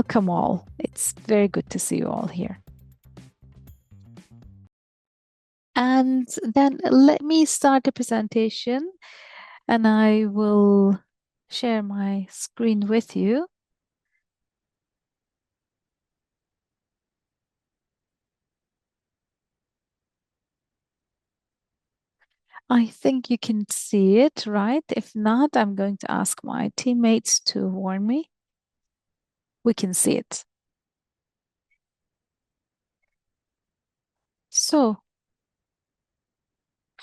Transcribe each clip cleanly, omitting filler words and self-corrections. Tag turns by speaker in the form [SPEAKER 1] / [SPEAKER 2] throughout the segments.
[SPEAKER 1] Welcome all. It's very good to see you all here. And then let me start the presentation and I will share my screen with you. I think you can see it, right? If not, I'm going to ask my teammates to warn me. We can see it. So,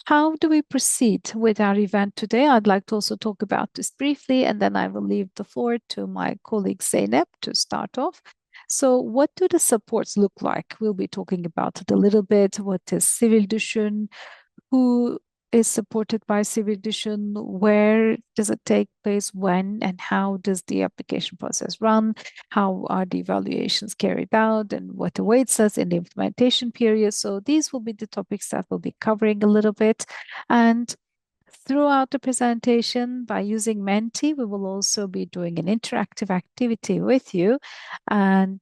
[SPEAKER 1] how do we proceed with our event today? I'd like to also talk about this briefly, and then I will leave the floor to my colleague Zeynep to start off. So, what do the supports look like? We'll be talking about it a little bit. What is Sivil Düşün? Who is supported by Sivil Düşün? Where does it take place? When and how does the application process run? How are the evaluations carried out and what awaits us in the implementation period? So these will be the topics that we'll be covering a little bit. And throughout the presentation, by using Menti, we will also be doing an interactive activity with you. And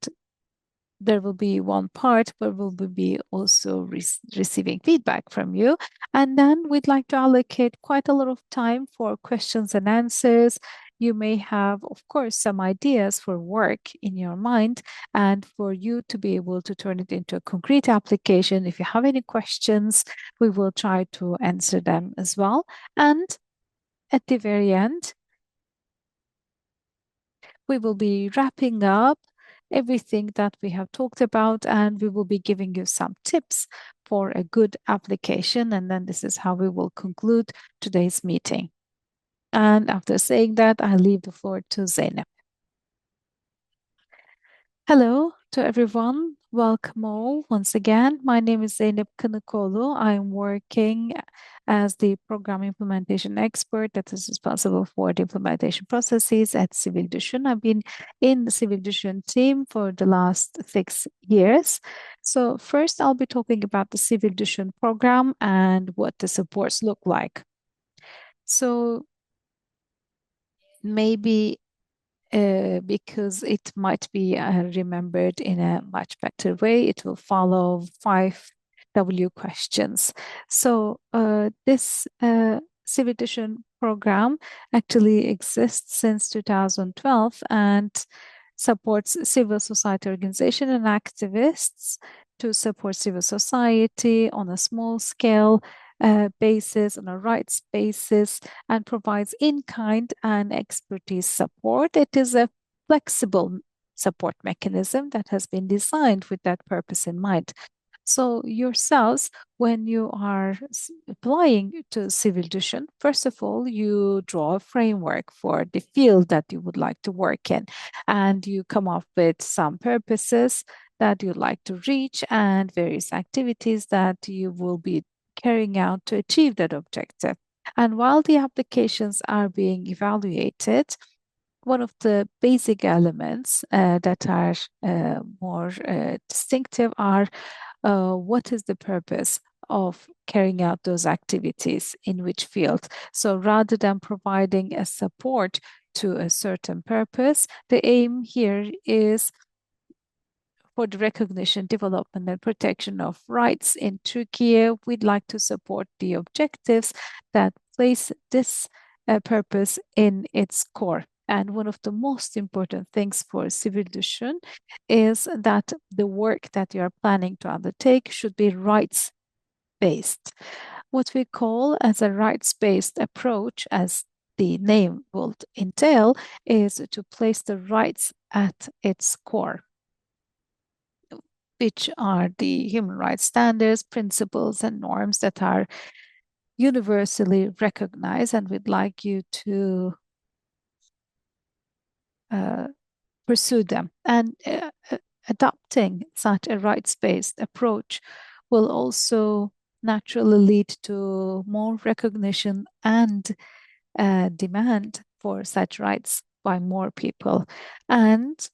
[SPEAKER 1] there will be one part where we'll be also receiving feedback from you. And then we'd like to allocate quite a lot of time for questions and answers. You may have, of course, some ideas for work in your mind and for you to be able to turn it into a concrete application. If you have any questions, we will try to answer them as well. And at the very end, we will be wrapping up everything that we have talked about, and we will be giving you some tips for a good application. And then this is how we will conclude today's meeting. And after saying that, I leave the floor to Zeynep. Hello to everyone. Welcome all once again. My name is Zeynep Kınıkoğlu. I'm working as the program implementation expert that is responsible for the implementation processes at Sivil Düşün. I've been in the Sivil Düşün team for the last 6 years. So first I'll be talking about the Sivil Düşün program and what the supports look like. So maybe because it might be remembered in a much better way. It will follow 5W questions. So this Sivil Düşün program actually exists since 2012 and supports civil society organization and activists to support civil society on a small scale basis, on a rights basis, and provides in-kind and expertise support. It is a flexible support mechanism that has been designed with that purpose in mind. So yourselves, when you are applying to Sivil Düşün, first of all, you draw a framework for the field that you would like to work in, and you come up with some purposes that you'd like to reach and various activities that you will be carrying out to achieve that objective. And while the applications are being evaluated, one of the basic elements that are more distinctive are what is the purpose of carrying out those activities in which field. So rather than providing a support to a certain purpose, the aim here is for the recognition, development, and protection of rights in Turkey. We'd like to support the objectives that place this purpose in its core. And one of the most important things for Sivil Düşün is that the work that you are planning to undertake should be rights-based. What we call as a rights-based approach, as the name will entail, is to place the rights at its core, which are the human rights standards, principles, and norms that are universally recognized, and we'd like you to pursue them. And adopting such a rights-based approach will also naturally lead to more recognition and demand for such rights by more people. And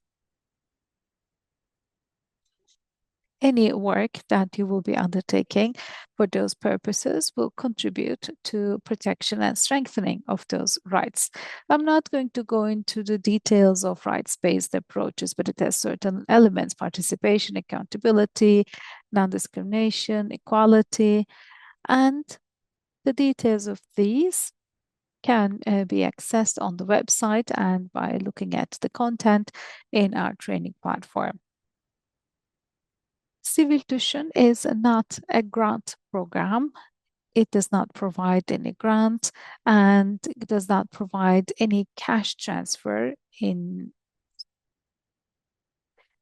[SPEAKER 1] any work that you will be undertaking for those purposes will contribute to protection and strengthening of those rights. I'm not going to go into the details of rights-based approaches, but it has certain elements: participation, accountability, non-discrimination, equality, and the details of these can be accessed on the website and by looking at the content in our training platform. Sivil Düşün is not a grant program. It does not provide any grant and it does not provide any cash transfer in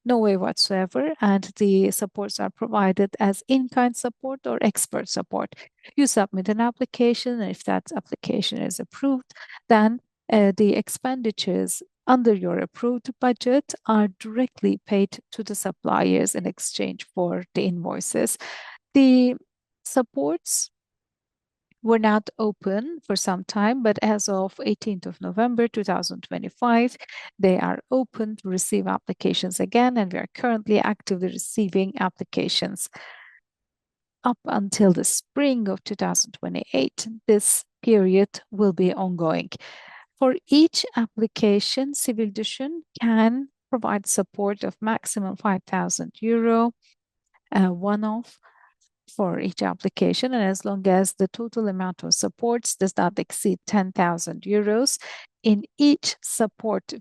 [SPEAKER 1] no way whatsoever, and the supports are provided as in-kind support or expert support. You submit an application, and if that application is approved, then the expenditures under your approved budget are directly paid to the suppliers in exchange for the invoices. The supports were not open for some time, but as of 18th of November 2025, they are open to receive applications again, and we are currently actively receiving applications. Up until the spring of 2028, this period will be ongoing. For each application, Sivil Düşün can provide support of maximum €5,000 one-off for each application, and as long as the total amount of supports does not exceed €10,000 in each support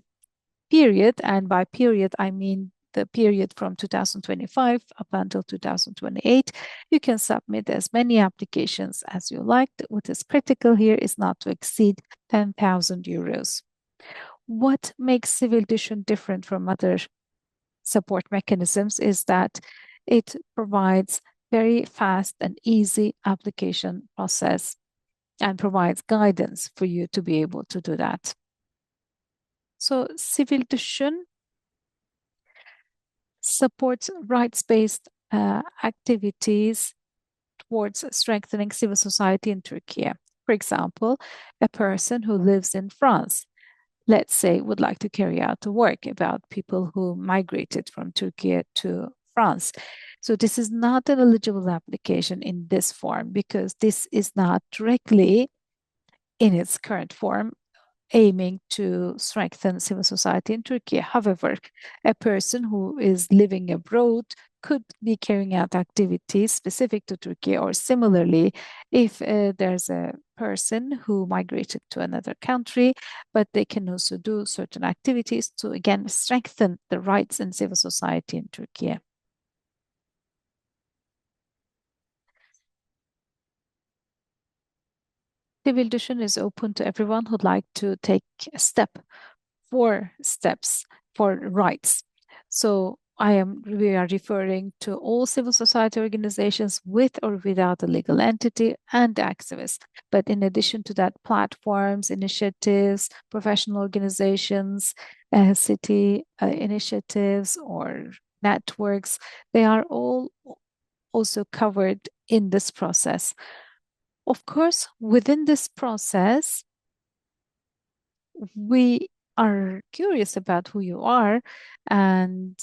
[SPEAKER 1] period, and by period I mean the period from 2025 up until 2028, you can submit as many applications as you like. What is critical here is not to exceed €10,000. What makes Civil Düşün different from other support mechanisms is that it provides very fast and easy application process and provides guidance for you to be able to do that. So Sivil Düşün supports rights-based activities towards strengthening civil society in Turkey. For example, a person who lives in France, let's say, would like to carry out a work about people who migrated from Turkey to France. So this is not an eligible application in this form because this is not directly in its current form aiming to strengthen civil society in Turkey. However, a person who is living abroad could be carrying out activities specific to Turkey, or similarly, if there's a person who migrated to another country, but they can also do certain activities to again strengthen the rights in civil society in Turkey. Sivil Düşün is open to everyone who'd like to take a step, 4 steps for rights. So we are referring to all civil society organizations with or without a legal entity and activists. But in addition to that, platforms, initiatives, professional organizations, city initiatives or networks, they are all also covered in this process. Of course, within this process, we are curious about who you are, and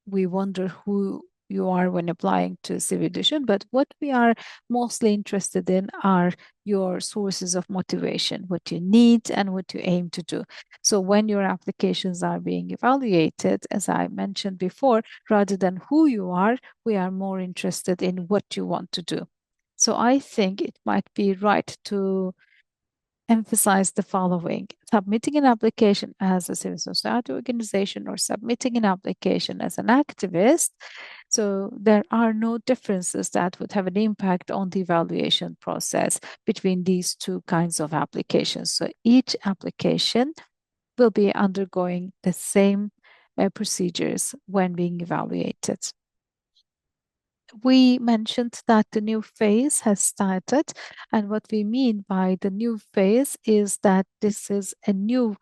[SPEAKER 1] we wonder who you are when applying to Civil Düşün. But what we are mostly interested in are your sources of motivation, what you need and what you aim to do. So when your applications are being evaluated, as I mentioned before, rather than who you are, we are more interested in what you want to do. So I think it might be right to emphasize the following: submitting an application as a civil society organization or submitting an application as an activist. So there are no differences that would have an impact on the evaluation process between these two kinds of applications. So each application will be undergoing the same procedures when being evaluated. We mentioned that the new phase has started, and what we mean by the new phase is that this is a new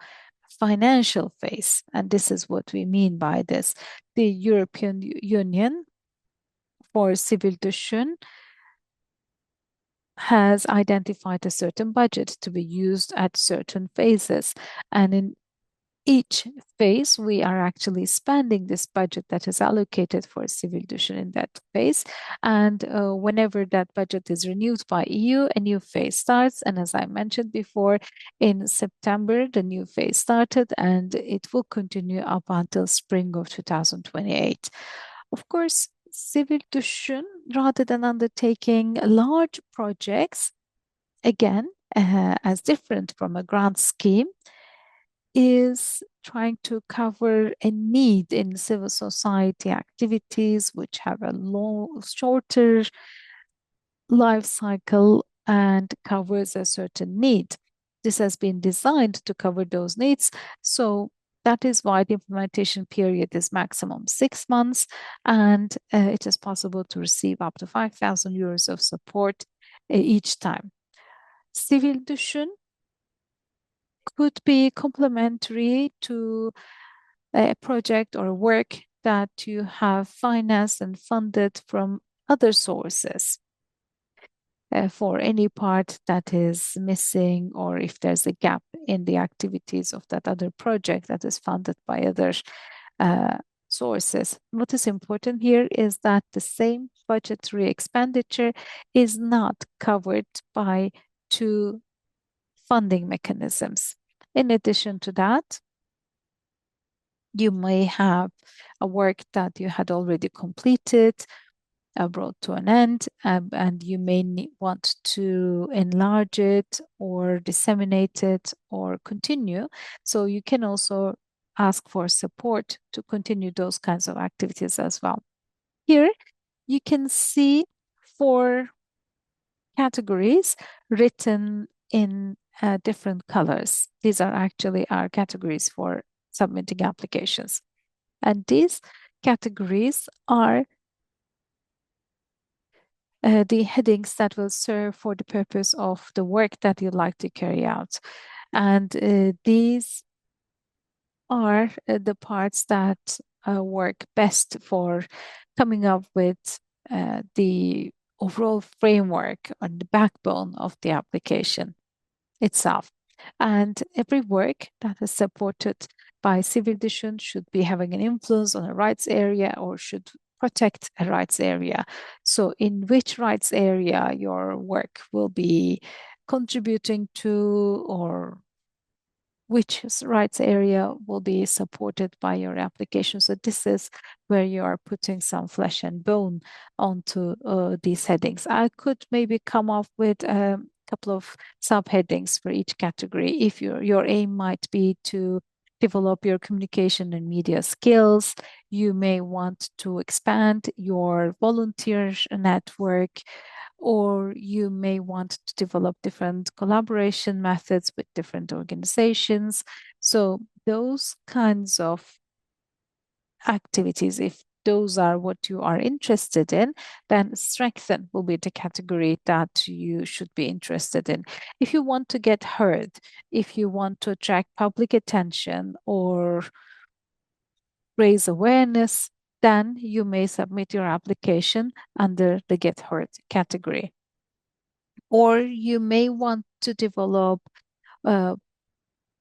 [SPEAKER 1] financial phase, and this is what we mean by this. The European Union for Civil Düşün has identified a certain budget to be used at certain phases, and in each phase, we are actually spending this budget that is allocated for Civil Düşün in that phase. And whenever that budget is renewed by EU, a new phase starts. And as I mentioned before, in September, the new phase started and it will continue up until spring of 2028. Of course, Sivil Düşün, rather than undertaking large projects, again, as different from a grant scheme, is trying to cover a need in civil society activities which have a shorter life cycle and covers a certain need. This has been designed to cover those needs. So that is why the implementation period is maximum 6 months, and it is possible to receive up to 5,000 euros of support each time. Sivil Düşün could be complementary to a project or work that you have financed and funded from other sources. For any part that is missing, or if there's a gap in the activities of that other project that is funded by other uh, sources. What is important here is that the same budgetary expenditure is not covered by two funding mechanisms. In addition to that, you may have a work that you had already completed, brought to an end, and you may want to enlarge it or disseminate it or continue. So you can also ask for support to continue those kinds of activities as well. Here you can see four categories written in different colors. These are actually our categories for submitting applications. And these categories are the headings that will serve for the purpose of the work that you'd like to carry out. And these are the parts that work best for coming up with the overall framework and the backbone of the application itself. And every work that is supported by Civil Düşün should be having an influence on a rights area or should protect a rights area. So, in which rights area your work will be contributing to, or which rights area will be supported by your application. So this is where you are putting some flesh and bone onto these headings. I could maybe come up with a couple of subheadings for each category if your aim might be to develop your communication and media skills. You may want to expand your volunteer network, or you may want to develop different collaboration methods with different organizations. So, those kinds of activities, if those are what you are interested in, then strengthen will be the category that you should be interested in. If you want to get heard, if you want to attract public attention or raise awareness, then you may submit your application under the Get Heard category. Or you may want to develop uh,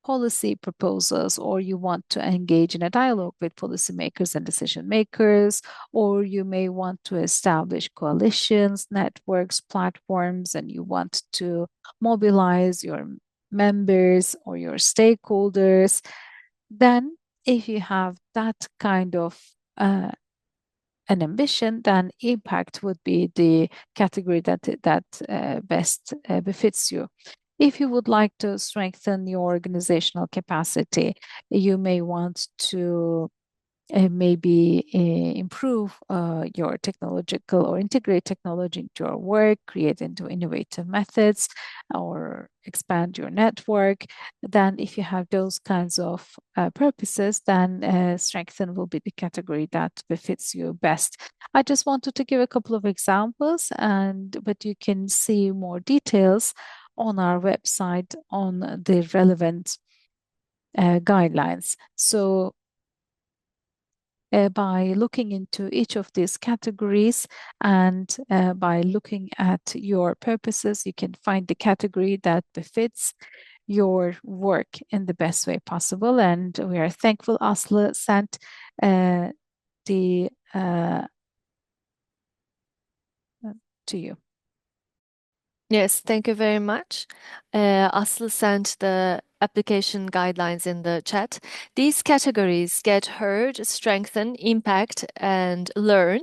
[SPEAKER 1] policy proposals, or you want to engage in a dialogue with policymakers and decision makers, or you may want to establish coalitions, networks, platforms, and you want to mobilize your members or your stakeholders. Then, if you have that kind of an ambition, then impact would be the category that best befits you. If you would like to strengthen your organizational capacity, you may want to maybe improve your technological or integrate technology into your work, create into innovative methods, or expand your network. Then, if you have those kinds of purposes, then strengthen will be the category that befits you best. I just wanted to give a couple of examples, but you can see more details on our website on the relevant guidelines. So by looking into each of these categories and by looking at your purposes, you can find the category that befits your work in the best way possible. And we are thankful Aslı sent uh, the to you.
[SPEAKER 2] Yes, thank you very much. Aslı sent the application guidelines in the chat. These categories get heard, strengthen, impact, and learn.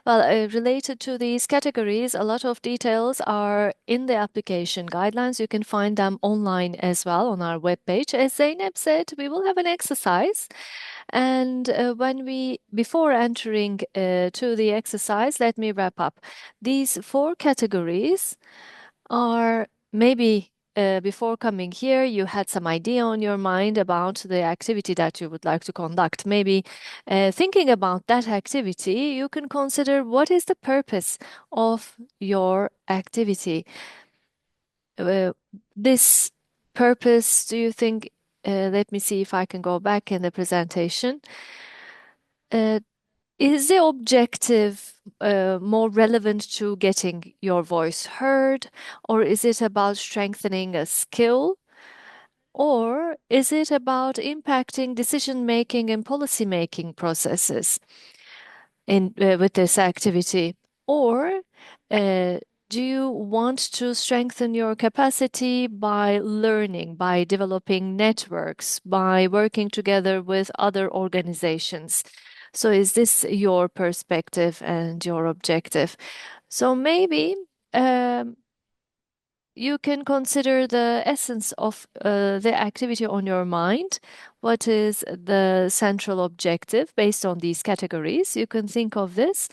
[SPEAKER 2] Well, related to these categories, a lot of details are in the application guidelines. You can find them online as well on our webpage. As Zeynep said, we will have an exercise. And before entering to the exercise, let me wrap up. These four categories or maybe before coming here, you had some idea on your mind about the activity that you would like to conduct. Maybe thinking about that activity, you can consider what is the purpose of your activity. Uh, this purpose, do you think? Let me see if I can go back in the presentation. Uh, is the objective more relevant to getting your voice heard, or is it about strengthening a skill, or is it about impacting decision making and policy making processes in with this activity? Or uh, do you want to strengthen your capacity by learning, by developing networks, by working together with other organizations? So, is this your perspective and your objective? So, maybe um, you can consider the essence of the activity on your mind. What is the central objective based on these categories? You can think of this.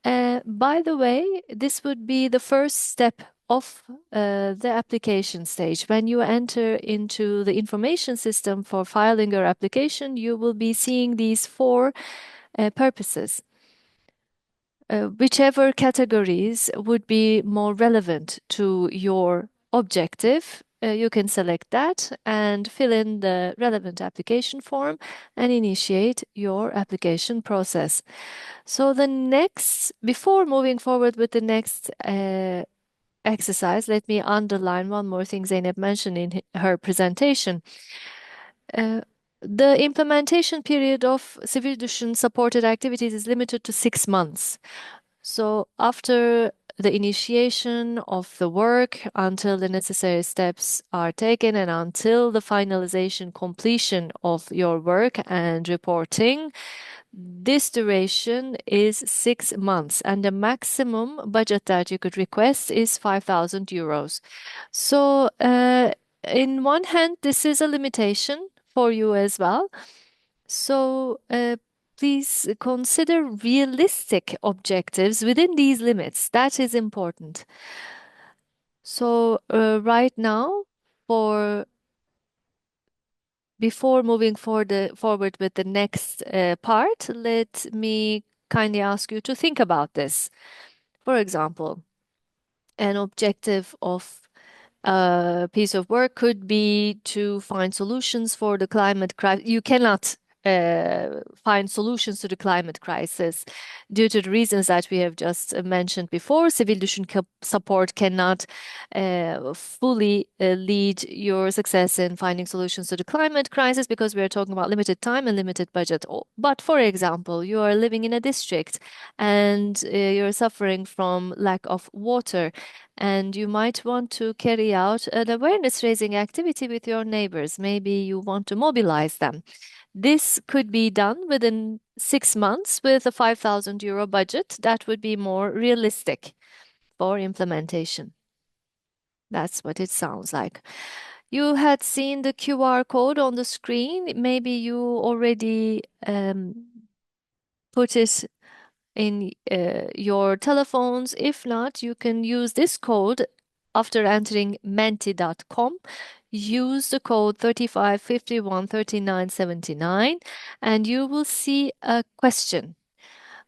[SPEAKER 2] By the way, this would be the first step of the application stage. When you enter into the information system for filing your application, you will be seeing these four purposes. Whichever categories would be more relevant to your objective, you can select that and fill in the relevant application form and initiate your application process. So before moving forward with the next exercise, let me underline one more thing Zeynep mentioned in her presentation. Uh, the implementation period of Sivil Düşün supported activities is limited to 6 months. So after the initiation of the work, until the necessary steps are taken, and until the finalization completion of your work and reporting, this duration is 6 months, and the maximum budget that you could request is 5,000 euros. So, in one hand, this is a limitation for you as well. So, please consider realistic objectives within these limits. That is important. So, right now, for before moving forward with the next part, let me kindly ask you to think about this. For example, an objective of a piece of work could be to find solutions for the climate crisis. You cannot find solutions to the climate crisis due to the reasons that we have just mentioned before. Sivil Düşün support cannot fully lead your success in finding solutions to the climate crisis because we are talking about limited time and limited budget. But for example, you are living in a district and you're suffering from lack of water, and you might want to carry out an awareness raising activity with your neighbors. Maybe you want to mobilize them. This could be done within 6 months with a 5,000 euro budget. That would be more realistic for implementation. That's what it sounds like. You had seen the QR code on the screen. Maybe you already put it in your telephones. If not, you can use this code after entering menti.com. Use the code 35513979 and you will see a question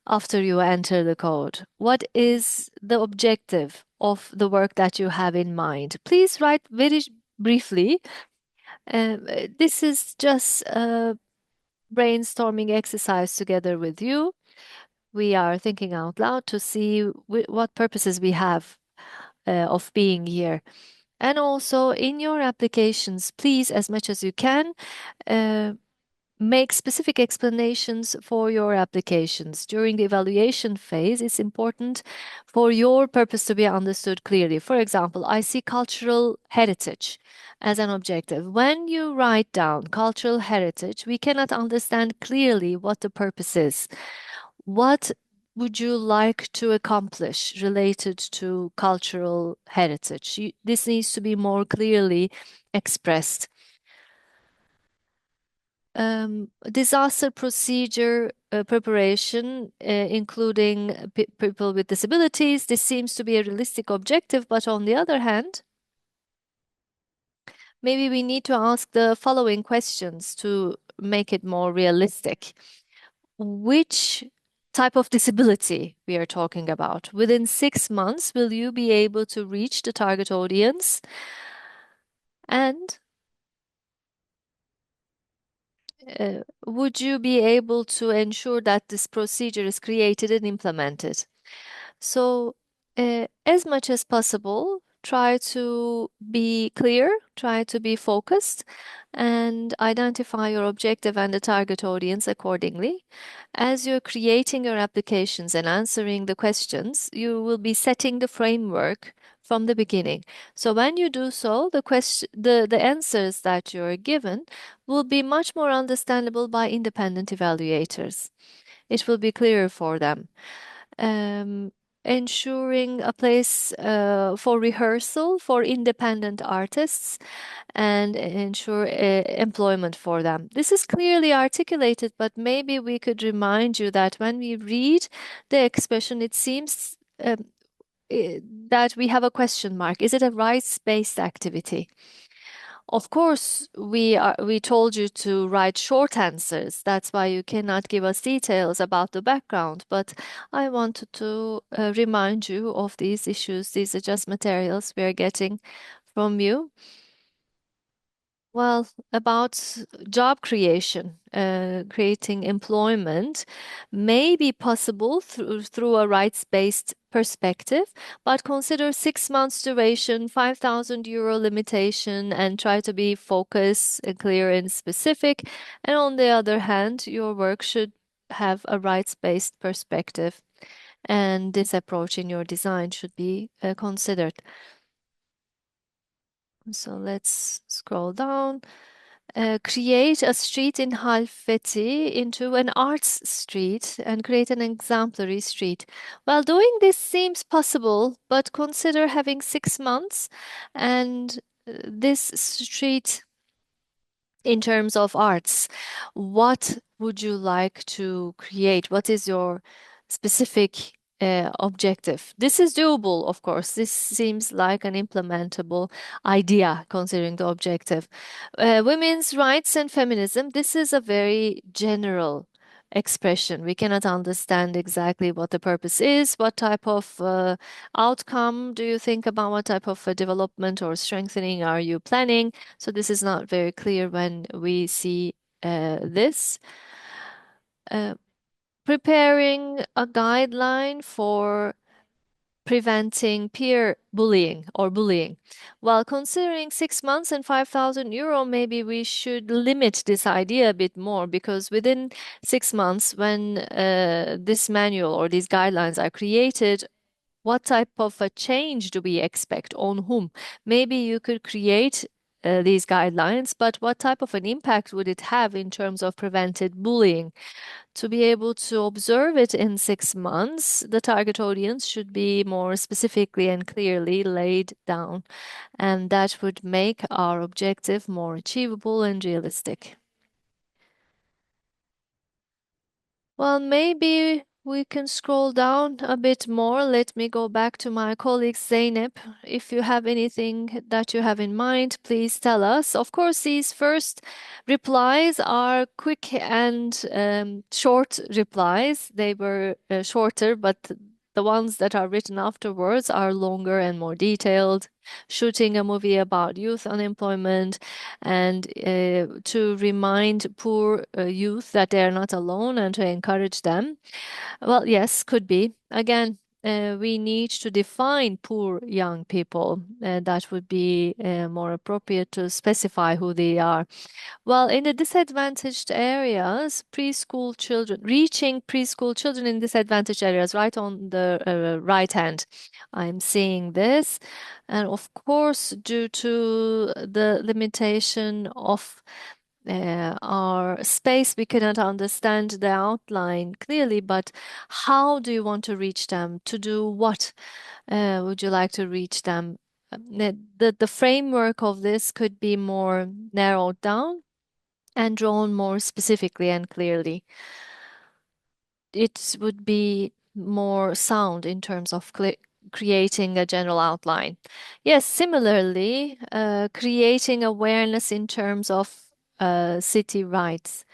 [SPEAKER 2] after you enter the code. What is the objective of the work that you have in mind? Please write very briefly. This is just a brainstorming exercise together with you. We are thinking out loud to see what purposes we have of being here. And also in your applications, please, as much as you can, uh, make specific explanations for your applications. During the evaluation phase, it's important for your purpose to be understood clearly. For example, I see cultural heritage as an objective. When you write down cultural heritage, we cannot understand clearly what the purpose is. What would you like to accomplish related to cultural heritage? This needs to be more clearly expressed. Disaster procedure preparation, including people with disabilities. This seems to be a realistic objective, but on the other hand, maybe we need to ask the following questions to make it more realistic. Which type of disability we are talking about? Within 6 months, will you be able to reach the target audience? And would you be able to ensure that this procedure is created and implemented? So, as much as possible, try to be clear, try to be focused, and identify your objective and the target audience accordingly. As you're creating your applications and answering the questions, you will be setting the framework from the beginning. So when you do so, the answers that you're given will be much more understandable by independent evaluators. It will be clearer for them. Um, Ensuring a place for rehearsal for independent artists and ensure employment for them. This is clearly articulated, but maybe we could remind you that when we read the expression, it seems that we have a question mark. Is it a rights-based activity? Of course, we told you to write short answers. That's why you cannot give us details about the background. But I wanted to remind you of these issues. These are just materials we are getting from you. Well, about job creation, creating employment may be possible through a rights-based perspective, but consider 6 months duration, 5,000 euro limitation, and try to be focused, and clear, and specific. And on the other hand, your work should have a rights-based perspective, and this approach in your design should be considered. So let's scroll down. Create a street in Halfeti into an arts street and create an exemplary street. Well, doing this seems possible, but consider having 6 months and this street in terms of arts. What would you like to create? What is your specific objective? This is doable, of course. This seems like an implementable idea considering the objective. Women's rights and feminism, this is a very general expression. We cannot understand exactly what the purpose is. What type of outcome do you think about? What type of development or strengthening are you planning? So this is not very clear when we see this. Uh, Preparing a guideline for preventing peer bullying or bullying. While considering 6 months and 5,000 euro, maybe we should limit this idea a bit more because within 6 months, when this manual or these guidelines are created, what type of a change do we expect on whom? Maybe you could create these guidelines, but what type of an impact would it have in terms of prevented bullying? To be able to observe it in 6 months, the target audience should be more specifically and clearly laid down, and that would make our objective more achievable and realistic. Well, maybe we can scroll down a bit more. Let me go back to my colleague Zeynep. If you have anything that you have in mind, please tell us. Of course, these first replies are quick and short replies. They were shorter, but the ones that are written afterwards are longer and more detailed. Shooting a movie about youth unemployment and to remind poor youth that they are not alone and to encourage them. Well, yes, could be. Again, we need to define poor young people. That would be more appropriate to specify who they are. Well, in the disadvantaged areas, preschool children, reaching preschool children in disadvantaged areas, right on the right hand, I'm seeing this. And of course, due to the limitation of our space, we cannot understand the outline clearly, but how do you want to reach them? To do what would you like to reach them? The framework of this could be more narrowed down and drawn more specifically and clearly. It would be more sound in terms of creating a general outline. Yes, similarly, creating awareness in terms of city rights.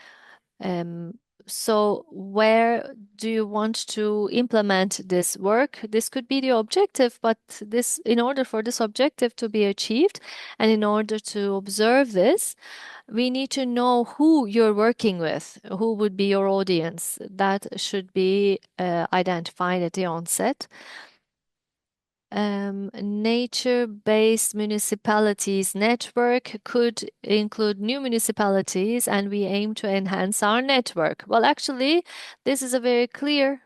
[SPEAKER 2] Um, so where do you want to implement this work? This could be the objective, but this, in order for this objective to be achieved, and in order to observe this, we need to know who you're working with, who would be your audience. That should be identified at the onset. Nature-based municipalities network could include new municipalities, and we aim to enhance our network. Well, actually, this is a very clear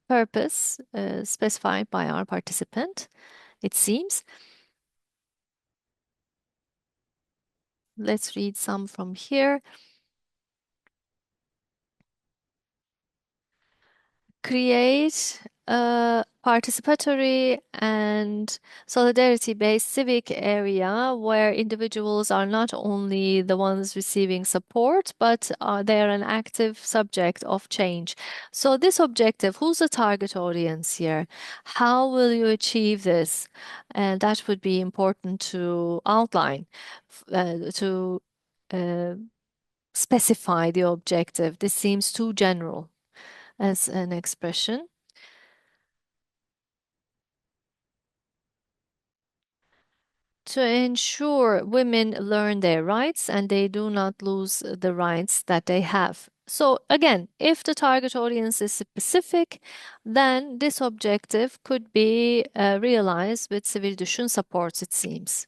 [SPEAKER 2] purpose specified by our participant, it seems. Let's read some from here. Create a participatory and solidarity-based civic area where individuals are not only the ones receiving support, but they are an active subject of change. So this objective, who's the target audience here? How will you achieve this? And that would be important to outline, to uh, specify the objective. This seems too general as an expression. To ensure women learn their rights and they do not lose the rights that they have. So again, if the target audience is specific, then this objective could be realized with Sivil Düşün supports, it seems.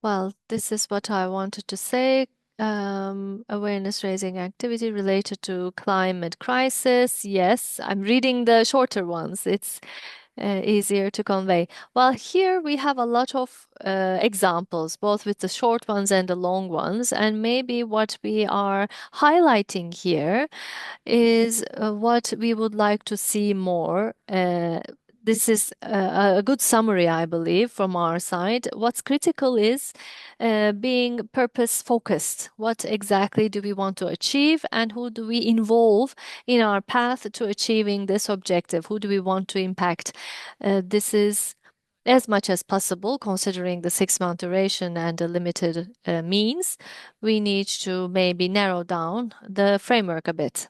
[SPEAKER 2] Well, this is what I wanted to say. Awareness raising activity related to climate crisis. Yes, I'm reading the shorter ones. It's easier to convey. Well, here we have a lot of examples, both with the short ones and the long ones. And maybe what we are highlighting here is what we would like to see more. This is a good summary, I believe, from our side. What's critical is being purpose focused. What exactly do we want to achieve, and who do we involve in our path to achieving this objective? Who do we want to impact? This is as much as possible, considering the 6-month duration and the limited means, we need to maybe narrow down the framework a bit.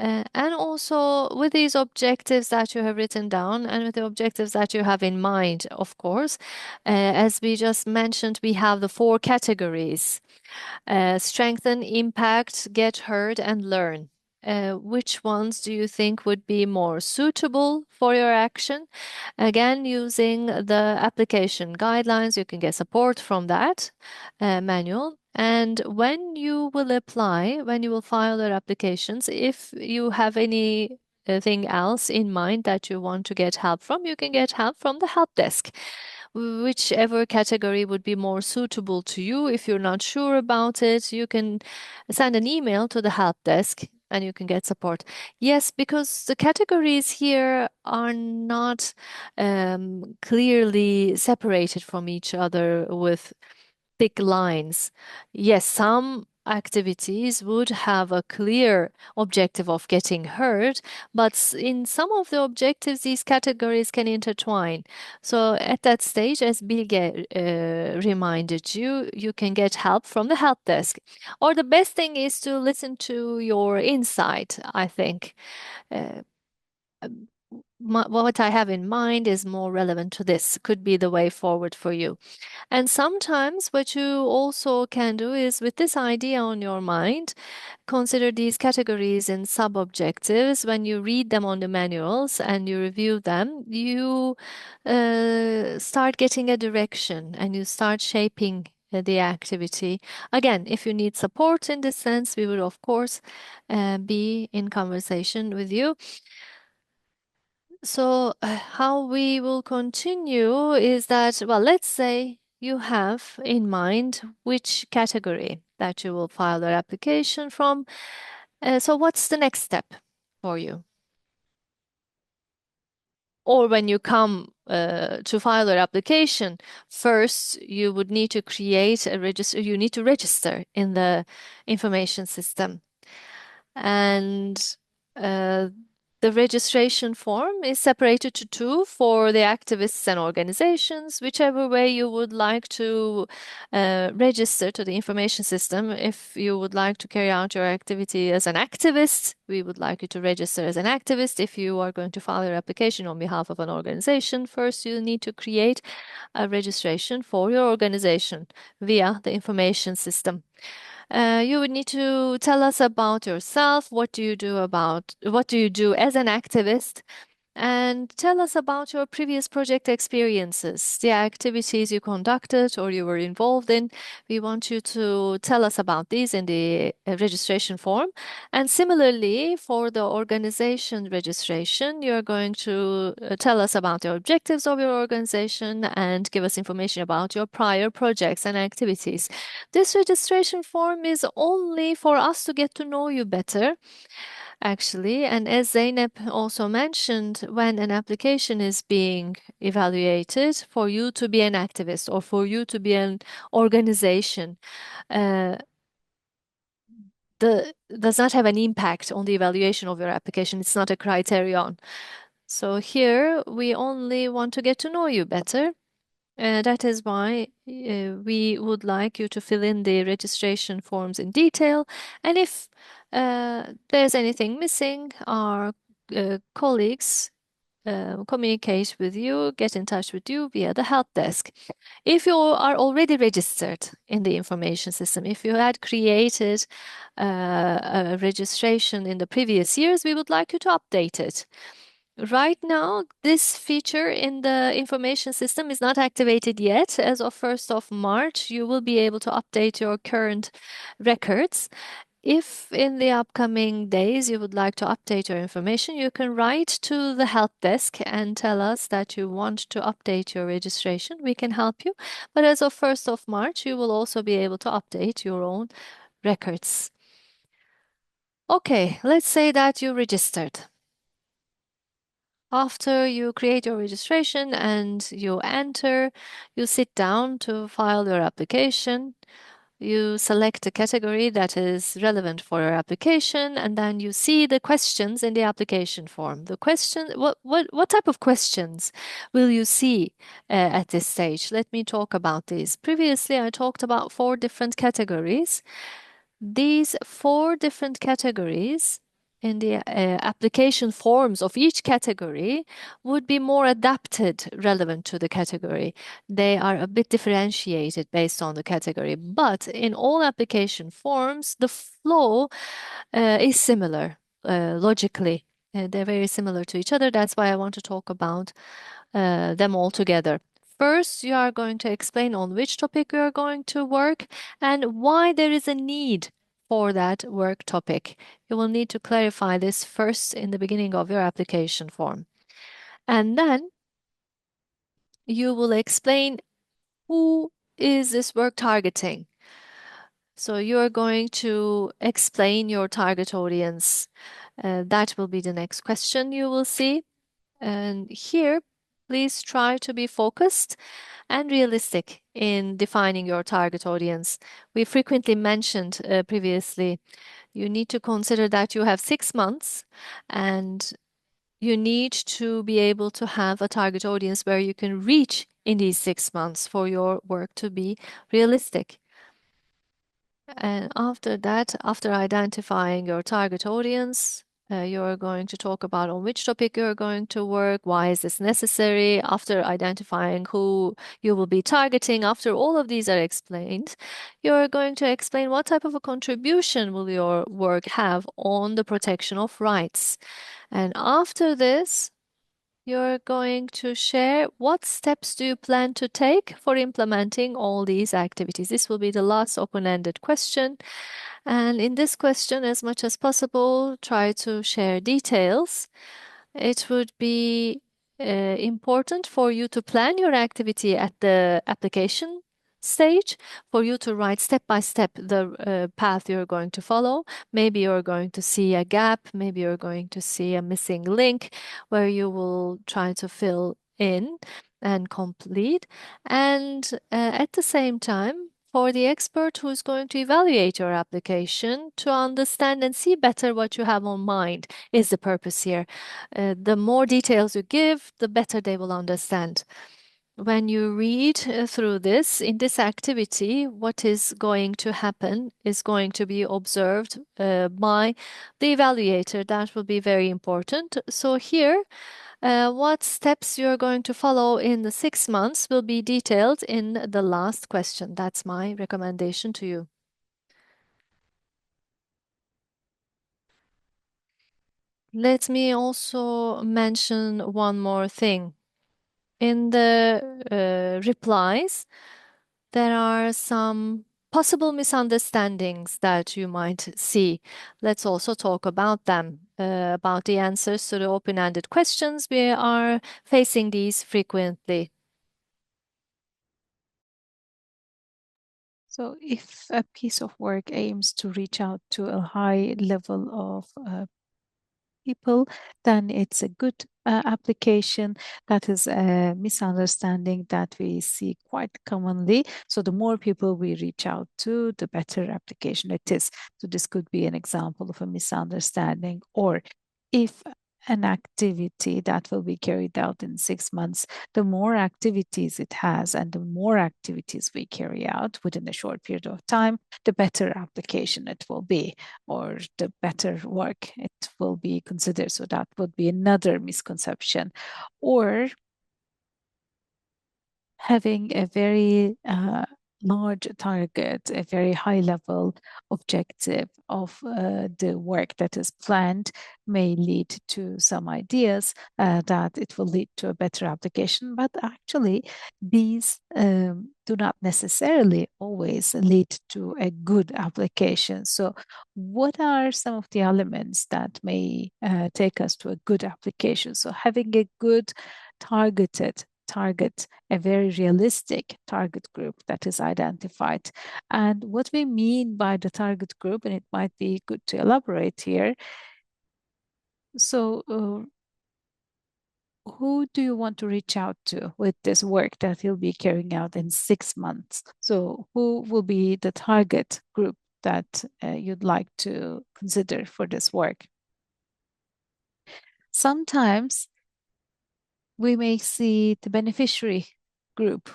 [SPEAKER 2] And also with these objectives that you have written down and with the objectives that you have in mind, of course, as we just mentioned, we have the 4 categories: strengthen, impact, get heard, and learn. Which ones do you think would be more suitable for your action? Again, using the application guidelines, you can get support from that manual. And when you will apply, when you will file your applications, if you have anything else in mind that you want to get help from, you can get help from the help desk. Whichever category would be more suitable to you. If you're not sure about it, you can send an email to the help desk and you can get support. Yes, because the categories here are not clearly separated from each other with thick lines. Yes, some activities would have a clear objective of getting heard, but in some of the objectives, these categories can intertwine. So at that stage, as Bilge reminded you, you can get help from the help desk. Or the best thing is to listen to your insight, I think. Uh, what I have in mind is more relevant to this, could be the way forward for you. And sometimes what you also can do is with this idea on your mind, consider these categories in sub-objectives. When you read them on the manuals and you review them, you start getting a direction and you start shaping the activity. Again, if you need support in this sense, we will of course be in conversation with you. So, how we will continue is that, well, let's say you have in mind which category that you will file your application from. So, what's the next step for you? Or when you come to file your application, first you would need to create a register, you need to register in the information system. And uh, the registration form is separated to two for the activists and organizations, whichever way you would like to register to the information system. If you would like to carry out your activity as an activist, we would like you to register as an activist. If you are going to file your application on behalf of an organization, first you need to create a registration for your organization via the information system. You would need to tell us about yourself. What do you do as an activist? And tell us about your previous project experiences, the activities you conducted or you were involved in. We want you to tell us about these in the registration form. And similarly, for the organization registration, you're going to tell us about the objectives of your organization and give us information about your prior projects and activities. This registration form is only for us to get to know you better, actually. And as Zeynep also mentioned, when an application is being evaluated, for you to be an activist or for you to be an organization, uh, does not have an impact on the evaluation of your application. It's not a criterion. So here we only want to get to know you better. That is why we would like you to fill in the registration forms in detail. And if there's anything missing, our colleagues communicate with you, get in touch with you via the help desk. If you are already registered in the information system, if you had created a registration in the previous years, we would like you to update it. Right now, this feature in the information system is not activated yet. As of 1st of March, you will be able to update your current records. If in the upcoming days you would like to update your information, you can write to the help desk and tell us that you want to update your registration. We can help you. But as of 1st of March, you will also be able to update your own records. Okay, let's say that you registered. After you create your registration and you enter, you sit down to file your application. You select a category that is relevant for your application, and then you see the questions in the application form. The question, what type of questions will you see at this stage? Let me talk about these. Previously, I talked about 4 different categories. These 4 different categories in the application forms of each category would be more adapted relevant to the category. They are a bit differentiated based on the category, but in all application forms, the flow is similar logically. They're very similar to each other. That's why I want to talk about them all together. First, you are going to explain on which topic you are going to work and why there is a need for that work topic. You will need to clarify this first in the beginning of your application form. And then you will explain who is this work targeting. So you're going to explain your target audience. That will be the next question you will see. And here, please try to be focused and realistic in defining your target audience. We frequently mentioned previously, you need to consider that you have 6 months and you need to be able to have a target audience where you can reach in these 6 months for your work to be realistic. And after that, after identifying your target audience You're going to talk about on which topic you're going to work, why is this necessary, after identifying who you will be targeting, after all of these are explained, you're going to explain what type of a contribution will your work have on the protection of rights. And after this, you're going to share what steps do you plan to take for implementing all these activities. This will be the last open-ended question. And in this question, as much as possible, try to share details. It would be important for you to plan your activity at the application stage, for you to write step by step the path you're going to follow. Maybe you're going to see a gap, maybe you're going to see a missing link where you will try to fill in and complete. And at the same time, for the expert who's going to evaluate your application to understand and see better what you have on mind is the purpose here. The more details you give, the better they will understand. When you read through this, in this activity, what is going to happen is going to be observed by the evaluator. That will be very important. So here, what steps you're going to follow in the 6 months will be detailed in the last question. That's my recommendation to you. Let me also mention one more thing. In the replies, there are some possible misunderstandings that you might see. Let's also talk about them, about the answers to the open-ended questions. We are facing these frequently.
[SPEAKER 1] So if a piece of work aims to reach out to a high level of people, then it's a good application. That is a misunderstanding that we see quite commonly. So the more people we reach out to, the better application it is. So this could be an example of a misunderstanding. Or if an activity that will be carried out in 6 months, the more activities it has and the more activities we carry out within a short period of time, the better application it will be, or the better work it will be considered. So that would be another misconception. Or having a very large target, a very high level objective of the work that is planned may lead to some ideas that it will lead to a better application, but actually these do not necessarily always lead to a good application. So what are some of the elements that may take us to a good application? So having a good target, a very realistic target group that is identified. And what we mean by the target group, and it might be good to elaborate here. So, who do you want to reach out to with this work that you'll be carrying out in 6 months? So, who will be the target group that you'd like to consider for this work? Sometimes we may see the beneficiary group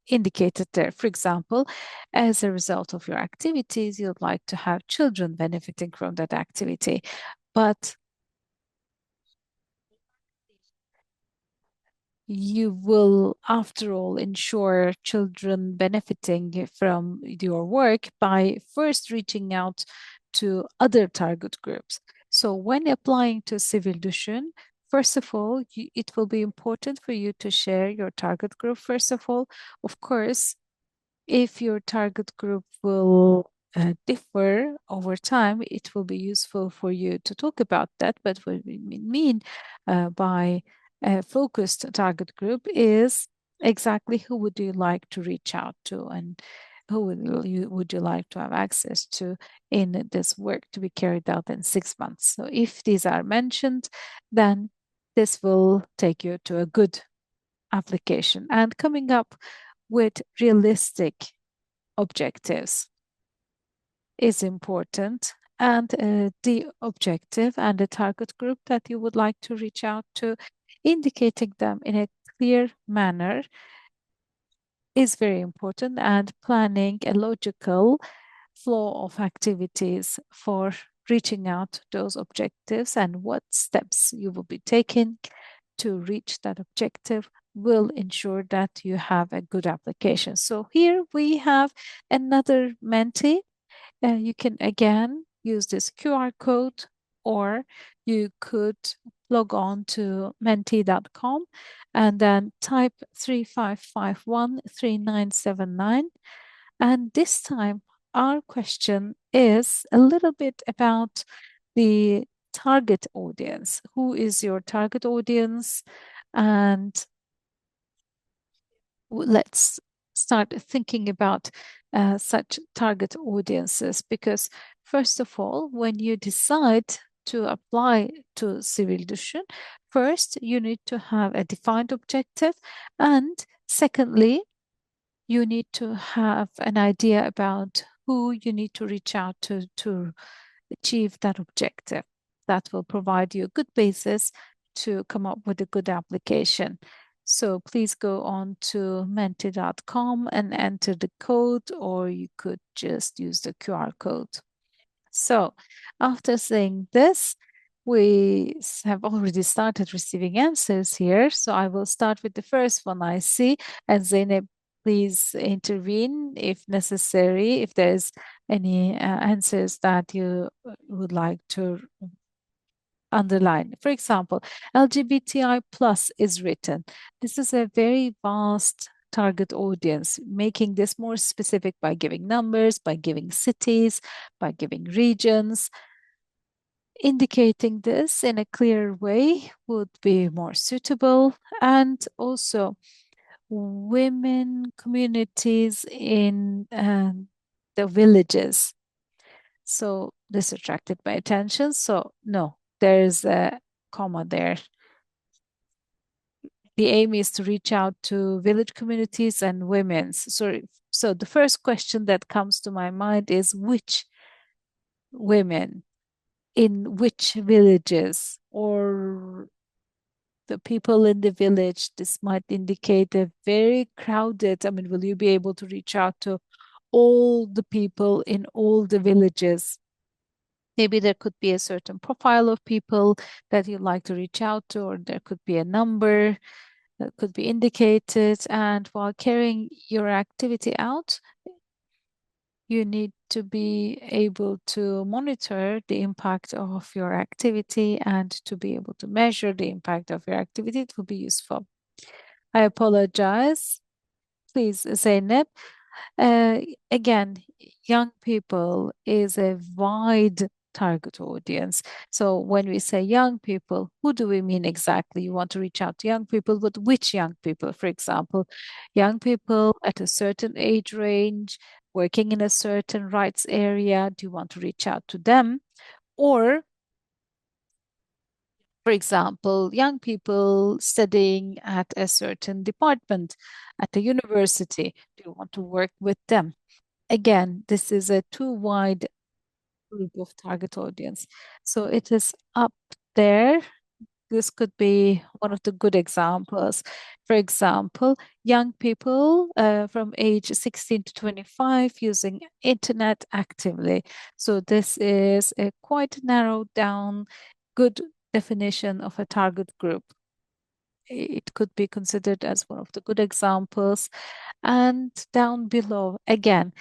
[SPEAKER 1] indicated there. For example, as a result of your activities, you'd like to have children benefiting from that activity. But you will, after all, ensure children benefiting from your work by first reaching out to other target groups. So, when applying to Sivil Düşün, first of all, it will be important for you to share your target group. First of all, of course, if your target group will differ over time, it will be useful for you to talk about that. But what we mean by a focused target group is exactly who would you like to reach out to, and who would you like to have access to in this work to be carried out in 6 months. So if these are mentioned, then this will take you to a good application. And coming up with realistic objectives is important. And the objective and the target group that you would like to reach out to, indicating them in a clear manner is very important, and planning a logical flow of activities for reaching out to those objectives and what steps you will be taking to reach that objective will ensure that you have a good application. So here we have another Menti. You can again use this QR code, or you could log on to menti.com and then type 35513979. And this time, our question is a little bit about the target audience. Who is your target audience? And let's start thinking about such target audiences, because first of all, when you decide to apply to Sivil Düşün, first you need to have a defined objective, and secondly, you need to have an idea about who you need to reach out to achieve that objective. That will provide you a good basis to come up with a good application. So please go on to menti.com and enter the code, or you could just use the QR code. So after saying this, we have already started receiving answers here. So I will start with the first one I see. And Zeynep, please intervene if necessary, if there's any answers that you would like to underline. For example, LGBTI plus is written. This is a very vast target audience, making this more specific by giving numbers, by giving cities, by giving regions. Indicating this in a clear way would be more suitable. And also, women communities in the villages. So this attracted my attention. So no, there's a comma there. The aim is to reach out to village communities and women's. So the first question that comes to my mind is which women in which villages, or the people in the village. This might indicate a very crowded. I mean, will you be able to reach out to all the people in all the villages? Maybe there could be a certain profile of people that you'd like to reach out to, or there could be a number that could be indicated. And while carrying your activity out, you need to be able to monitor the impact of your activity and to be able to measure the impact of your activity. It will be useful. I apologize. Please, Zeynep. Uh, Again, young people is a wide target audience. So when we say young people, who do we mean exactly? You want to reach out to young people, but which young people? For example, young people at a certain age range, working in a certain rights area, do you want to reach out to them? Or, for example, young people studying at a certain department at a university, do you want to work with them? Again, this is a too wide group of target audience. So it is up there. This could be one of the good examples. For example, young people from age 16 to 25 using internet actively. So this is a quite narrowed down, good definition of a target group. It could be considered as one of the good examples. And down below, again,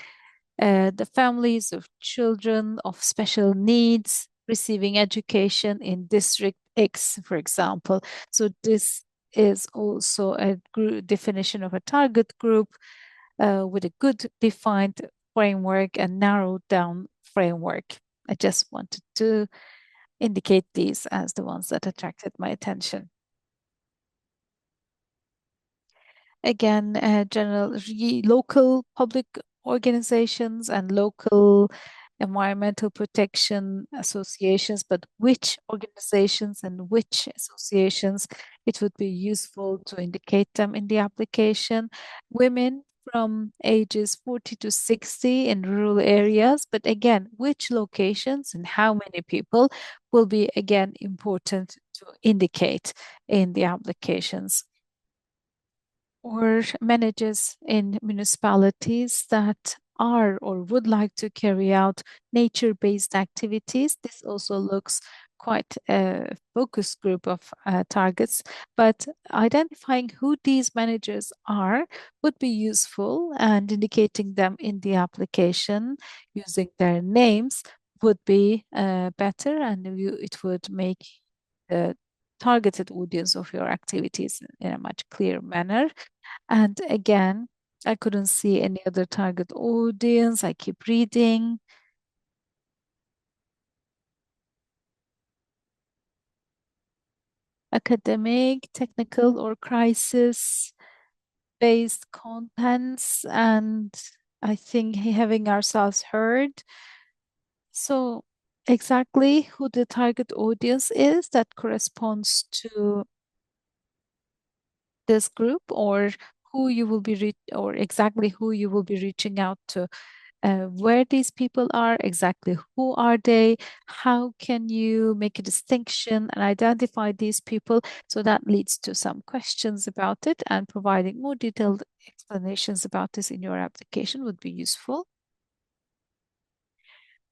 [SPEAKER 1] the families of children of special needs receiving education in District X, for example. So this is also a definition of a target group with a good defined framework and narrowed down framework. I just wanted to indicate these as the ones that attracted my attention. Again, local public organizations and local environmental protection associations, but which organizations and which associations, it would be useful to indicate them in the application. Women from ages 40 to 60 in rural areas, but again, which locations and how many people will be again important to indicate in the applications. Or managers in municipalities that are or would like to carry out nature-based activities. This also looks quite a focus group of targets, but identifying who these managers are would be useful, and indicating them in the application using their names would be better, and it would make the targeted audience of your activities in a much clearer manner. And again, I couldn't see any other target audience. I keep reading. Academic, technical, or crisis based contents, and I think having ourselves heard. So, exactly who the target audience is that corresponds to this group, or who you will be or exactly who you will be reaching out to, where these people are, exactly who are they, how can you make a distinction and identify these people. So that leads to some questions about it, and providing more detailed explanations about this in your application would be useful.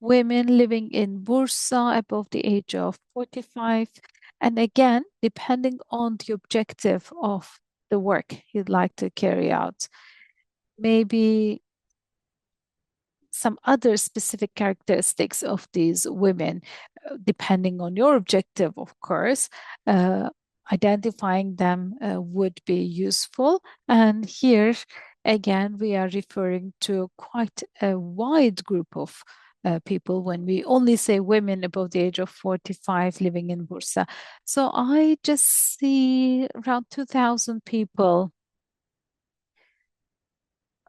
[SPEAKER 1] Women living in Bursa above the age of 45. And again, depending on the objective of the work you'd like to carry out, maybe some other specific characteristics of these women, depending on your objective, of course. Identifying them would be useful. And here, again, we are referring to quite a wide group of people when we only say women above the age of 45 living in Bursa. So I just see around 2,000 people,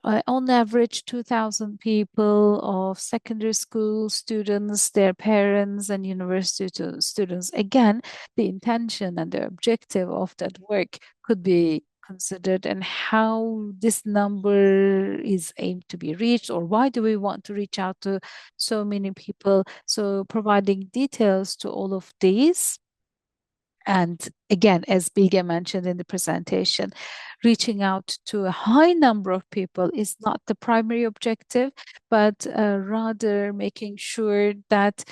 [SPEAKER 1] on average 2,000 people of secondary school students, their parents, and university students. Again, the intention and the objective of that work could be considered, and how this number is aimed to be reached, or why do we want to reach out to so many people. So providing details to all of these. And again, as Bilge mentioned in the presentation, reaching out to a high number of people is not the primary objective, but rather making sure that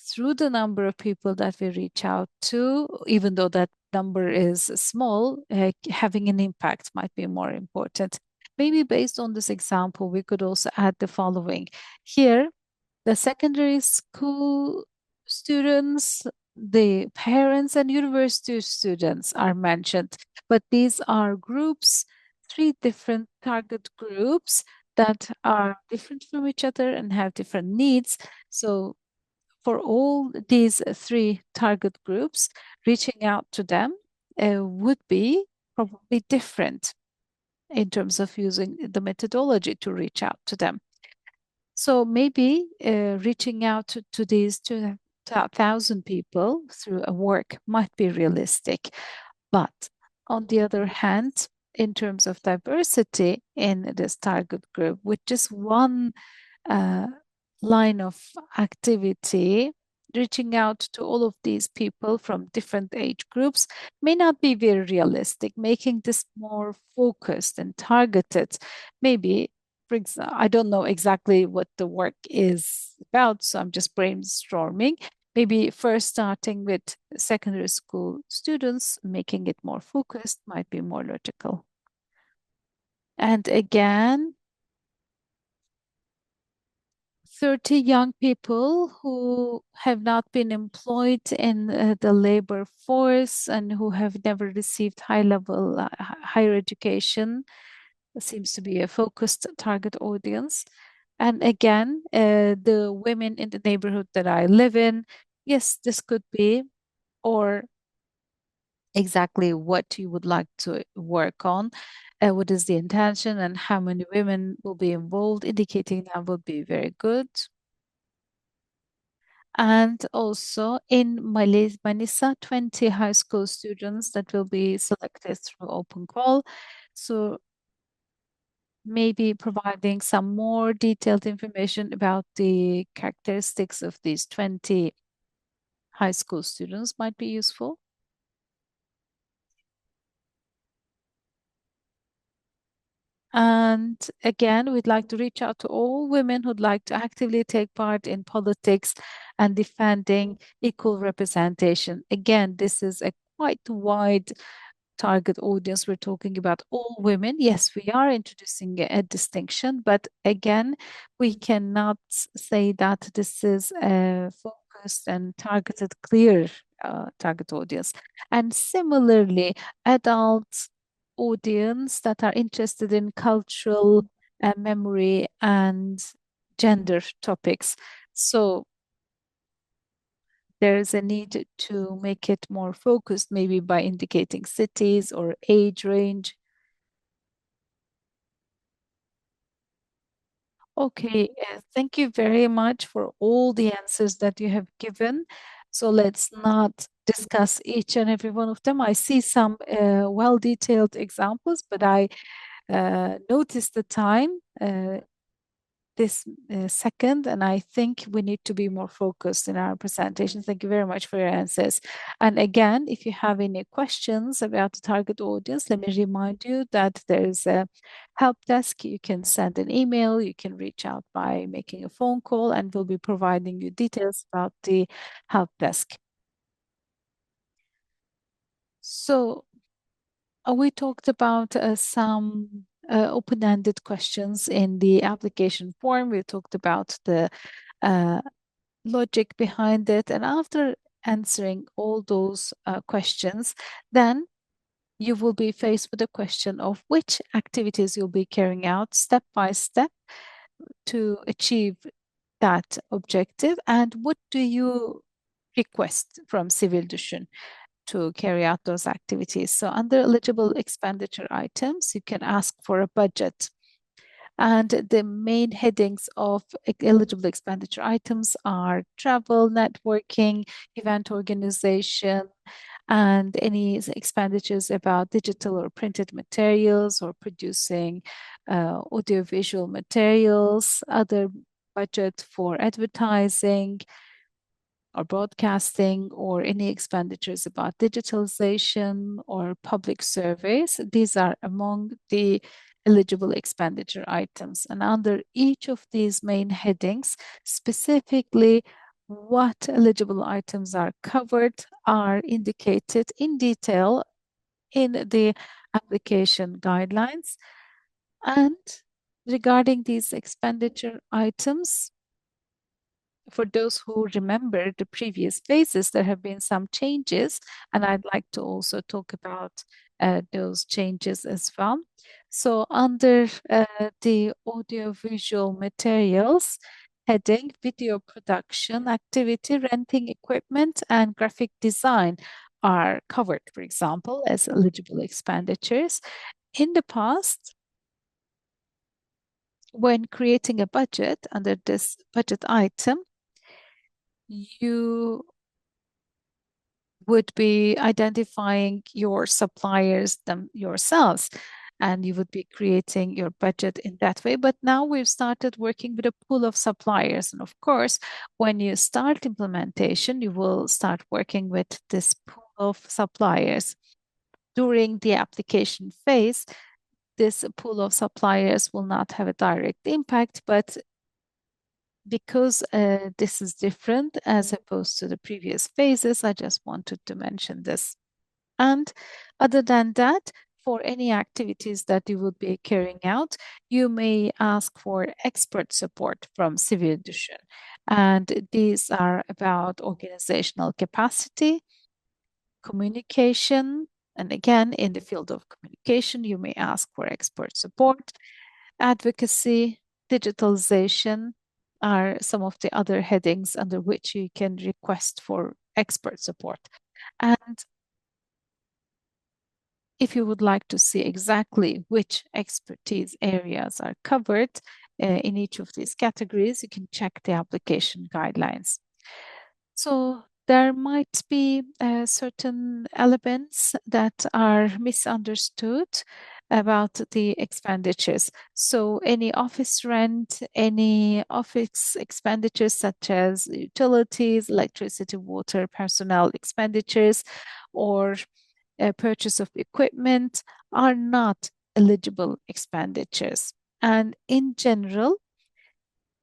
[SPEAKER 1] through the number of people that we reach out to, even though that number is small, having an impact might be more important. Maybe based on this example, we could also add the following. Here, the secondary school students, the parents, and university students are mentioned, but these are groups, three different target groups that are different from each other and have different needs. So, for all these three target groups, reaching out to them would be probably different in terms of using the methodology to reach out to them. So maybe reaching out to these 2,000 people through a work might be realistic. But on the other hand, in terms of diversity in this target group, with just one uh, line of activity, reaching out to all of these people from different age groups may not be very realistic. Making this more focused and targeted, maybe, for example, I don't know exactly what the work is about, so I'm just brainstorming. Maybe first starting with secondary school students, making it more focused might be more logical. And again, 30 young people who have not been employed in the labor force and who have never received high level higher education seems to be a focused target audience. And again, the women in the neighborhood that I live in, yes, this could be, or exactly what you would like to work on. What is the intention and how many women will be involved, indicating that would be very good. And also in Manisa, 20 high school students that will be selected through open call. So maybe providing some more detailed information about the characteristics of these 20 high school students might be useful. And again, we'd like to reach out to all women who'd like to actively take part in politics and defending equal representation. Again, this is a quite wide target audience. We're talking about all women. Yes, we are introducing a distinction, but again, we cannot say that this is a focused and targeted, clear target audience. And similarly, adult audience that are interested in cultural memory and gender topics. So there is a need to make it more focused, maybe by indicating cities or age range. Okay, thank you very much for all the answers that you have given. So let's not discuss each and every one of them. I see some well-detailed examples, but I noticed the time. This second, and I think we need to be more focused in our presentation. Thank you very much for your answers. And again, if you have any questions about the target audience, let me remind you that there is a help desk. You can send an email, you can reach out by making a phone call, and we'll be providing you details about the help desk. So we talked about some open-ended questions in the application form. We talked about the uh, logic behind it. And after answering all those questions, then you will be faced with the question of which activities you'll be carrying out step by step to achieve that objective, and what do you request from Sivil Düşün to carry out those activities. So under eligible expenditure items, you can ask for a budget. And the main headings of eligible expenditure items are travel, networking, event organization, and any expenditures about digital or printed materials or producing audiovisual materials, other budget for advertising, or broadcasting, or any expenditures about digitalization or public surveys. These are among the eligible expenditure items. And under each of these main headings, specifically what eligible items are covered are indicated in detail in the application guidelines. And regarding these expenditure items, for those who remember the previous phases, there have been some changes, and I'd like to also talk about those changes as well. So, under the audiovisual materials heading, video production activity, renting equipment, and graphic design are covered, for example, as eligible expenditures. In the past, when creating a budget under this budget item, you would be identifying your suppliers them yourselves, and you would be creating your budget in that way. But now we've started working with a pool of suppliers, and of course, when you start implementation, you will start working with this pool of suppliers. During the application phase, this pool of suppliers will not have a direct impact, but because this is different as opposed to the previous phases, I just wanted to mention this. And other than that, for any activities that you would be carrying out, you may ask for expert support from Sivil Düşün. And these are about organizational capacity, communication, and again, in the field of communication, you may ask for expert support. Advocacy, digitalization are some of the other headings under which you can request for expert support. And if you would like to see exactly which expertise areas are covered in each of these categories, you can check the application guidelines. So there might be certain elements that are misunderstood about the expenditures. So any office rent, any office expenditures such as utilities, electricity, water, personnel expenditures, or purchase of equipment are not eligible expenditures. And in general,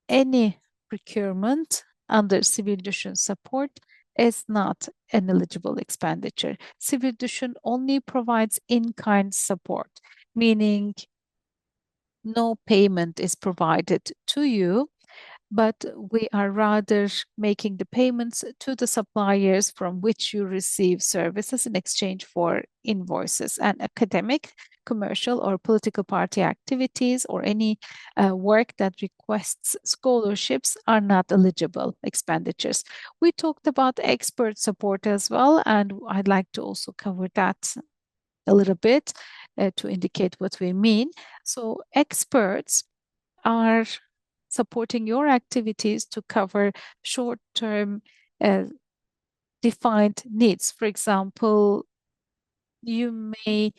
[SPEAKER 1] any procurement under Sivil Düşün support is not an eligible expenditure. Sivil Düşün only provides in-kind support, meaning no payment is provided to you, but we are rather making the payments to the suppliers from which you receive services in exchange for invoices. And academic, commercial, or political party activities or any work that requests scholarships are not eligible expenditures. We talked about expert support as well, and I'd like to also cover that a little bit to indicate what we mean. So, experts are supporting your activities to cover short term defined needs. For example, you may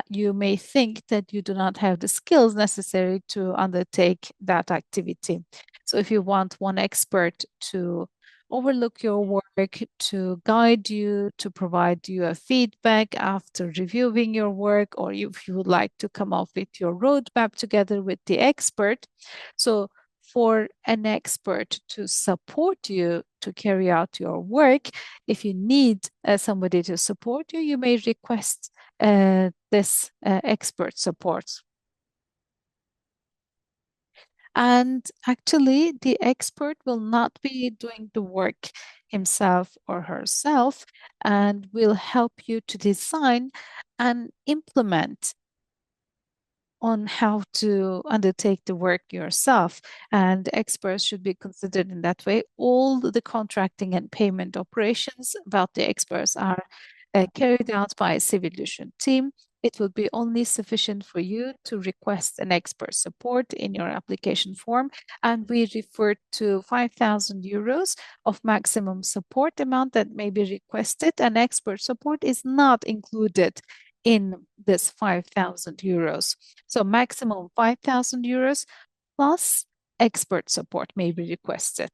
[SPEAKER 1] you may think that you do not have the skills necessary to undertake that activity. So if you want one expert to overlook your work, to guide you, to provide you a feedback after reviewing your work, or if you would like to come up with your roadmap together with the expert, so for an expert to support you to carry out your work, if you need somebody to support you, you may request this expert support. And actually, the expert will not be doing the work himself or herself and will help you to design and implement on how to undertake the work yourself. And experts should be considered in that way. All the contracting and payment operations about the experts are carried out by a Civil Düşün team. It will be only sufficient for you to request an expert support in your application form. And we refer to 5,000 euros of maximum support amount that may be requested. And expert support is not included in this 5,000 euros. So maximum 5,000 euros plus expert support may be requested.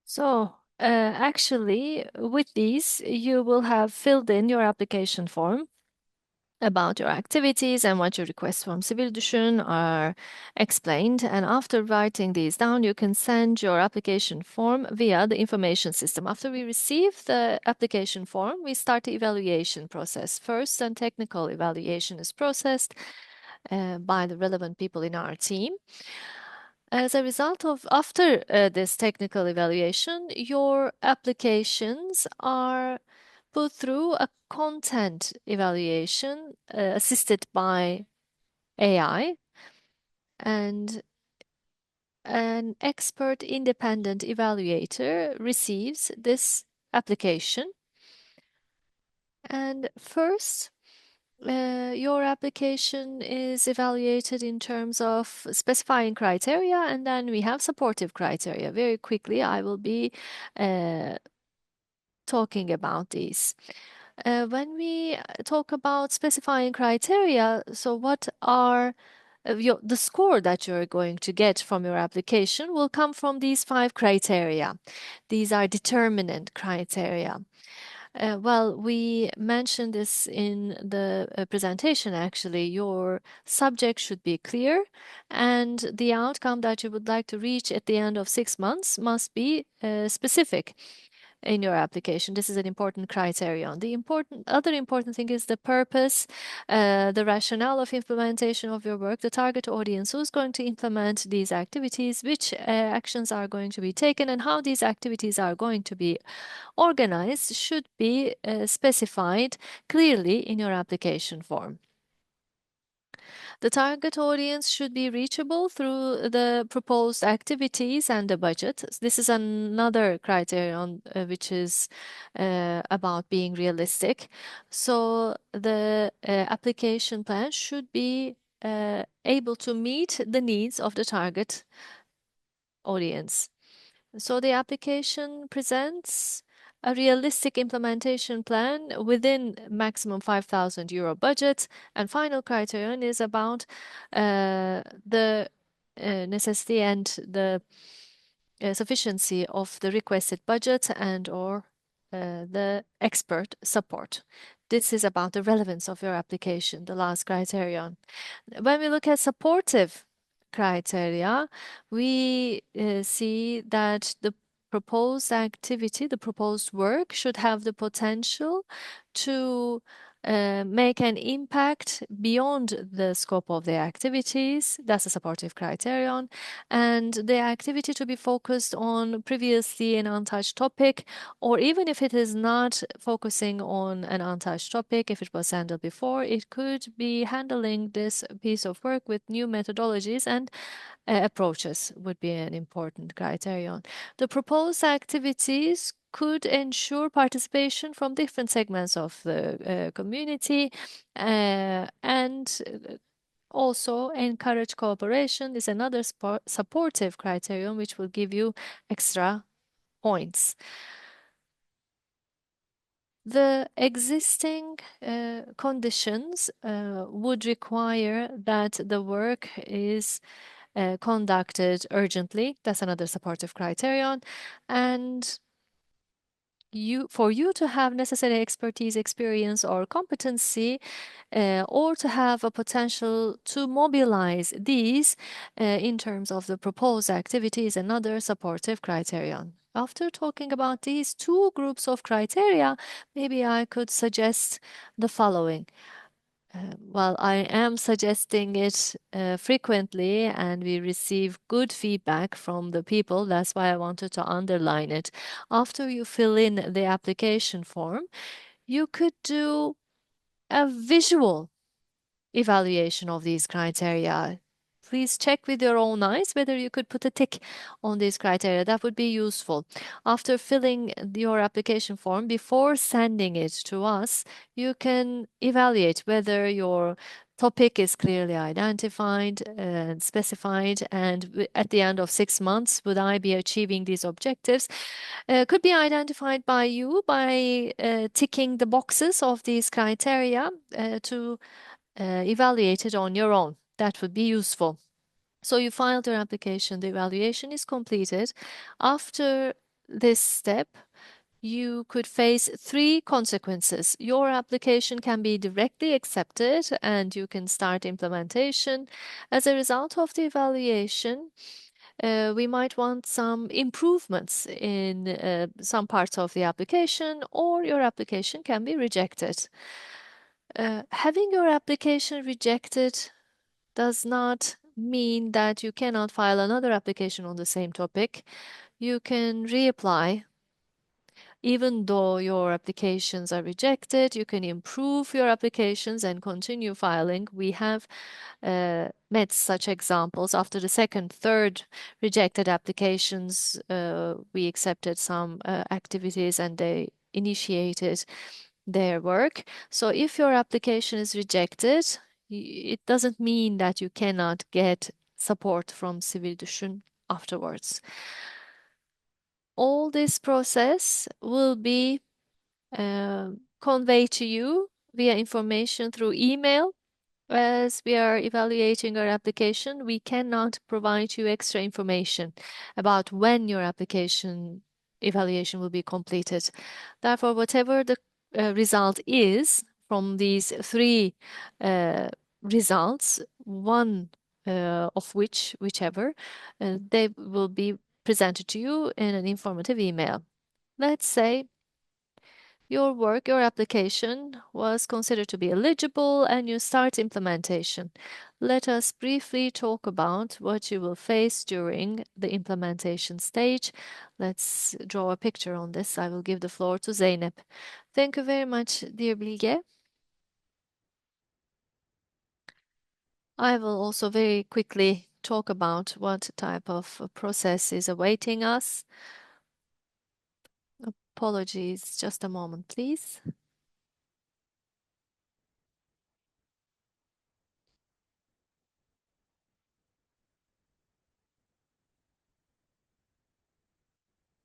[SPEAKER 2] So, actually, with these, you will have filled in your application form about your activities and what your requests from Sivil Düşün are explained. And after writing these down, you can send your application form via the information system. After we receive the application form, we start the evaluation process. First, a technical evaluation is processed by the relevant people in our team. As a result of after this technical evaluation, your applications are put through a content evaluation assisted by AI, and an expert independent evaluator receives this application. And first, your application is evaluated in terms of specifying criteria, and then we have supportive criteria. Very quickly, I will be uh, talking about these. When we talk about specifying criteria, so what are the score that you're going to get from your application will come from these 5 criteria. These are determinant criteria. Well, we mentioned this in the presentation actually. Your subject should be clear, and the outcome that you would like to reach at the end of 6 months must be specific in your application. This is an important criterion. The other important thing is the purpose, the rationale of implementation of your work, the target audience, who's going to implement these activities, which actions are going to be taken, and how these activities are going to be organized should be specified clearly in your application form. The target audience should be reachable through the proposed activities and the budget. This is another criterion which is about being realistic. So the application plan should be able to meet the needs of the target audience. So the application presents a realistic implementation plan within maximum 5,000 euro budget. And final criterion is about the necessity and the sufficiency of the requested budget and or the expert support. this is about the relevance of your application, the last criterion. When we look at supportive criteria, we see that the proposed activity, the proposed work should have the potential to make an impact beyond the scope of the activities. That's a supportive criterion. And the activity to be focused on previously an untouched topic, or even if it is not focusing on an untouched topic, if it was handled before, it could be handling this piece of work with new methodologies and approaches would be an important criterion. The proposed activities could ensure participation from different segments of the community and also encourage cooperation is another supportive criterion which will give you extra points. The existing conditions would require that the work is conducted urgently. That's another supportive criterion. And for you to have necessary expertise, experience, or competency, or to have a potential to mobilize these in terms of the proposed activity is another supportive criterion. After talking about these two groups of criteria, maybe I could suggest the following. Well, I am suggesting it frequently, and we receive good feedback from the people. That's why I wanted to underline it. After you fill in the application form, you could do a visual evaluation of these criteria. Please check with your own eyes whether you could put a tick on these criteria. That would be useful. After filling your application form, before sending it to us, you can evaluate whether your topic is clearly identified and specified, and at the end of 6 months, would I be achieving these objectives? Could be identified by you by ticking the boxes of these criteria to evaluate it on your own. That would be useful. So you filed your application, the evaluation is completed. After this step, you could face three consequences. Your application can be directly accepted and you can start implementation. As a result of the evaluation, we might want some improvements in some parts of the application, or your application can be rejected. Having your application rejected does not mean that you cannot file another application on the same topic. You can reapply. Even though your applications are rejected, you can improve your applications and continue filing. We have met such examples. After the second, third rejected applications, we accepted some activities and they initiated their work. So if your application is rejected, it doesn't mean that you cannot get support from Sivil Düşün afterwards. All this process will be conveyed to you via information through email. As we are evaluating our application, we cannot provide you extra information about when your application evaluation will be completed. Therefore, whatever the result is from these three results, one of whichever, they will be presented to you in an informative email. Let's say your application was considered to be eligible and you start implementation. Let us briefly talk about what you will face during the implementation stage. Let's draw a picture on this. I will give the floor to Zeynep. Thank you very much, dear Bilge. I will also very quickly talk about what type of process is awaiting us. Apologies, just a moment, please.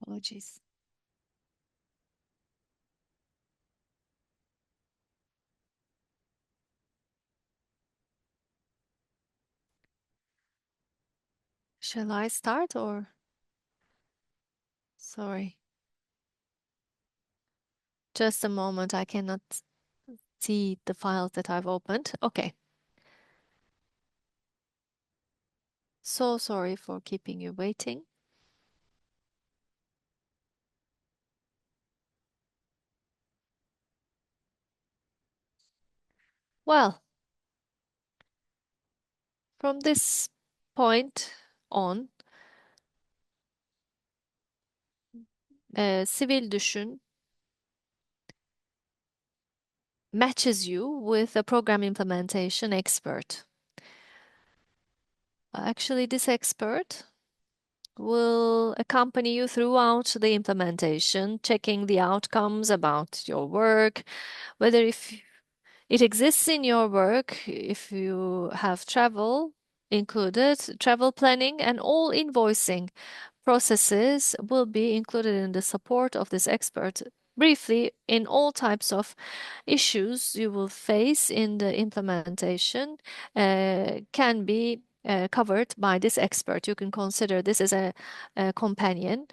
[SPEAKER 2] Apologies. Shall I start or? Sorry. Just a moment, I cannot see the files that I've opened. Okay. So sorry for keeping you waiting. Well, from this point on, Sivil Düşün matches you with a program implementation expert. Actually, this expert will accompany you throughout the implementation, checking the outcomes about your work, whether if it exists in your work, if you have travel included, travel planning and all invoicing processes will be included in the support of this expert. Briefly, in all types of issues you will face in the implementation can be covered by this expert. You can consider this as a companion.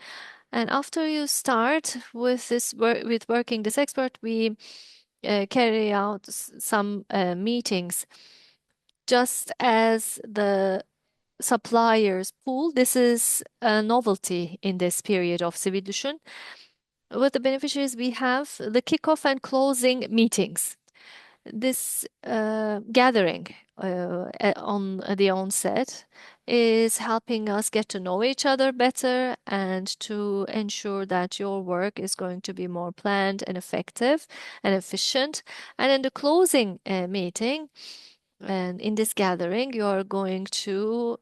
[SPEAKER 2] And after you start with with working this expert, we carry out some meetings just as the suppliers pool. This is a novelty in this period of Sivil Düşün. With the beneficiaries, we have the kickoff and closing meetings. This gathering on the onset is helping us get to know each other better and to ensure that your work is going to be more planned and effective and efficient. And in the closing meeting, and in this gathering, you are going to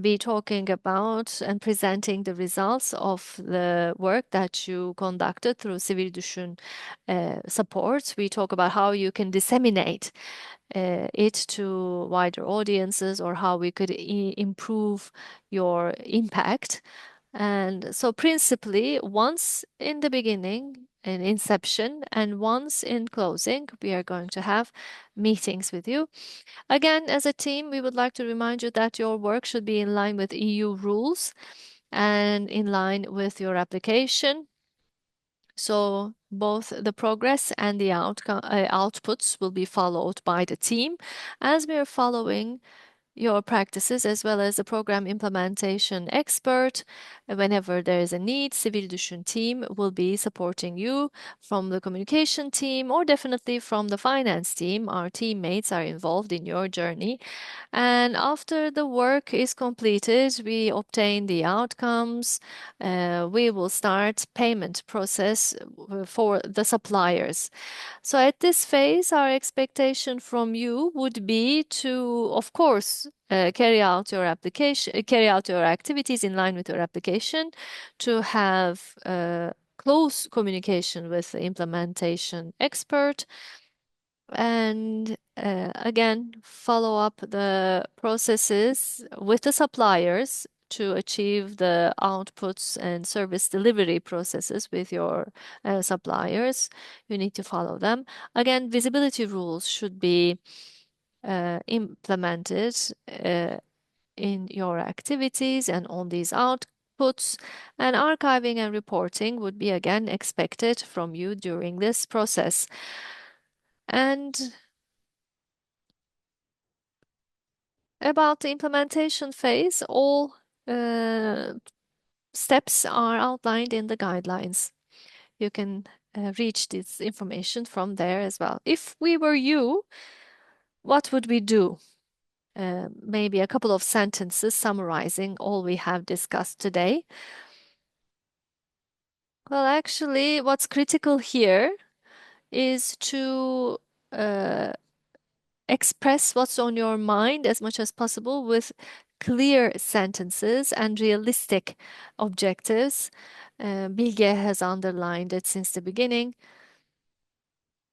[SPEAKER 2] be talking about and presenting the results of the work that you conducted through Sivil Düşün support. We talk about how you can disseminate it to wider audiences or how we could improve your impact. And so principally, once in the beginning, in inception, and once in closing, we are going to have meetings with you. Again, as a team, we would like to remind you that your work should be in line with EU rules and in line with your application. So both the progress and the outputs will be followed by the team as we are following your practices as well as the program implementation expert. Whenever there is a need, Sivil Düşün team will be supporting you from the communication team or definitely from the finance team. Our teammates are involved in your journey. And after the work is completed, we obtain the outcomes. We will start payment process for the suppliers. So at this phase, our expectation from you would be to, of course, carry out your application, carry out your activities in line with your application, to have close communication with the implementation expert, and again, follow up the processes with the suppliers to achieve the outputs and service delivery processes with your suppliers. You need to follow them. Again, visibility rules should be implemented in your activities and on these outputs. And archiving and reporting would be again expected from you during this process. And about the implementation phase, all steps are outlined in the guidelines. You can reach this information from there as well. If we were you, what would we do? Maybe a couple of sentences summarizing all we have discussed today. Well, actually, what's critical here is to express what's on your mind as much as possible with clear sentences and realistic objectives. Bilge has underlined it since the beginning.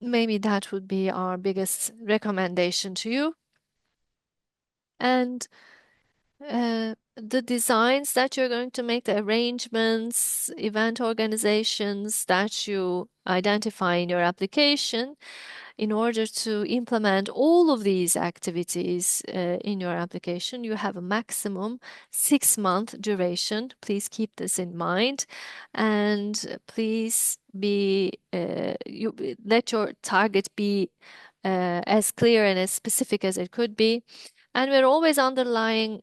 [SPEAKER 2] Maybe that would be our biggest recommendation to you. And The designs that you're going to make, the arrangements, event organizations that you identify in your application, in order to implement all of these activities in your application, you have a maximum 6-month duration. Please keep this in mind, and please let your target be as clear and as specific as it could be. And we're always underlining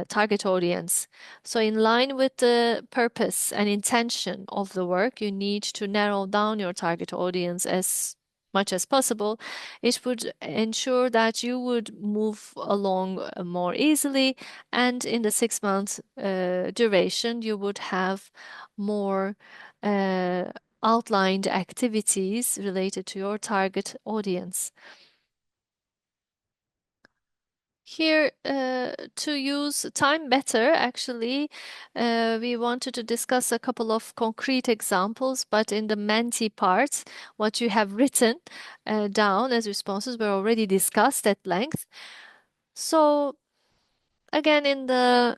[SPEAKER 2] target audience. So in line with the purpose and intention of the work, you need to narrow down your target audience as much as possible. It would ensure that you would move along more easily, and in the 6 months duration, you would have more uh, outlined activities related to your target audience. Here, to use time better, actually, we wanted to discuss a couple of concrete examples, but in the Menti part, what you have written down as responses were already discussed at length. So, again, in the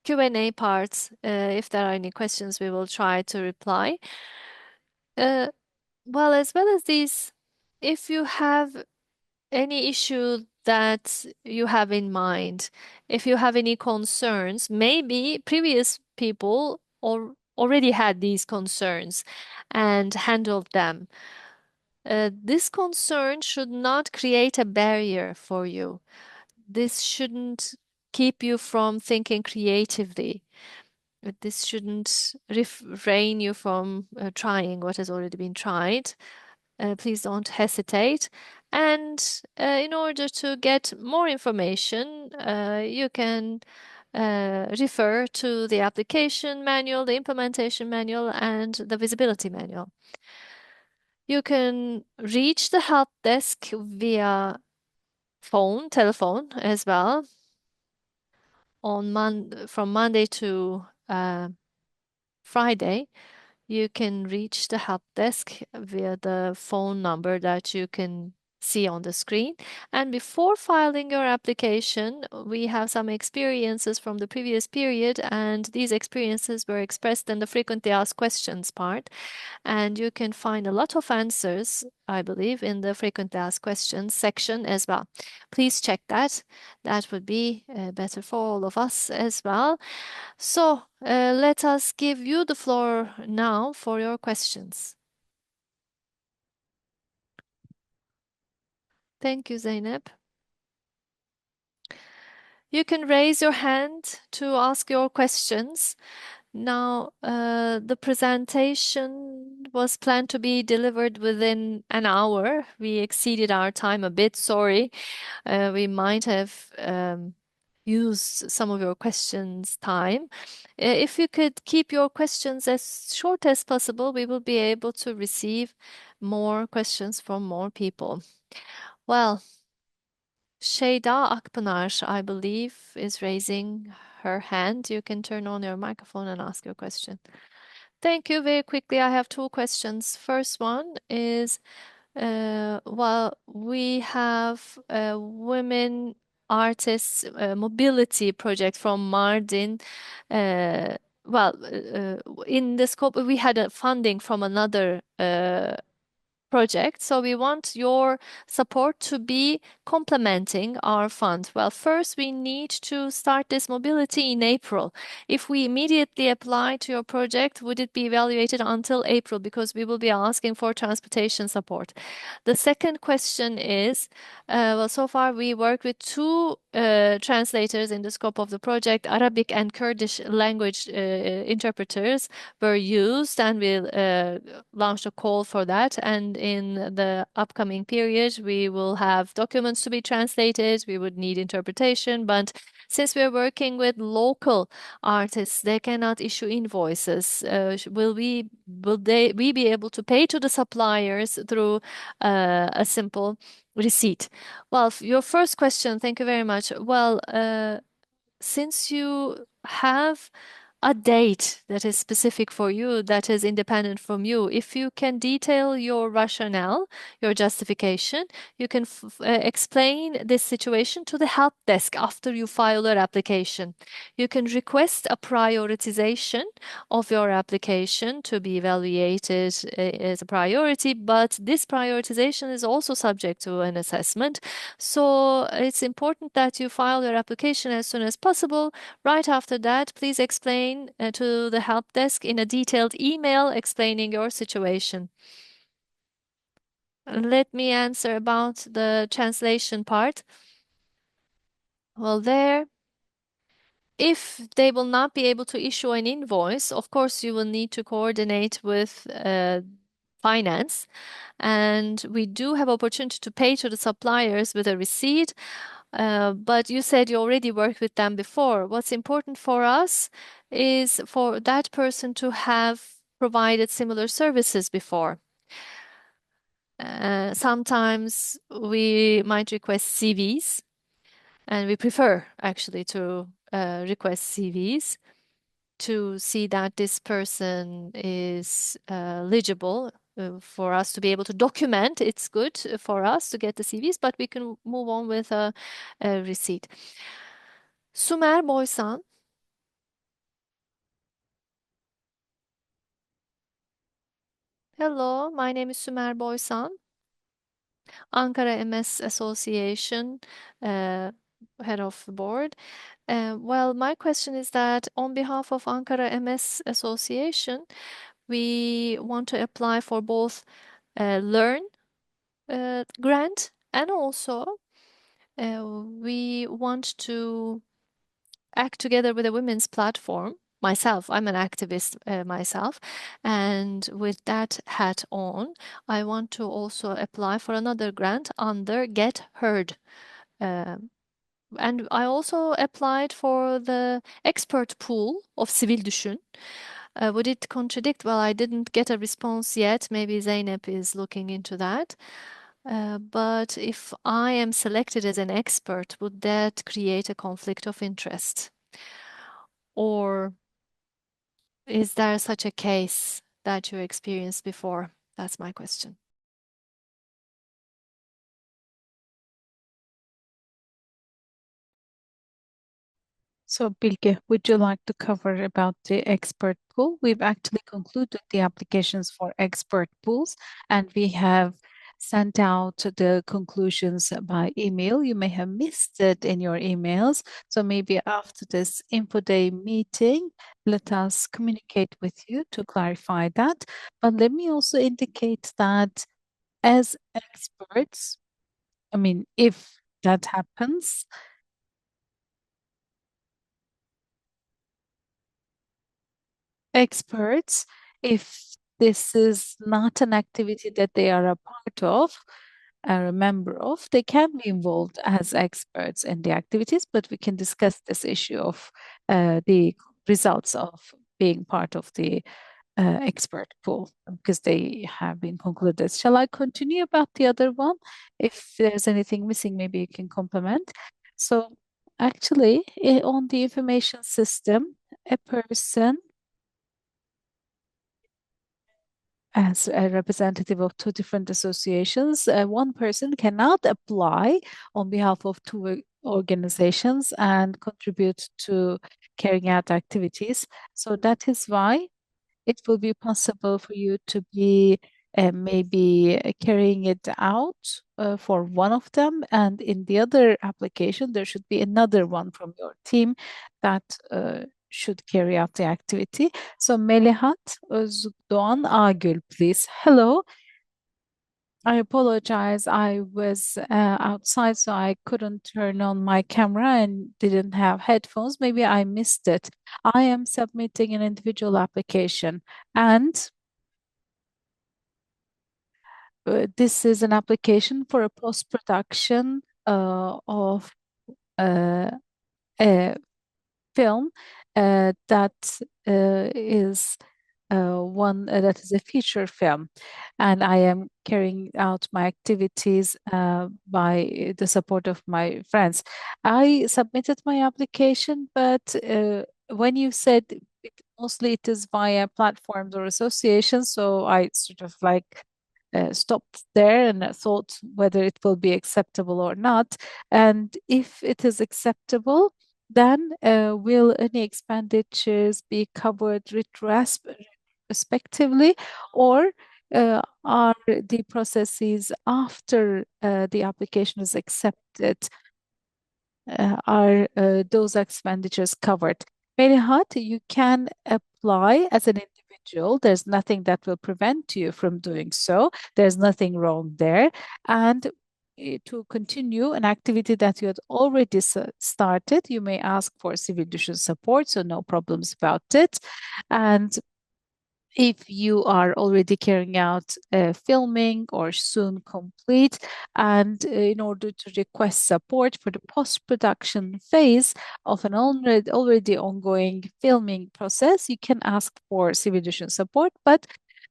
[SPEAKER 2] Q&A part, if there are any questions, we will try to reply. Uh, as well as these, if you have any issue that you have in mind, if you have any concerns, maybe previous people or already had these concerns and handled them. This concern should not create a barrier for you. This shouldn't keep you from thinking creatively. This shouldn't refrain you from trying what has already been tried. Please don't hesitate. And in order to get more information, you can refer to the application manual, the implementation manual, and the visibility manual. You can reach the help desk via telephone as well, from Monday to Friday. You can reach the help desk via the phone number that you can see on the screen. And before filing your application, we have some experiences from the previous period, and these experiences were expressed in the frequently asked questions part. And you can find a lot of answers, I believe, in the frequently asked questions section as well. Please check that. That would be better for all of us as well. So let us give you the floor now for your questions. Thank you, Zeynep. You can raise your hand to ask your questions. Now, the presentation was planned to be delivered within an hour. We exceeded our time a bit, sorry. We might have used some of your questions' time. If you could keep your questions as short as possible, we will be able to receive more questions from more people. Well, Şeyda Akpınar, I believe, is raising her hand. You can turn on your microphone and ask your question. Thank you. Very quickly, I have two questions. First one is, we have a women artists mobility project from Mardin. Uh, in the scope, we had a funding from another project. So we want your support to be complementing our fund. Well, first we need to start this mobility in April. If we immediately apply to your project, would it be evaluated until April? Because we will be asking for transportation support. The second question is, so far we work with two translators in the scope of the project. Arabic and Kurdish language interpreters were used, and we'll launch a call for that. And in the upcoming period, we will have documents to be translated. We would need interpretation, but since we're working with local artists, they cannot issue invoices. Will we be able to pay to the suppliers through a simple receipt? Well, your first question, thank you very much. Well, since you have a date that is specific for you, that is independent from you. If you can detail your rationale, your justification, you can explain this situation to the help desk after you file your application. You can request a prioritization of your application to be evaluated as a priority, but this prioritization is also subject to an assessment. So it's important that you file your application as soon as possible. Right after that, please explain to the help desk in a detailed email explaining your situation. Let me answer about the translation part. Well, there, if they will not be able to issue an invoice, of course, you will need to coordinate with finance. And we do have opportunity to pay to the suppliers with a receipt. But you said you already worked with them before. What's important for us is for that person to have provided similar services before. Sometimes we might request CVs, and we prefer actually to request CVs to see that this person is legible for us to be able to document. It's good for us to get the CVs, but we can move on with a receipt. Sumer Boysan. Hello, my name is Sumer Boysan, Ankara MS Association, uh, head of the board. Well, my question is that on behalf of Ankara MS Association, we want to apply for both Learn grant and also we want to act together with a women's platform. Myself, I'm an activist myself, and with that hat on, I want to also apply for another grant under Get Heard. Um, and I also applied for the expert pool of Sivil Düşün. Would it contradict? Well, I didn't get a response yet. Maybe Zeynep is looking into that. But if I am selected as an expert, would that create a conflict of interest? Or is there such a case that you experienced before? That's my question.
[SPEAKER 1] So, Bilge, would you like to cover about the expert pool? We've actually concluded the applications for expert pools, and we have sent out the conclusions by email. You may have missed it in your emails. So maybe after this Info Day meeting, let us communicate with you to clarify that. But let me also indicate that as experts, I mean, if that happens, experts, if this is not an activity that they are a part of, are a member of, they can be involved as experts in the activities, but we can discuss this issue of the results of being part of the expert pool because they have been concluded. Shall I continue about the other one? If there's anything missing, maybe you can complement. So, actually, on the information system, a person as a representative of two different associations, one person cannot apply on behalf of two organizations and contribute to carrying out activities. So that is why it will be possible for you to be maybe carrying it out for one of them, and in the other application, there should be another one from your team that should carry out the activity. So Melihat Özdoğan Agül, please. Hello. I apologize. I was outside, so I couldn't turn on my camera and didn't have headphones. Maybe I missed it. I am submitting an individual application, and this is an application for a post-production of uh, a film that is one that is a feature film, and I am carrying out my activities by the support of my friends. I submitted my application, but when you said Mostly it is via platforms or associations. So I sort of like stopped there and I thought whether it will be acceptable or not. And if it is acceptable, then will any expenditures be covered retrospectively, or are the processes after the application is accepted, are those expenditures covered? Melihat, you can apply as an individual. There's nothing that will prevent you from doing so. There's nothing wrong there. And to continue an activity that you had already started, you may ask for Sivil Düşün support, so no problems about it. And if you are already carrying out filming or soon complete, and in order to request support for the post-production phase of an already ongoing filming process, you can ask for Civil Düşün support, but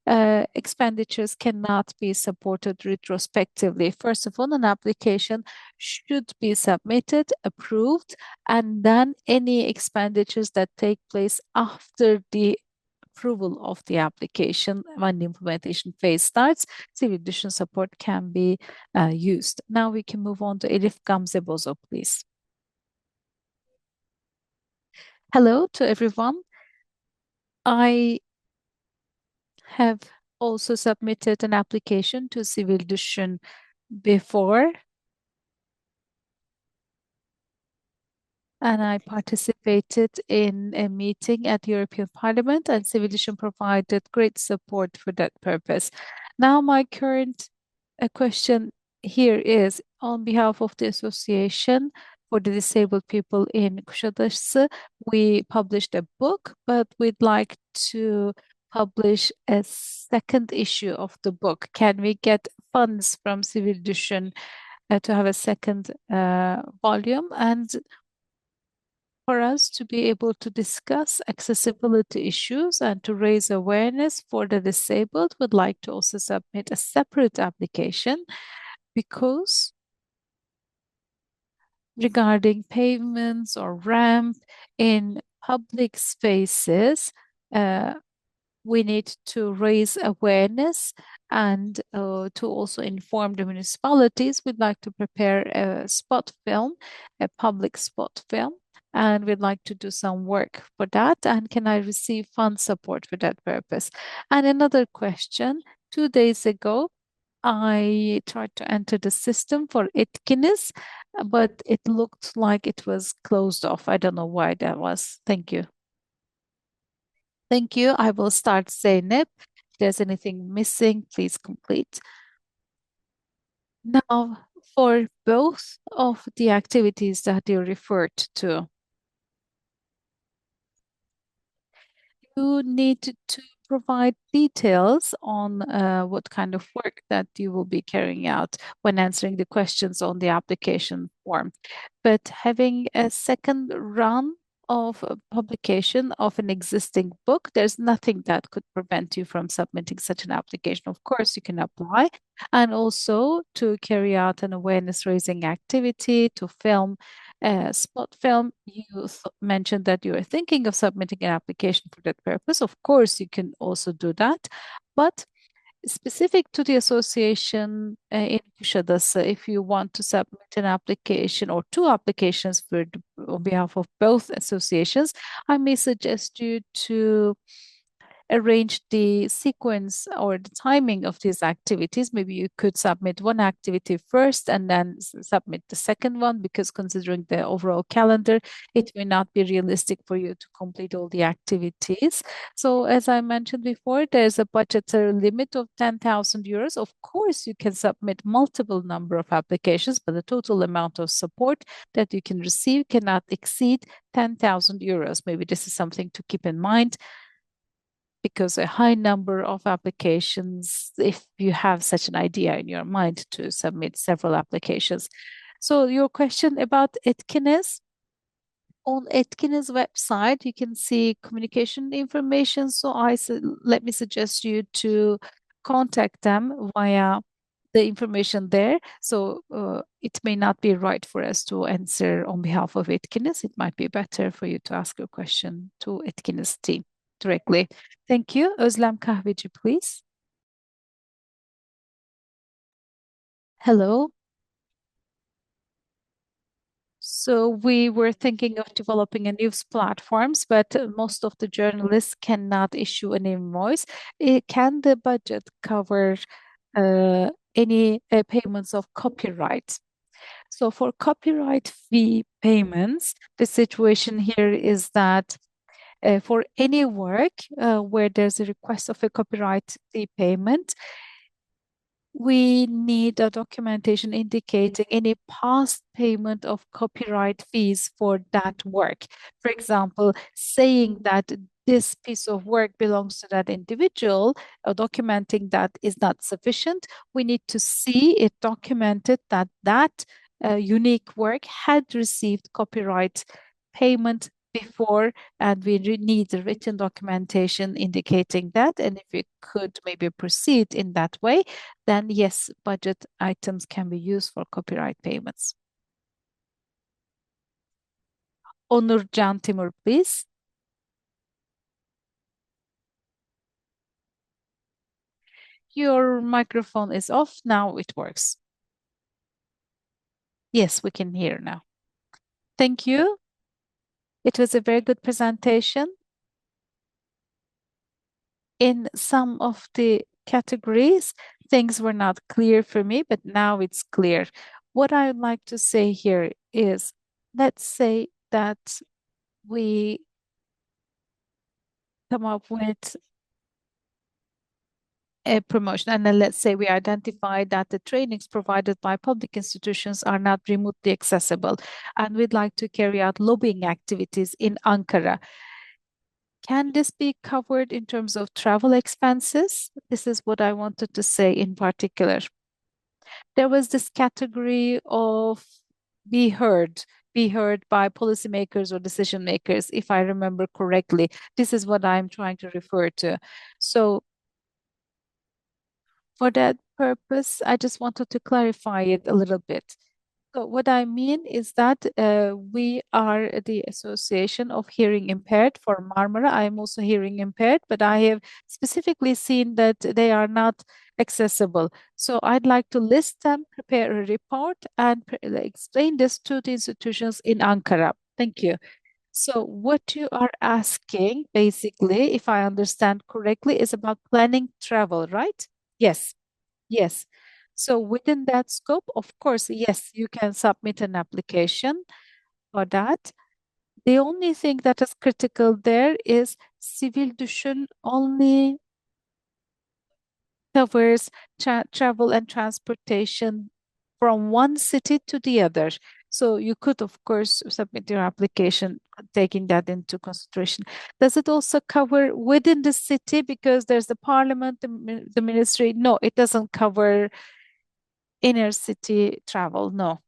[SPEAKER 1] expenditures cannot be supported retrospectively. First of all, an application should be submitted, approved, and then any expenditures that take place after the approval of the application when the implementation phase starts, Civil Düşün support can be used. Now we can move on to Elif Gamze Bozo, please. Hello to everyone. I have also submitted an application to Sivil Düşün before, and I participated in a meeting at the European Parliament, and Civil Düşün provided great support for that purpose. Now, my current question here is on behalf of the Association for the Disabled People in Kuşadası, we published a book, but we'd like to publish a second issue of the book. Can we get funds from Sivil Düşün to have a second volume? And for us to be able to discuss accessibility issues and to raise awareness for the disabled, would like to also submit a separate application, because regarding pavements or ramp in public spaces, uh, we need to raise awareness and to also inform the municipalities. We'd like to prepare a spot film, a public spot film, and we'd like to do some work for that. And can I receive fund support for that purpose? And another question, 2 days ago, I tried to enter the system for Itkiniz, but it looked like it was closed off. I don't know why that was. Thank you. Thank you. I will start Zeynep. If there's anything missing, please complete. Now, for both of the activities that you referred to, you need to provide details on what kind of work that you will be carrying out when answering the questions on the application form. But having a second run of a publication of an existing book, there's nothing that could prevent you from submitting such an application. Of course, you can apply, and also to carry out an awareness raising activity, to film spot film. You mentioned that you are thinking of submitting an application for that purpose. Of course, you can also do that, but specific to the association in Kuşadası, if you want to submit an application or two applications on behalf of both associations, I may suggest you to arrange the sequence or the timing of these activities. Maybe you could submit one activity first and then submit the second one, because considering the overall calendar, it may not be realistic for you to complete all the activities. So as I mentioned before, there's a budgetary limit of 10,000 euros. Of course, you can submit multiple number of applications, but the total amount of support that you can receive cannot exceed 10,000 euros. Maybe this is something to keep in mind, because a high number of applications, if you have such an idea in your mind to submit several applications. So your question about Etkiniz, on Etkiniz website, you can see communication information. So let me suggest you to contact them via the information there. So it may not be right for us to answer on behalf of Etkiniz. It might be better for you to ask your question to Etkiniz team. directly. Thank you. Özlem Kahveci, please. Hello. So we were thinking of developing a news platforms, but most of the journalists cannot issue an invoice. Can the budget cover any payments of copyright? So for copyright fee payments, the situation here is that for any work where there's a request of a copyright fee payment, we need a documentation indicating any past payment of copyright fees for that work. For example, saying that this piece of work belongs to that individual, documenting that is not sufficient. We need to see it documented that that unique work had received copyright payment before, and we need the written documentation indicating that. And if we could maybe proceed in that way, then yes, budget items can be used for copyright payments. Onur Can Timur, please. Your microphone is off. Now it works. Yes, we can hear now. Thank you. It was a very good presentation. In some of the categories, things were not clear for me, but now it's clear. What I would like to say here is, let's say that we come up with a promotion. And then let's say we identify that the trainings provided by public institutions are not remotely accessible, and we'd like to carry out lobbying activities in Ankara. Can this be covered in terms of travel expenses? This is what I wanted to say in particular. There was this category of be heard, be heard by policymakers or decision makers, if I remember correctly. This is what I'm trying to refer to. So for that purpose, I just wanted to clarify it a little bit. So what I mean is that we are the Association of Hearing Impaired for Marmara. I am also hearing impaired, but I have specifically seen that they are not accessible. So I'd like to list them, prepare a report, and explain this to the institutions in Ankara. Thank you. So what you are asking, basically, if I understand correctly, is about planning travel, right? Yes. Yes. So within that scope, of course, yes, you can submit an application for that. The only thing that is critical there is Sivil Düşün only covers travel and transportation from one city to the other. So you could, of course, submit your application taking that into consideration. Does it also cover within the city because there's the parliament, the ministry? No, it doesn't cover inner city travel. No.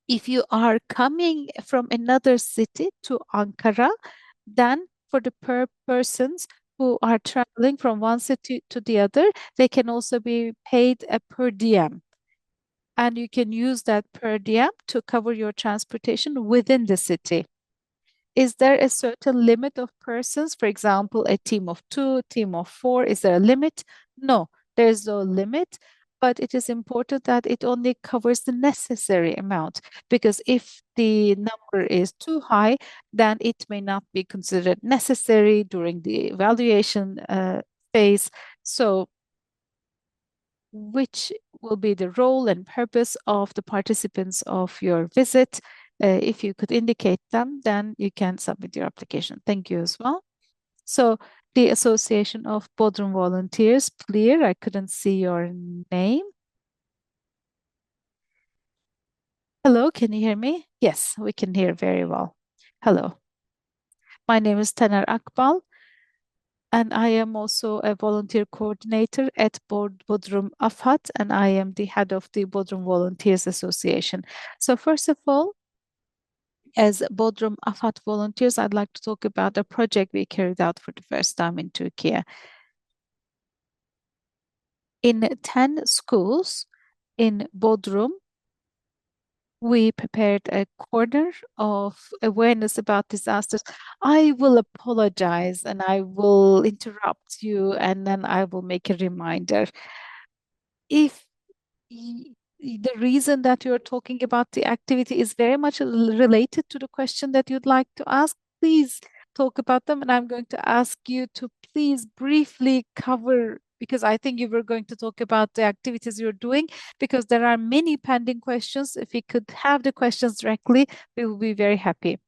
[SPEAKER 1] If you are coming from another city to Ankara, then for the per persons who are traveling from one city to the other, they can also be paid a per diem. And you can use that per diem to cover your transportation within the city. Is there a certain limit of persons? For example, a team of two, team of four, is there a limit? No, there's no limit, but it is important that it only covers the necessary amount because if the number is too high, then it may not be considered necessary during the evaluation phase. So which will be the role and purpose of the participants of your visit. If you could indicate them, then you can submit your application. Thank you as well. So the Association of Bodrum Volunteers, clear. I couldn't see your name. Hello, can you hear me? Yes, we can hear very well. Hello, my name is Taner Akbal, and I am also a volunteer coordinator at Bodrum Afat, and I am the head of the Bodrum Volunteers Association. So first of all, as Bodrum Afat volunteers, I'd like to talk about a project we carried out for the first time in Turkey. In 10 schools in Bodrum, we prepared a corner of awareness about disasters. I will apologize and I will interrupt you and then I will make a reminder. If the reason that you're talking about the activity is very much related to the question that you'd like to ask, please talk about them. And I'm going to ask you to please briefly cover, because I think you were going to talk about the activities you're doing, because there are many pending questions. If we could have the questions directly, we will be very happy.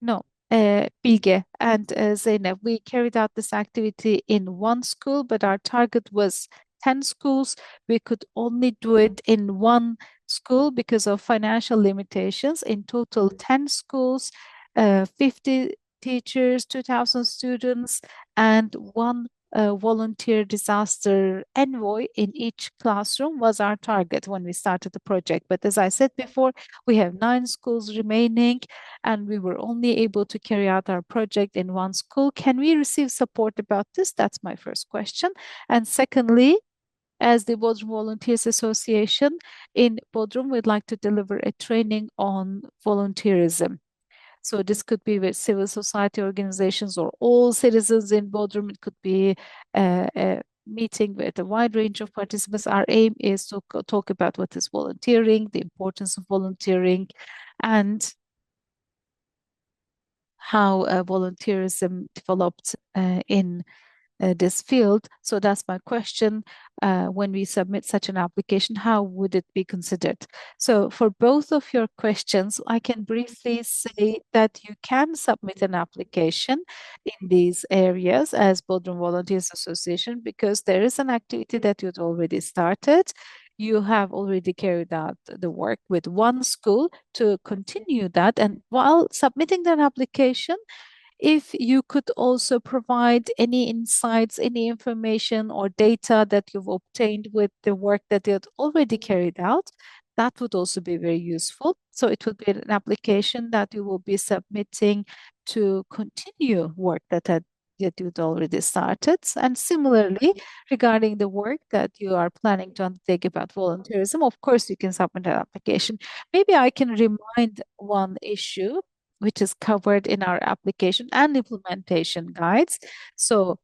[SPEAKER 1] No, Bilge and Zeynep, we carried out this activity in one school, but our target was 10 schools. We could only do it in one school because of financial limitations. In total, 10 schools, 50 teachers, 2,000 students, and one volunteer disaster envoy in each classroom was our target when we started the project. But as I said before, we have 9 schools remaining and we were only able to carry out our project in one school. Can we receive support about this? That's my first question. And secondly, as the Bodrum Volunteers Association in Bodrum, we'd like to deliver a training on volunteerism. So this could be with civil society organizations or all citizens in Bodrum. It could be a meeting with a wide range of participants. Our aim is to talk about what is volunteering, the importance of volunteering, and how volunteerism developed in this field. So that's my question. When we submit such an application, how would it be considered? So for both of your questions, I can briefly say that you can submit an application in these areas as Bodrum Volunteers Association because there is an activity that you'd already started. You have already carried out the work with one school to continue that. And while submitting that application, if you could also provide any insights, any information or data that you've obtained with the work that you had already carried out, that would also be very useful. So it would be an application that you will be submitting to continue work that you'd already started. And similarly, regarding the work that you are planning to undertake about volunteerism, of course, you can submit an application. Maybe I can remind one issue which is covered in our application and implementation guides. So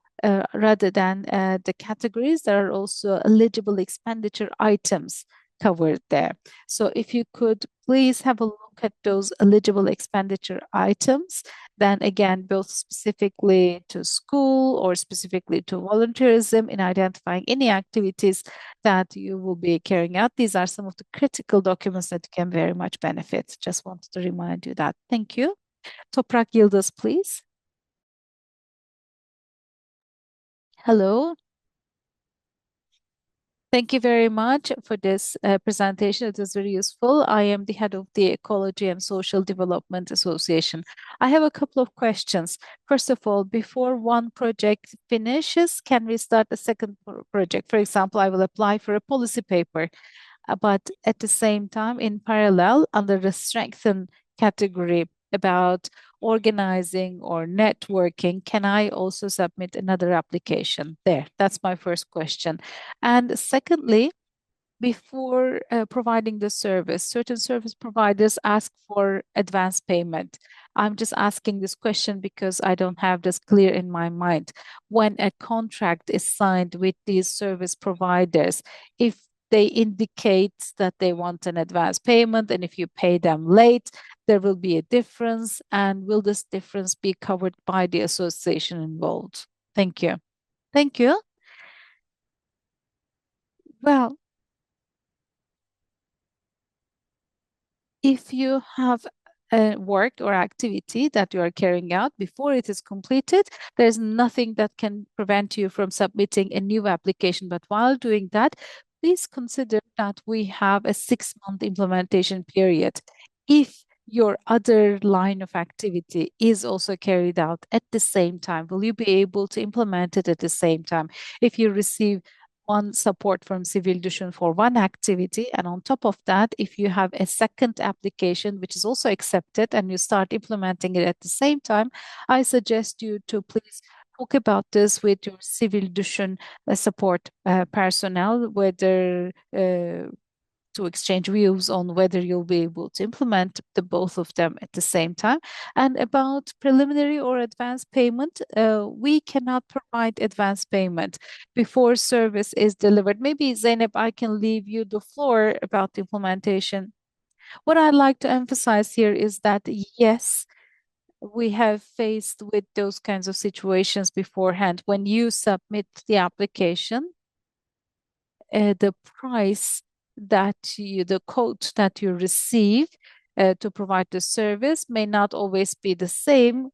[SPEAKER 1] rather than the categories, there are also eligible expenditure items covered there. So if you could please have a look at those eligible expenditure items, then again, both specifically to school or specifically to volunteerism in identifying any activities that you will be carrying out. These are some of the critical documents that can very much benefit. Just wanted to remind you that. Thank you. Toprak Yıldız, please. Hello. Thank you very much for this presentation. It was very useful. I am the head of the Ecology and Social Development Association. I have a couple of questions. First of all, before one project finishes, can we start a second project? For example, I will apply for a policy paper, but at the same time, in parallel, under the strengthen category about organizing or networking, can I also submit another application there? That's my first question. And secondly, before providing the service, certain service providers ask for advance payment. I'm just asking this question because I don't have this clear in my mind. When a contract is signed with these service providers, if they indicate that they want an advance payment, and if you pay them late, there will be a difference. And will this difference be covered by the association involved? Thank you. Thank you. Well, if you have a work or activity that you are carrying out before it is completed, there's nothing that can prevent you from submitting a new application. But while doing that, please consider that we have a 6-month implementation period. If your other line of activity is also carried out at the same time, will you be able to implement it at the same time? If you receive one support from Sivil Düşün for one activity. And on top of that, if you have a second application which is also accepted and you start implementing it at the same time, I suggest you to please talk about this with your Sivil Düşün support personnel, whether to exchange views on whether you'll be able to implement the both of them at the same time. And about preliminary or advance payment, we cannot provide advance payment before service is delivered. Maybe Zainab, I can leave you the floor about the implementation. What I'd like to emphasize here is that yes, we have faced with those kinds of situations beforehand. When you submit the application, the price the quote that you receive to provide the service may not always be the same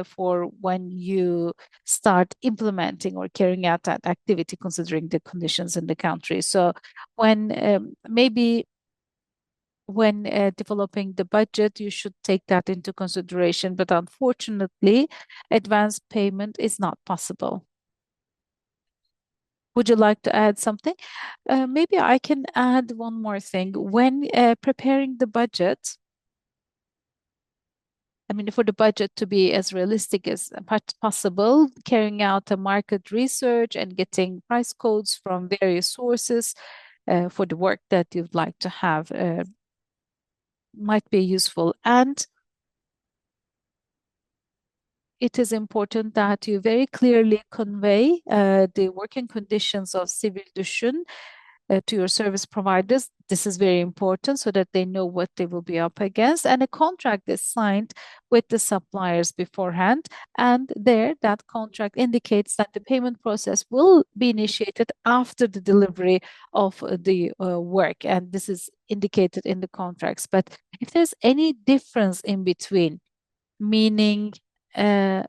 [SPEAKER 1] for when you start implementing or carrying out that activity, considering the conditions in the country. So, when maybe when developing the budget, you should take that into consideration. But unfortunately, advance payment is not possible. Would you like to add something? Maybe I can add one more thing. When preparing the budget, I mean, for the budget to be as realistic as possible, carrying out a market research and getting price codes from various sources for the work that you'd like to have might be useful. And it is important that you very clearly convey the working conditions of Sivil Düşün to your service providers. This is very important so that they know what they will be up against. And a contract is signed with the suppliers beforehand. And there, that contract indicates that the payment process will be initiated after the delivery of the work. And this is indicated in the contracts. But if there's any difference in between, meaning uh,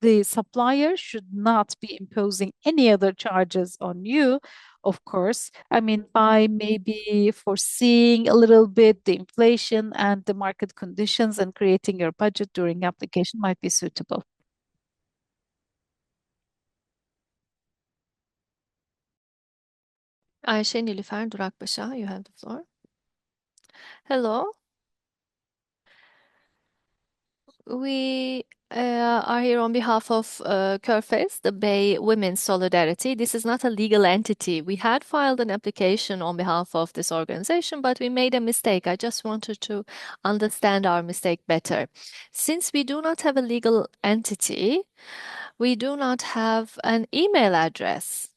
[SPEAKER 1] the supplier should not be imposing any other charges on you, of course. I mean, by maybe foreseeing a little bit the inflation and the market conditions and creating your budget during application might be suitable.
[SPEAKER 2] Ayşe Nilüfer Durakbaşa, you have the floor. Hello. We are here on behalf of Körfez, the Bay Women's Solidarity. This is not a legal entity. We had filed an application on behalf of this organization, but we made a mistake. I just wanted to understand our mistake better. Since we do not have a legal entity, we do not have an email address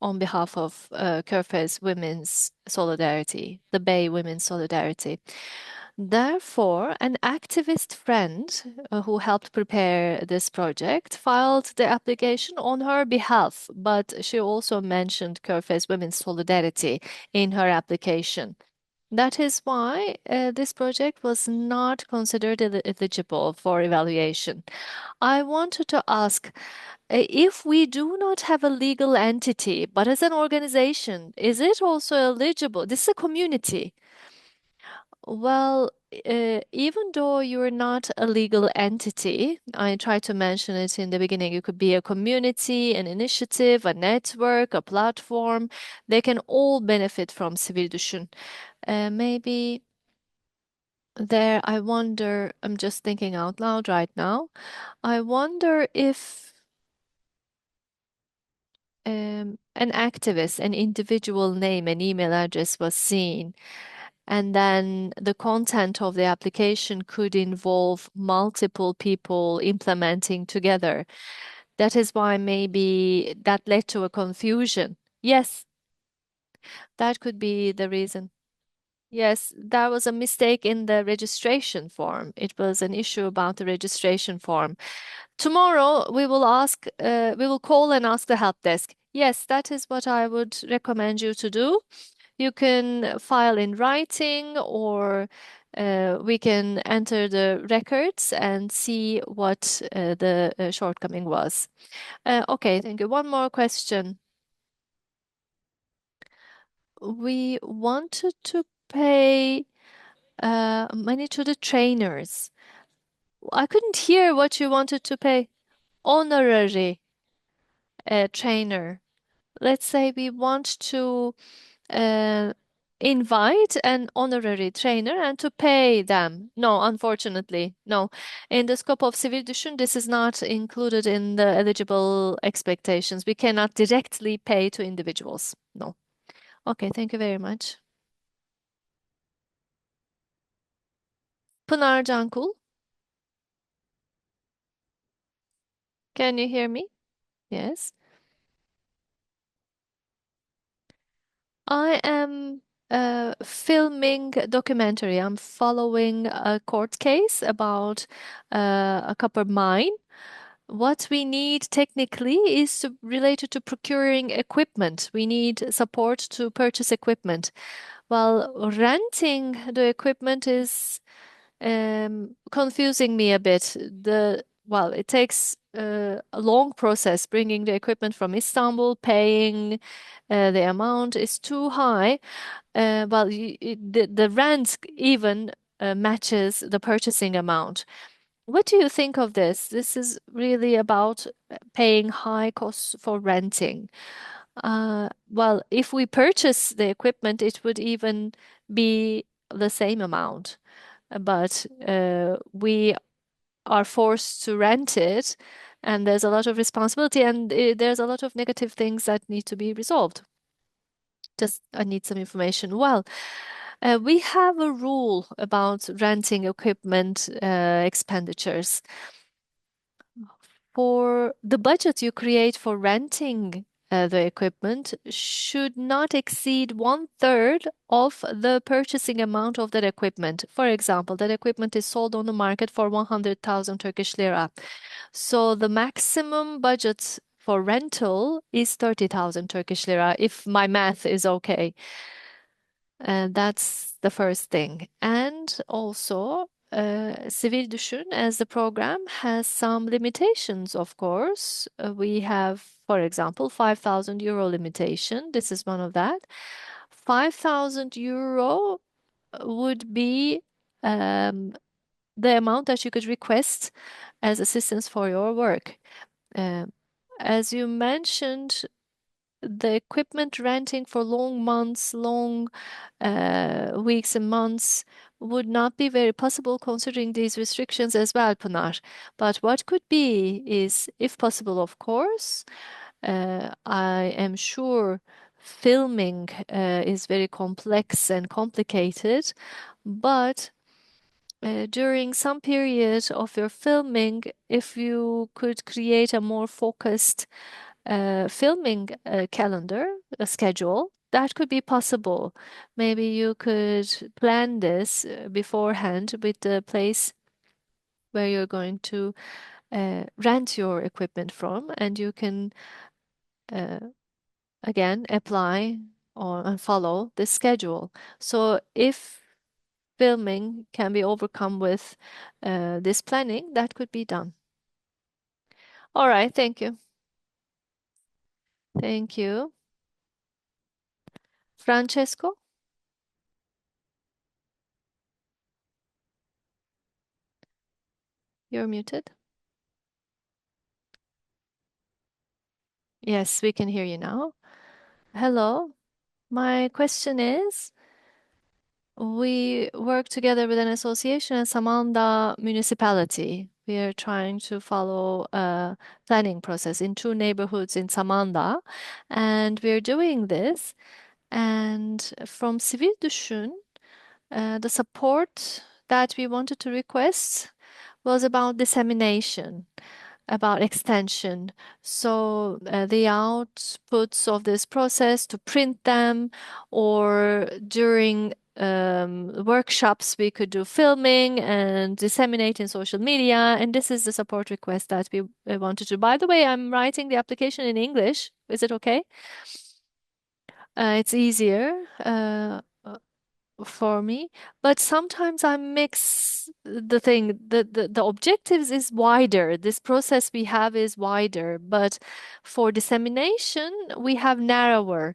[SPEAKER 2] on behalf of Körfez Women's Solidarity, the Bay Women's Solidarity. Therefore, an activist friend who helped prepare this project filed the application on her behalf, but she also mentioned Körfez Women's Solidarity in her application. That is why this project was not considered eligible for evaluation. I wanted to ask if we do not have a legal entity, but as an organization, is it also eligible? This is a community. Well, even though you're not a legal entity, I tried to mention it in the beginning. You could be a community, an initiative, a network, a platform. They can all benefit from Sivil Düşün. Maybe there, I wonder, I'm just thinking out loud right now. I wonder if an activist, an individual name, an email address was seen. And then the content of the application could involve multiple people implementing together. That is why maybe that led to a confusion. Yes, that could be the reason. Yes, that was a mistake in the registration form. It was an issue about the registration form. Tomorrow we will call and ask the help desk. Yes, that is what I would recommend you to do. You can file in writing, or we can enter the records and see what the shortcoming was. Okay, thank you. One more question. We wanted to pay money to the trainers. I couldn't hear what you wanted to pay. Honorary trainer. Let's say we want to uh, invite an honorary trainer and to pay them. No, unfortunately, no. In the scope of Sivil Düşün, this is not included in the eligible expectations. We cannot directly pay to individuals. No. Okay, thank you very much. Pınar Cankul, can you hear me? Yes. I am filming a documentary. I'm following a court case about a copper mine. What we need technically is related to procuring equipment. We need support to purchase equipment. While renting the equipment is confusing me a bit. It takes a long process bringing the equipment from Istanbul, paying the amount is too high. The rent even matches the purchasing amount. What do you think of this? This is really about paying high costs for renting. If we purchase the equipment, it would even be the same amount, but we are forced to rent it, and there's a lot of responsibility, and there's a lot of negative things that need to be resolved. Just I need some information. We have a rule about renting equipment expenditures. For the budget you create for renting the equipment should not exceed 1/3 of the purchasing amount of that equipment. For example, that equipment is sold on the market for 100,000 Turkish lira. So the maximum budget for rental is 30,000 Turkish lira, if my math is okay. That's the first thing. And also, Sivil Düşün as the program has some limitations, of course. We have, for example, 5,000 euro limitation. This is one of that. 5,000 euro would be um, the amount that you could request as assistance for your work. Um, as you mentioned, the equipment renting for long months, long weeks and months would not be very possible considering these restrictions as well, Pınar. But what could be is, if possible, of course, I am sure filming is very complex and complicated, but during some period of your filming, if you could create a more focused filming calendar, a schedule, that could be possible. Maybe you could plan this beforehand with the place where you're going to rent your equipment from, and you can uh, again apply or and follow this schedule. So if filming can be overcome with this planning, that could be done. All right, thank you. Thank you. Francesco, you're muted. Yes, we can hear you now. Hello. My question is, we work together with an association in Samandağ municipality. We are trying to follow a planning process in two neighborhoods in Samandağ, and we're doing this. And from Sivil Düşün, the support that we wanted to request was about dissemination, about extension. So the outputs of this process to print them, or during workshops, we could do filming and disseminate in social media. And this is the support request that we wanted to. By the way, I'm writing the application in English. Is it okay? It's easier. For me, but sometimes I mix the thing. The objectives is wider. This process we have is wider, but for dissemination we have narrower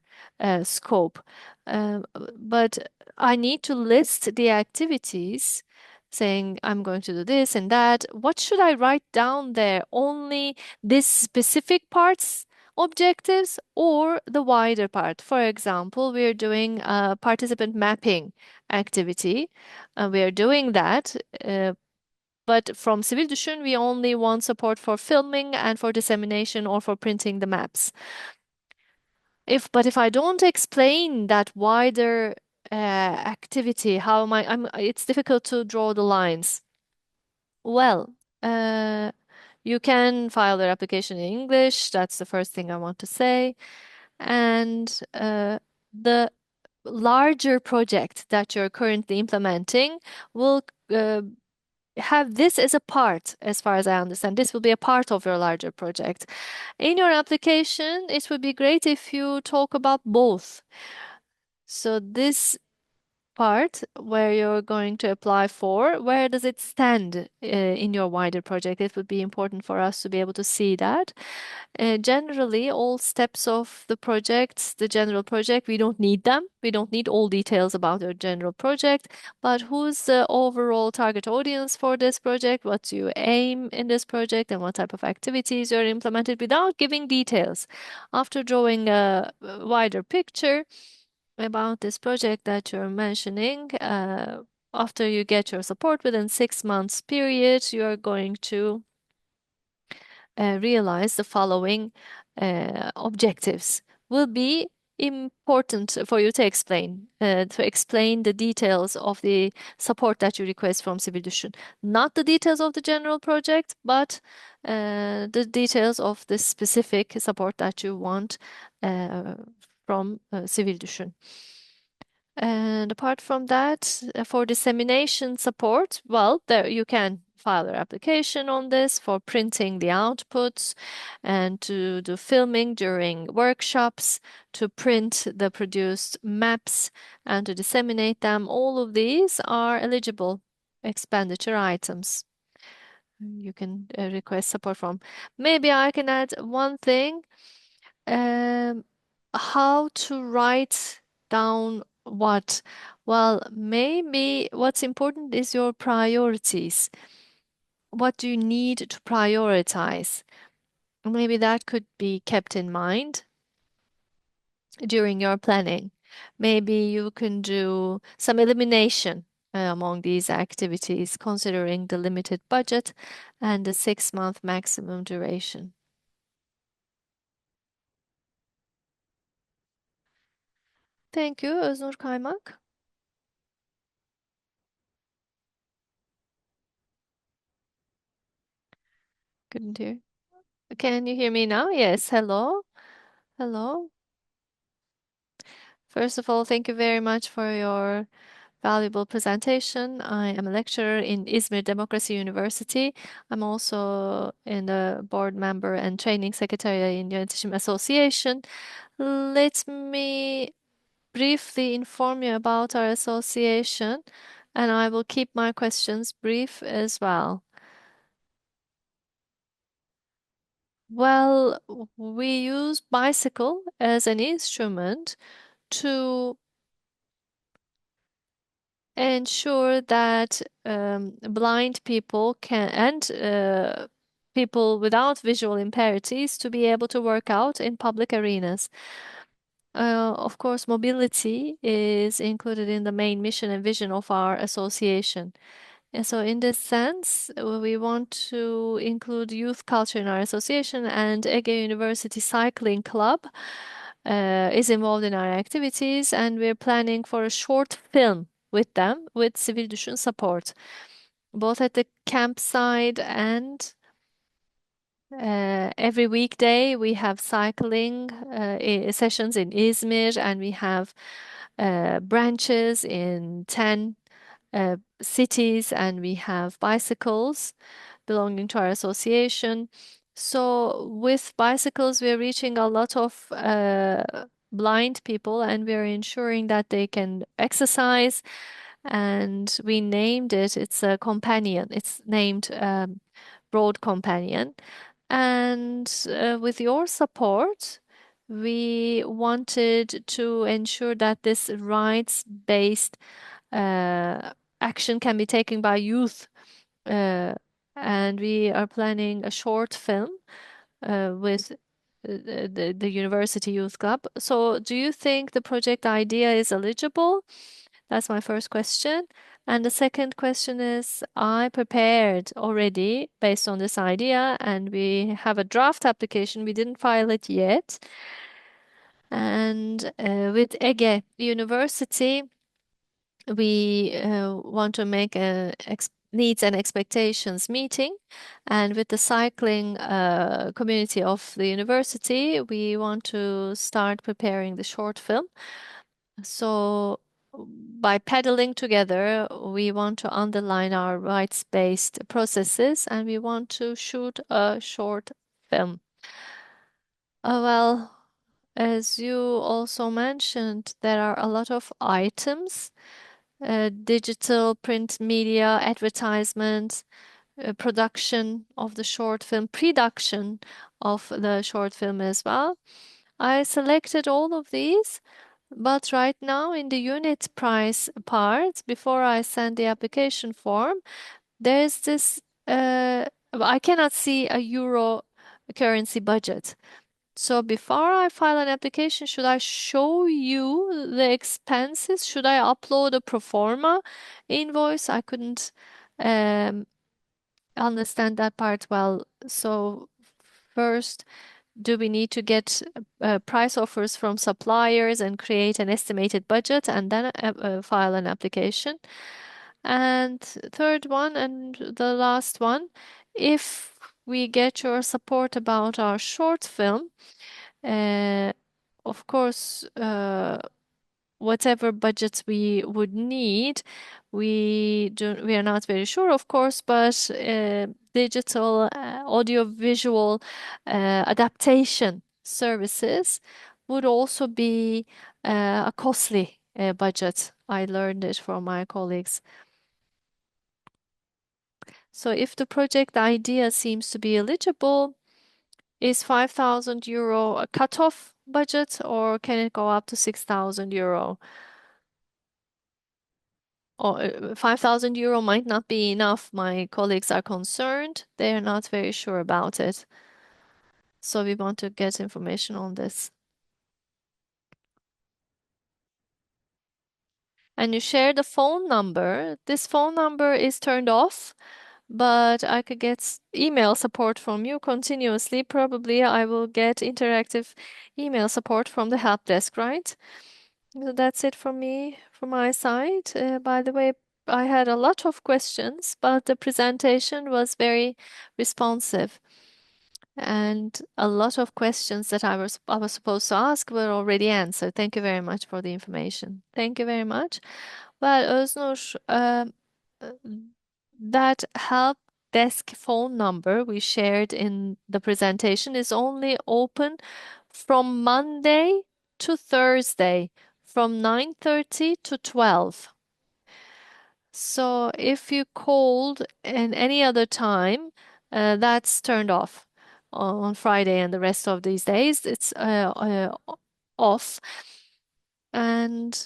[SPEAKER 2] scope. Uh, but I need to list the activities, saying I'm going to do this and that. What should I write down there? Only this specific parts objectives or the wider part. For example, we're doing a participant mapping activity. We are doing that, but from Sivil Düşün, we only want support for filming and for dissemination or for printing the maps. But if I don't explain that wider activity. How am I? It's difficult to draw the lines. Well, uh, you can file your application in English. That's the first thing I want to say. And the larger project that you're currently implementing will have this as a part, as far as I understand. This will be a part of your larger project. In your application, it would be great if you talk about both. So this part where you're going to apply for, where does it stand in your wider project? It would be important for us to be able to see that. Generally, all steps of the project, the general project, we don't need them. We don't need all details about your general project, but who's the overall target audience for this project? What do you aim in this project, and what type of activities you're implemented without giving details? After drawing a wider picture about this project that you're mentioning, after you get your support within 6 months period, you are going to realize the following objectives will be important for you to explain the details of the support that you request from Sivil Düşün. Not the details of the general project, but the details of the specific support that you want from Sivil Düşün. And apart from that, for dissemination support, well, there you can file your application on this for printing the outputs and to do filming during workshops, to print the produced maps and to disseminate them. All of these are eligible expenditure items you can request support from. Maybe I can add one thing. Um, how to write down what? Well, maybe what's important is your priorities. What do you need to prioritize? Maybe that could be kept in mind during your planning. Maybe you can do some elimination among these activities, considering the limited budget and the 6-month maximum duration. Thank you, Öznur Kaymak. Couldn't hear. Can you hear me now? Yes. Hello. Hello. First of all, thank you very much for your valuable presentation. I am a lecturer in İzmir Democracy University. I'm also in the board member and training secretary in Yönetişim Association. Let me briefly inform you about our association, and I will keep my questions brief as well. Well, we use bicycle as an instrument to ensure that blind people can and people without visual impairments to be able to work out in public arenas. Of course, mobility is included in the main mission and vision of our association. And so, in this sense, we want to include youth culture in our association, and Ege University Cycling Club is involved in our activities, and we're planning for a short film with them with Sivil Düşün support, both at the campsite and every weekday we have cycling sessions in İzmir, and we have branches in 10 cities, and we have bicycles belonging to our association. So with bicycles, we're reaching a lot of blind people, and we're ensuring that they can exercise. And we named it, it's a companion. It's named Road Companion. And with your support, we wanted to ensure that this rights-based action can be taken by youth. Uh, and we are planning a short film with the University Youth Club. So, do you think the project idea is eligible? That's my first question. And the second question is, I prepared already based on this idea, and we have a draft application. We didn't file it yet. And with Ege University, we want to make a needs and expectations meeting, and with the cycling community of the university, we want to start preparing the short film. So by pedaling together, we want to underline our rights-based processes, and we want to shoot a short film. Well, as you also mentioned, there are a lot of items, digital, print media, advertisements, production of the short film, production of the short film as well. I selected all of these, but right now in the unit price part, before I send the application form, there's this, I cannot see a euro currency budget. So before I file an application, should I show you the expenses? Should I upload a pro forma invoice? I couldn't um, understand that part well. So first, do we need to get price offers from suppliers and create an estimated budget and then file an application? And third one, and the last one, if we get your support about our short film, uh, of course, whatever budgets we would need, we are not very sure, of course, but digital audio-visual adaptation services would also be a costly budget. I learned it from my colleagues. So if the project idea seems to be eligible, is 5,000 euro a cutoff budget, or can it go up to 6,000 euro? Or 5,000 euro might not be enough. My colleagues are concerned. They're not very sure about it. So we want to get information on this. And you share the phone number. This phone number is turned off, but I could get email support from you continuously. Probably I will get interactive email support from the help desk, right? So that's it for me, from my side. By the way, I had a lot of questions, but the presentation was very responsive. And a lot of questions that I was supposed to ask were already answered. Thank you very much for the information. Thank you very much. Well, Öznur, uh, that help desk phone number we shared in the presentation is only open from Monday to Thursday, from 9:30 to 12. So if you called in any other time, that's turned off. On Friday and the rest of these days, it's off. And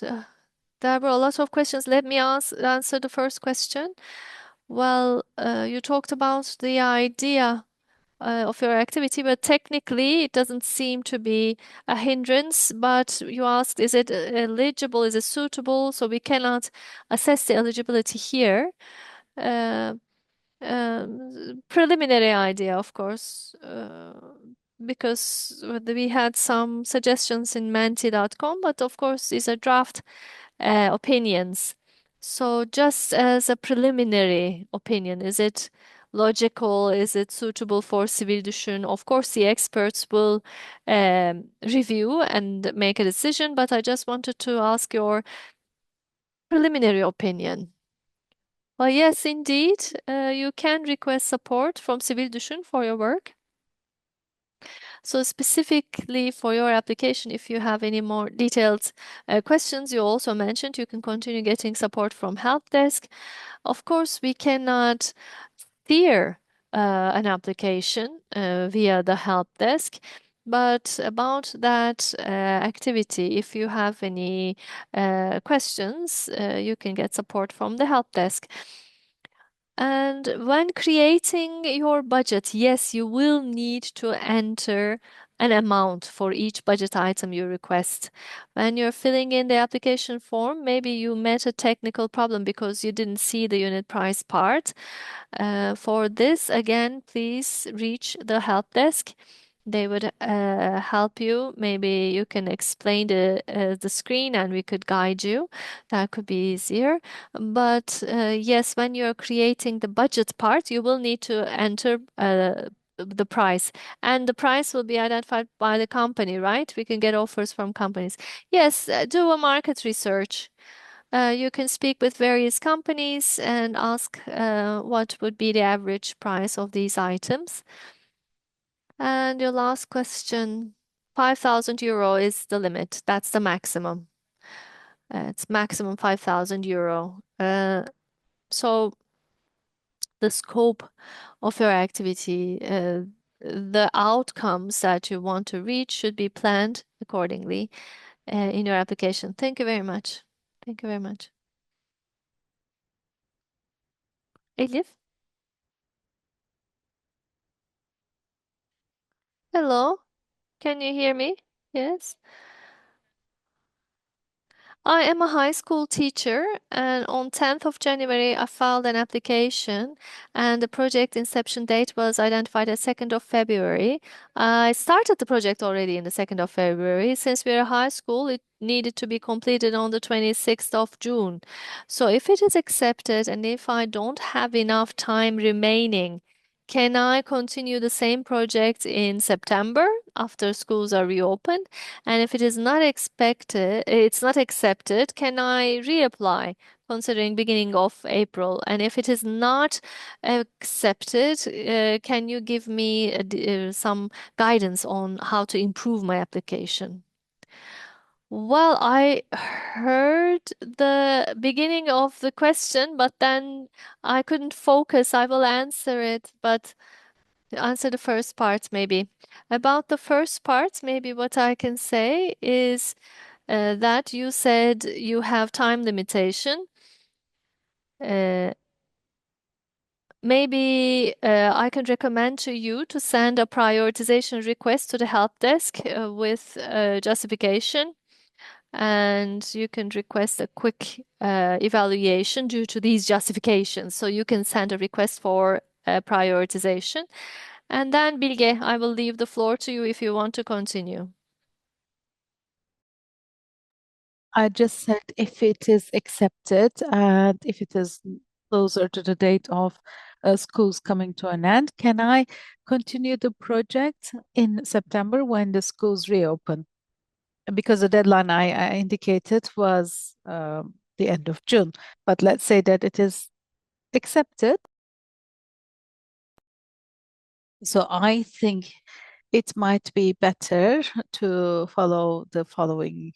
[SPEAKER 2] there were a lot of questions. Let me answer the first question. Well, you talked about the idea of your activity, but technically it doesn't seem to be a hindrance. But you asked, is it eligible? Is it suitable? So we cannot assess the eligibility here. Uh, Preliminary idea, of course, because we had some suggestions in menti.com, but of course, these are draft opinions. So, just as a preliminary opinion, is it logical? Is it suitable for Sivil Düşün? Of course, the experts will review and make a decision, but I just wanted to ask your preliminary opinion. Well, yes, indeed. You can request support from Sivil Düşün for your work. So specifically for your application, if you have any more detailed questions, you also mentioned you can continue getting support from help desk. Of course, we cannot steer an application via the help desk. But about that activity, if you have any questions, you can get support from the help desk. And when creating your budget, yes, you will need to enter an amount for each budget item you request. When you're filling in the application form, maybe you met a technical problem because you didn't see the unit price part. For this, again, please reach the help desk. They would help you. Maybe you can explain the screen and we could guide you. That could be easier. But yes, when you're creating the budget part, you will need to enter the price, and the price will be identified by the company, right? We can get offers from companies. Yes, do a market research. You can speak with various companies and ask what would be the average price of these items. And your last question, 5,000 euro is the limit. That's the maximum. It's maximum 5,000 euro. So the scope of your activity, the outcomes that you want to reach should be planned accordingly in your application. Thank you very much. Thank you very much. Elif, hello. Can you hear me? Yes. I am a high school teacher, and on 10th of January, I filed an application, and the project inception date was identified as 2nd of February. I started the project already in the 2nd of February. Since we're a high school, it needed to be completed on the 26th of June. So if it is accepted, and if I don't have enough time remaining, can I continue the same project in September after schools are reopened? And if it is not expected, it's not accepted, can I reapply considering beginning of April? And if it is not accepted, can you give me some guidance on how to improve my application? Well, I heard the beginning of the question, but then I couldn't focus. I will answer it, but answer the first part maybe. About the first part, maybe what I can say is that you said you have time limitation. Uh, Maybe I can recommend to you to send a prioritization request to the help desk with justification, and you can request a quick evaluation due to these justifications. So you can send a request for prioritization. And then, Bilge, I will leave the floor to you if you want to continue.
[SPEAKER 1] I just said if it is accepted and if it is closer to the date of schools coming to an end, can I continue the project in September when the schools reopen? Because the deadline I indicated was the end of June. But let's say that it is accepted. So I think it might be better to follow the following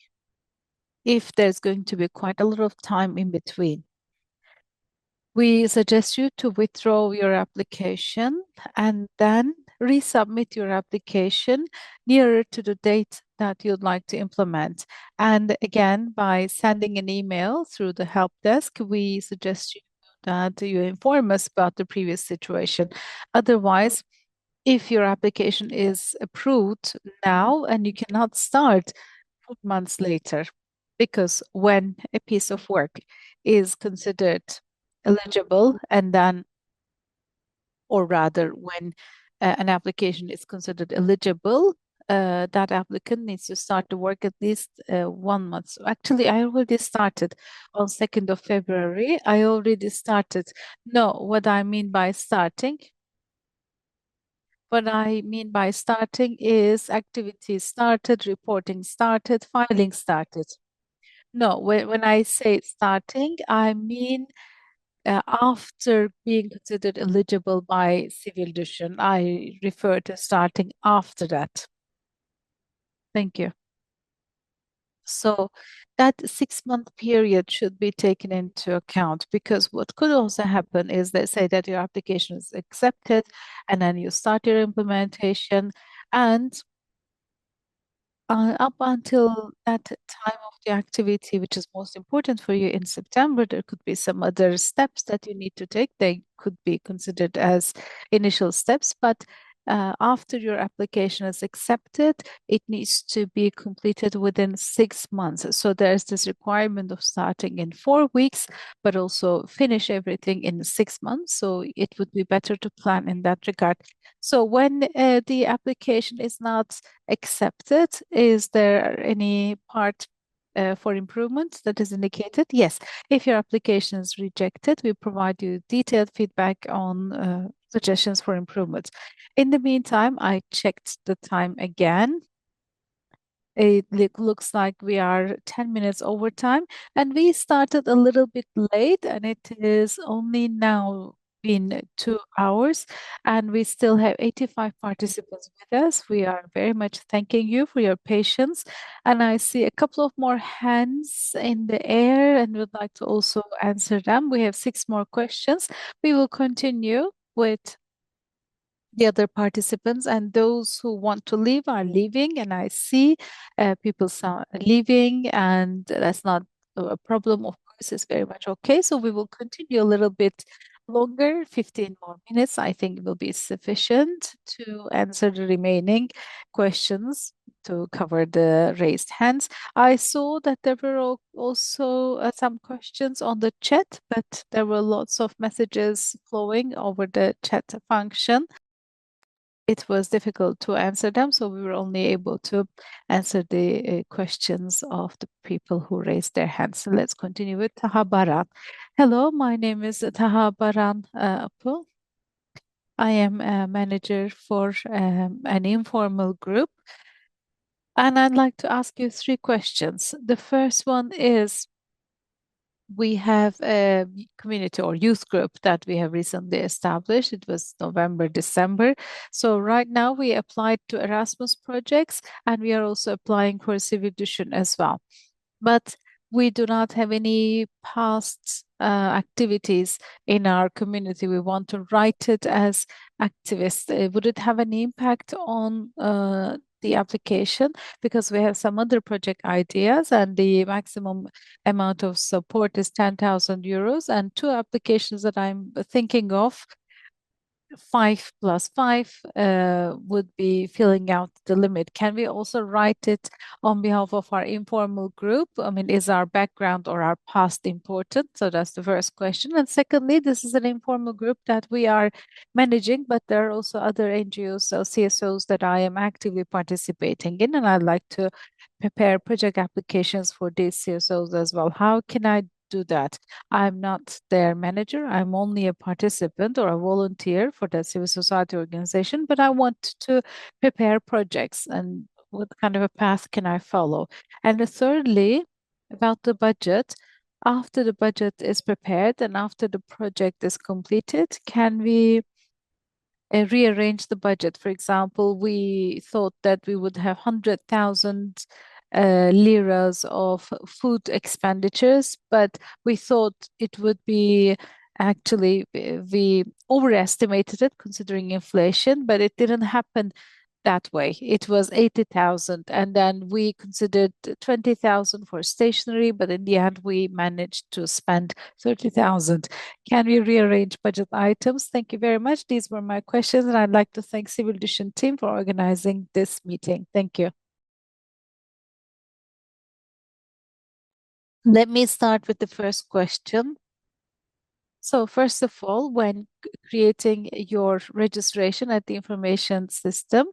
[SPEAKER 1] if there's going to be quite a lot of time in between. We suggest you to withdraw your application and then resubmit your application nearer to the date that you'd like to implement. And again, by sending an email through the help desk, we suggest you that you inform us about the previous situation. Otherwise, if your application is approved now and you cannot start 4 months later, because when a piece of work is considered eligible and then, or rather, when an application is considered eligible, that applicant needs to start the work at least 1 month. So actually, I already started on 2nd of February. I already started. No, what I mean by starting, what I mean by starting is activities started, reporting started, filing started. No, when I say starting, I mean after being considered eligible by Civil Düşün. I refer to starting after that. Thank you. So that 6 month period should be taken into account because what could also happen is they say that your application is accepted and then you start your implementation and up until that time of the activity, which is most important for you in September, there could be some other steps that you need to take. They could be considered as initial steps, but after your application is accepted, it needs to be completed within 6 months. So there's this requirement of starting in 4 weeks, but also finish everything in 6 months. So it would be better to plan in that regard. So when the application is not accepted, is there any part for improvement that is indicated? Yes. If your application is rejected, we provide you detailed feedback on suggestions for improvement. In the meantime, I checked the time again. It looks like we are 10 minutes over time, and we started a little bit late, and it is only now been 2 hours, and we still have 85 participants with us. We are very much thanking you for your patience. And I see a couple of more hands in the air and would like to also answer them. We have 6 more questions. We will continue with the other participants, and those who want to leave are leaving, and I see people leaving, and that's not a problem. Of course, it's very much okay, so we will continue a little bit longer. 15 more minutes I think will be sufficient to answer the remaining questions, to cover the raised hands. I saw that there were also some questions on the chat, but there were lots of messages flowing over the chat function. It was difficult to answer them, so we were only able to answer the questions of the people who raised their hands. So let's continue with Taha Baran. Hello, my name is Taha Baran Apul. I am a manager for an informal group, and I'd like to ask you 3 questions. The first one is, we have a community or youth group that we have recently established. It was November, December. So right now we applied to Erasmus projects, and we are also applying for Sivil Düşün as well. But we do not have any past activities in our community. We want to write it as activists. Would it have an impact on the application? Because we have some other project ideas, and the maximum amount of support is 10,000 euros. And 2 applications that I'm thinking of, 5 plus 5 would be filling out the limit. Can we also write it on behalf of our informal group? I mean, is our background or our past important? So that's the first question. And secondly, this is an informal group that we are managing, but there are also other NGOs or CSOs that I am actively participating in, and I'd like to prepare project applications for these CSOs as well. How can I do that? I'm not their manager. I'm only a participant or a volunteer for the civil society organization, but I want to prepare projects, and what kind of a path can I follow? And thirdly, about the budget. After the budget is prepared and after the project is completed, can we rearrange the budget? For example, we thought that we would have 100,000 liras of food expenditures, but we thought it would be, actually, we overestimated it considering inflation, but it didn't happen that way. It was 80,000, and then we considered 20,000 for stationery, but in the end we managed to spend 30,000. Can we rearrange budget items? Thank you very much. These were my questions, and I'd like to thank Civil Düşün team for organizing this meeting. Thank you. Let me start with the first question. So first of all, when creating your registration at the information system,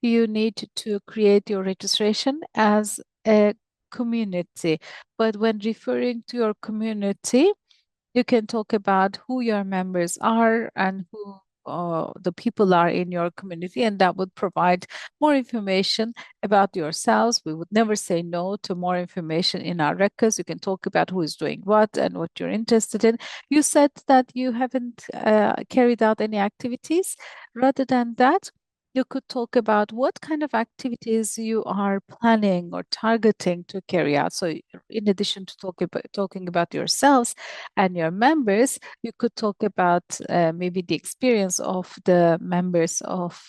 [SPEAKER 1] you need to create your registration as a community. But when referring to your community, you can talk about who your members are and who the people are in your community, and that would provide more information about yourselves. We would never say no to more information in our records. You can talk about who is doing what and what you're interested in. You said that you haven't carried out any activities. Rather than that, you could talk about what kind of activities you are planning or targeting to carry out. So, in addition to talking about yourselves and your members, you could talk about maybe the experience of the members of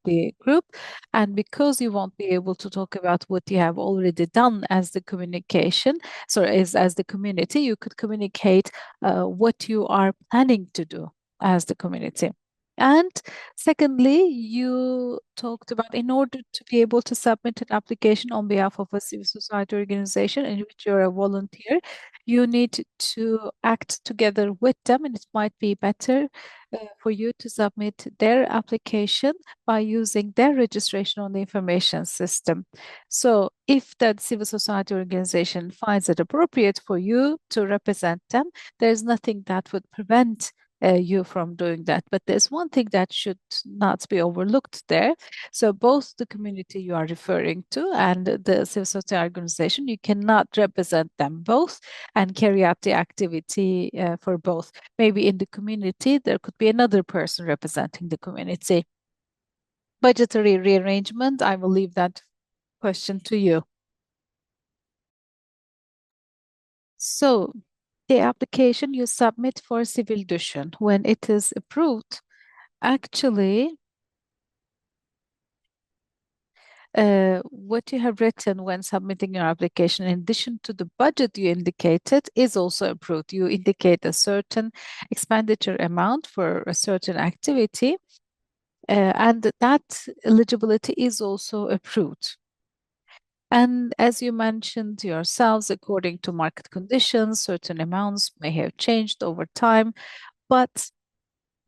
[SPEAKER 1] the group. And because you won't be able to talk about what you have already done as the communication, so as the community, you could communicate what you are planning to do as the community. And secondly, you talked about in order to be able to submit an application on behalf of a civil society organization in which you're a volunteer, you need to act together with them, and it might be better for you to submit their application by using their registration on the information system. So, if that civil society organization finds it appropriate for you to represent them, there's nothing that would prevent you from doing that. But there's one thing that should not be overlooked there. So both the community you are referring to and the civil society organization, you cannot represent them both and carry out the activity for both. Maybe in the community, there could be another person representing the community. Budgetary rearrangement, I will leave that question to you. So, the application you submit for Sivil Düşün, when it is approved, actually, what you have written when submitting your application, in addition to the budget you indicated, is also approved. You indicate a certain expenditure amount for a certain activity, and that eligibility is also approved. And as you mentioned yourselves, according to market conditions, certain amounts may have changed over time, but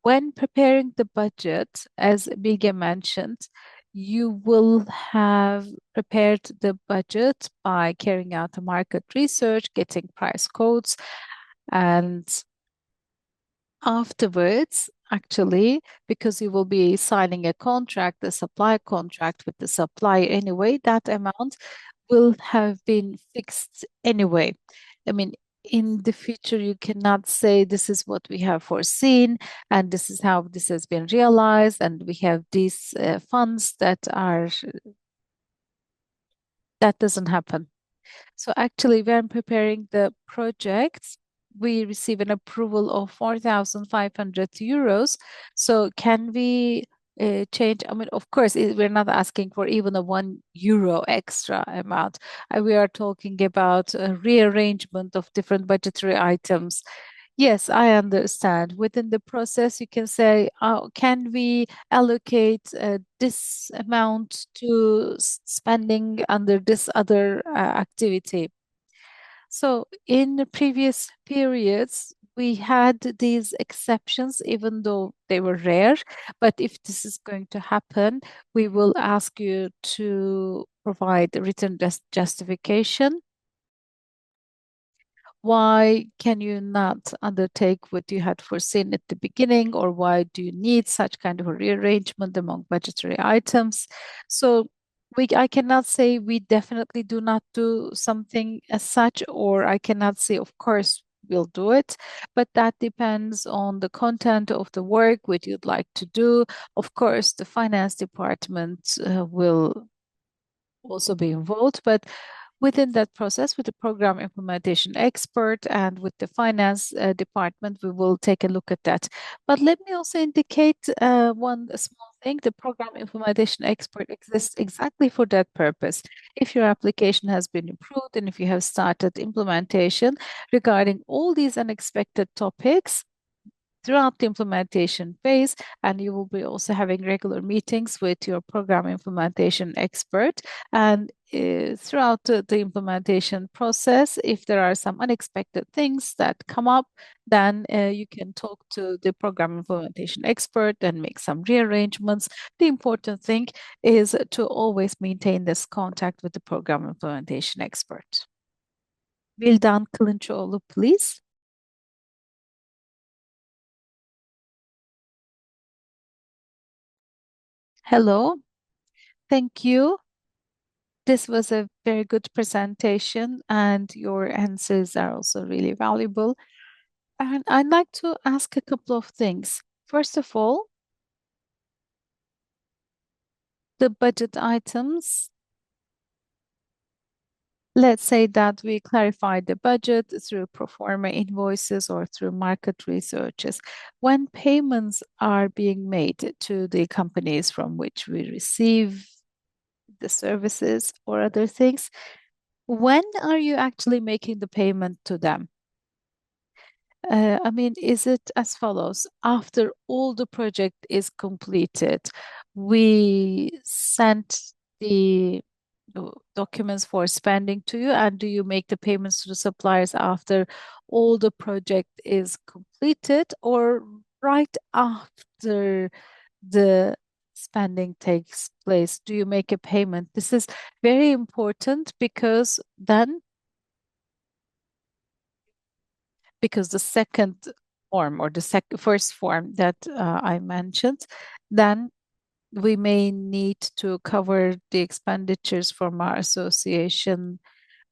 [SPEAKER 1] when preparing the budget, as Bige mentioned, you will have prepared the budget by carrying out a market research, getting price quotes, and afterwards, actually, because you will be signing a contract, a supply contract with the supplier anyway, that amount will have been fixed anyway. I mean, in the future, you cannot say this is what we have foreseen and this is how this has been realized, and we have these funds that doesn't happen. So actually, when preparing the project, we receive an approval of 4,500 euros. So can we change? I mean, of course, we're not asking for even a 1 euro extra amount. We are talking about a rearrangement of different budgetary items. Yes, I understand. Within the process, you can say, can we allocate this amount to spending under this other activity? So, in the previous periods, we had these exceptions, even though they were rare. But if this is going to happen, we will ask you to provide a written justification. Why can you not undertake what you had foreseen at the beginning, or why do you need such kind of a rearrangement among budgetary items? So I cannot say we definitely do not do something as such, or I cannot say, of course, we'll do it, but that depends on the content of the work, what you'd like to do. Of course, the finance department will also be involved, but within that process, with the program implementation expert and with the finance department, we will take a look at that. But let me also indicate one small thing. The program implementation expert exists exactly for that purpose. If your application has been approved and if you have started implementation regarding all these unexpected topics, throughout the implementation phase, and you will be also having regular meetings with your program implementation expert. And throughout the implementation process, if there are some unexpected things that come up, then you can talk to the program implementation expert and make some rearrangements. The important thing is to always maintain this contact with the program implementation expert. Vildan Kılınçoğlu, please. Hello, thank you. This was a very good presentation, and your answers are also really valuable. And I'd like to ask a couple of things. First of all, the budget items. Let's say that we clarify the budget through pro forma invoices or through market researches. When payments are being made to the companies from which we receive the services or other things, when are you actually making the payment to them? I mean, is it as follows? After all the project is completed, we sent the documents for spending to you, and do you make the payments to the suppliers after all the project is completed, or right after the spending takes place, do you make a payment? This is very important because the second form or the first form that I mentioned, then we may need to cover the expenditures from our association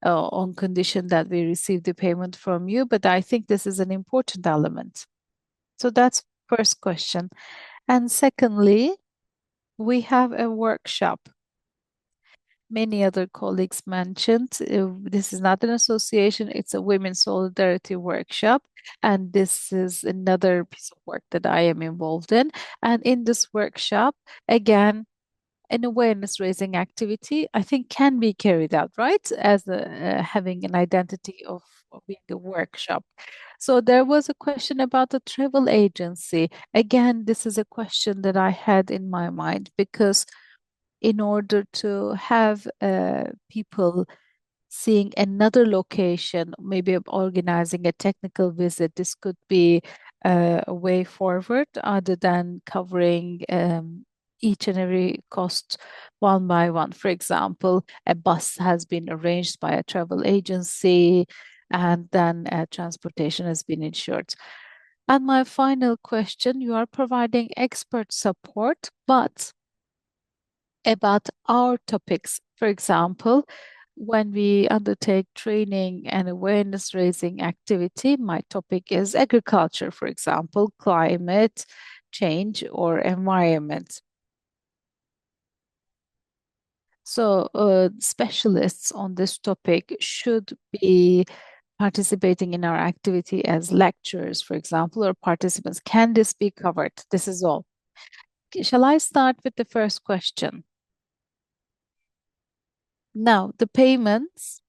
[SPEAKER 1] on condition that we receive the payment from you. But I think this is an important element. So that's first question. And secondly, we have a workshop. Many other colleagues mentioned this is not an association, it's a women's solidarity workshop. And this is another piece of work that I am involved in. And in this workshop, again, an awareness raising activity, I think, can be carried out, right? As having an identity of being a workshop. So there was a question about the travel agency. Again, this is a question that I had in my mind because in order to have people seeing another location, maybe organizing a technical visit, this could be a way forward other than covering each and every cost one by one. For example, a bus has been arranged by a travel agency and then transportation has been insured. And my final question, you are providing expert support, but about our topics. For example, when we undertake training and awareness raising activity, my topic is agriculture, for example, climate change or environment. So, specialists on this topic should be participating in our activity as lecturers, for example, or participants. Can this be covered? This is all. Shall I start with the first question? Now, the payments.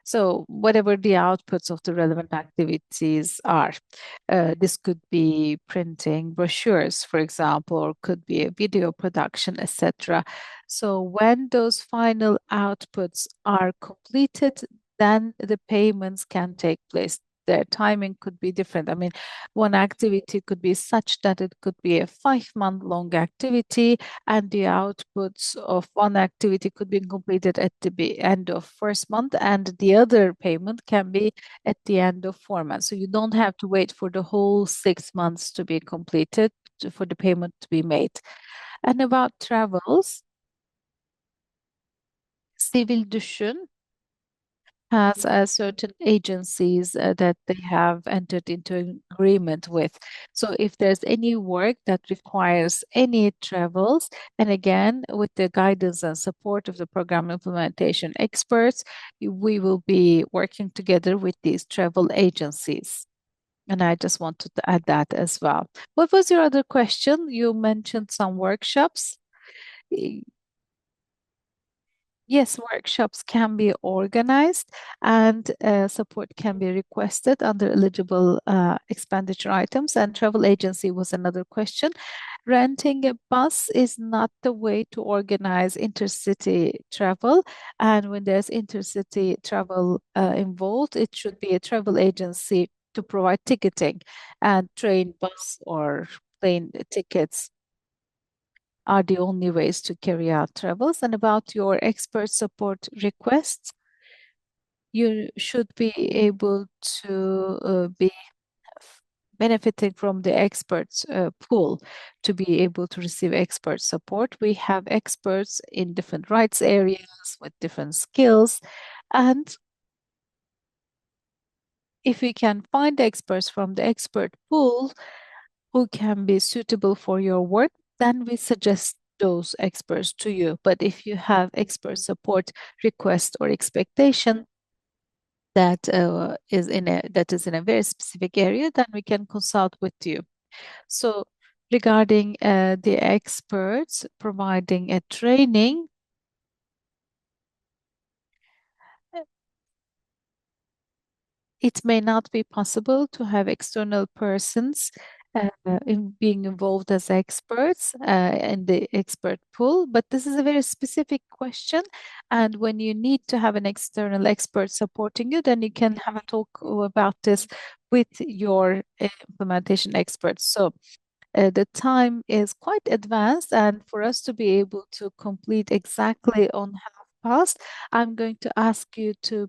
[SPEAKER 1] So, whatever the outputs of the relevant activities are, this could be printing brochures, for example, or could be a video production, etc. So, when those final outputs are completed, then the payments can take place. Their timing could be different. I mean, one activity could be such that it could be a 5 month long activity, and the outputs of one activity could be completed at the end of first month, and the other payment can be at the end of 4 months. So you don't have to wait for the whole 6 months to be completed for the payment to be made. And about travels, Sivil Düşün has certain agencies that they have entered into an agreement with. So if there's any work that requires any travels, and again, with the guidance and support of the program implementation experts, we will be working together with these travel agencies. And I just wanted to add that as well. What was your other question? You mentioned some workshops. Yes, workshops can be organized and support can be requested under eligible expenditure items. And travel agency was another question. Renting a bus is not the way to organize intercity travel. And when there's intercity travel involved, it should be a travel agency to provide ticketing, and train, bus, or plane tickets are the only ways to carry out travels. And about your expert support requests, you should be able to be benefiting from the experts pool to be able to receive expert support. We have experts in different rights areas with different skills. And if we can find experts from the expert pool who can be suitable for your work, then we suggest those experts to you. But if you have expert support request or expectation that is in a very specific area, then we can consult with you. So regarding the experts providing a training, it may not be possible to have external persons in being involved as experts in the expert pool, but this is a very specific question. And when you need to have an external expert supporting you, then you can have a talk about this with your implementation experts. So the time is quite advanced, and for us to be able to complete exactly on half past, I'm going to ask you to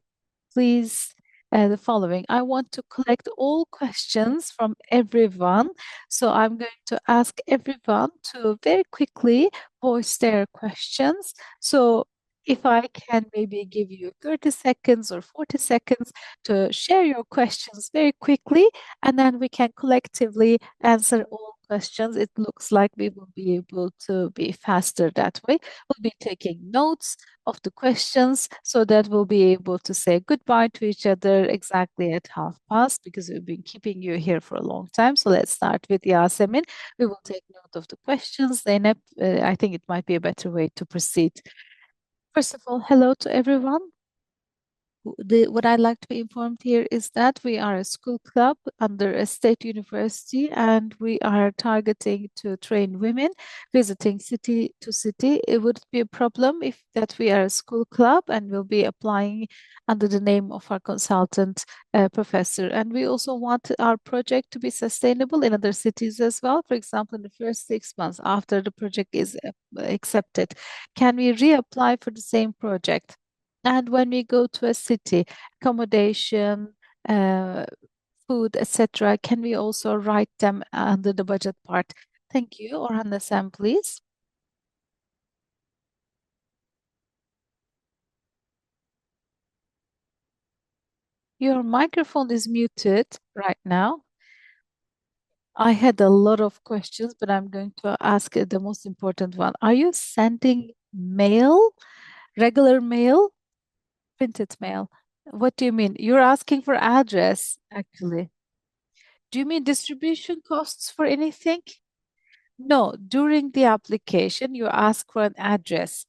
[SPEAKER 1] please the following. I want to collect all questions from everyone. So I'm going to ask everyone to very quickly voice their questions. So if I can maybe give you 30 seconds or 40 seconds to share your questions very quickly, and then we can collectively answer all questions. It looks like we will be able to be faster that way. We'll be taking notes of the questions so that we'll be able to say goodbye to each other exactly at half past because we've been keeping you here for a long time. So let's start with Yasemin. We will take note of the questions. Zeynep, I think it might be a better way to proceed. First of all, hello to everyone. What I'd like to be informed here is that we are a school club under a state university, and we are targeting to train women visiting city to city. It would be a problem if that we are a school club and will be applying under the name of our consultant professor. And we also want our project to be sustainable in other cities as well. For example, in the first 6 months after the project is accepted, can we reapply for the same project? And when we go to a city, accommodation, uh, food, etc., can we also write them under the budget part? Thank you. Orhan Desem, please. Your microphone is muted right now. I had a lot of questions, but I'm going to ask the most important one. Are you sending mail, regular mail, printed mail? What do you mean? You're asking for address, actually. Do you mean distribution costs for anything? No, during the application, you ask for an address,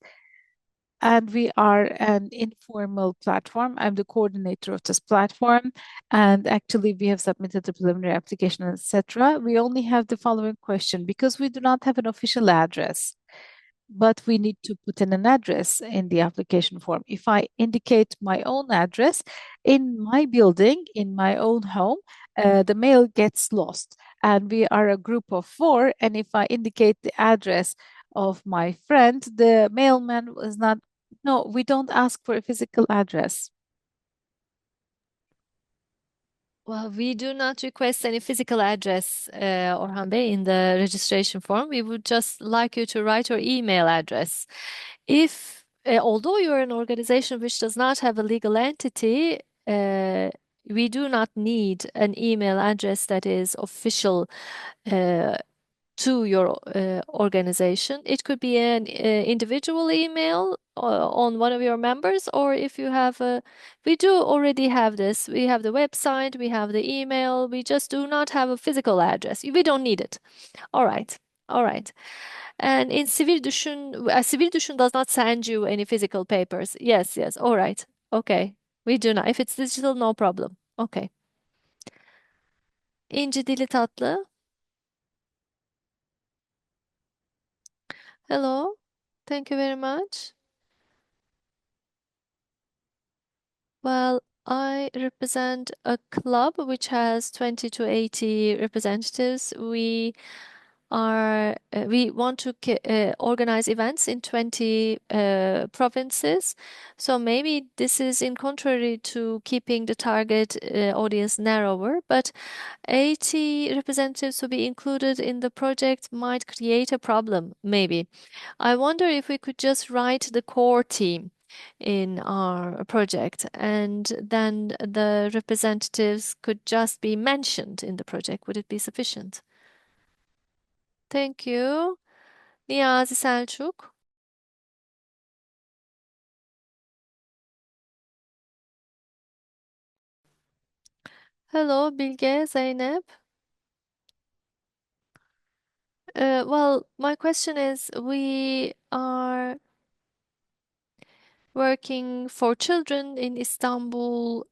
[SPEAKER 1] and we are an informal platform. I'm the coordinator of this platform, and actually, we have submitted the preliminary application, etc. We only have the following question because we do not have an official address, but we need to put in an address in the application form. If I indicate my own address in my building, in my own home, the mail gets lost. And we are a group of four. And if I indicate the address of my friend, the mailman was not, no, we don't ask for a physical address.
[SPEAKER 2] Well, we do not request any physical address, Orhan Bey, in the registration form. We would just like you to write your email address. If, although you're an organization which does not have a legal entity, we do not need an email address that is official uh, to your organization. It could be an individual email on one of your members, or if you have a, we do already have this. We have the website, we have the email, we just do not have a physical address. We don't need it. All right. All right. And in Sivil Düşün, Sivil Düşün does not send you any physical papers. Yes, yes. All right. Okay. We do not. If it's digital, no problem. Okay. İnci dili tatlı. Hello. Thank you very much. Well, I represent a club which has 20 to 80 representatives. We want to organize events in 20 provinces. So maybe this is in contrary to keeping the target audience narrower, but 80 representatives to be included in the project might create a problem, maybe. I wonder if we could just write the core team in our project, and then the representatives could just be mentioned in the project. Would it be sufficient? Thank you. Niyazi Selçuk. Hello, Bilge, Zeynep. Well, my question is, we are working for children in Istanbul.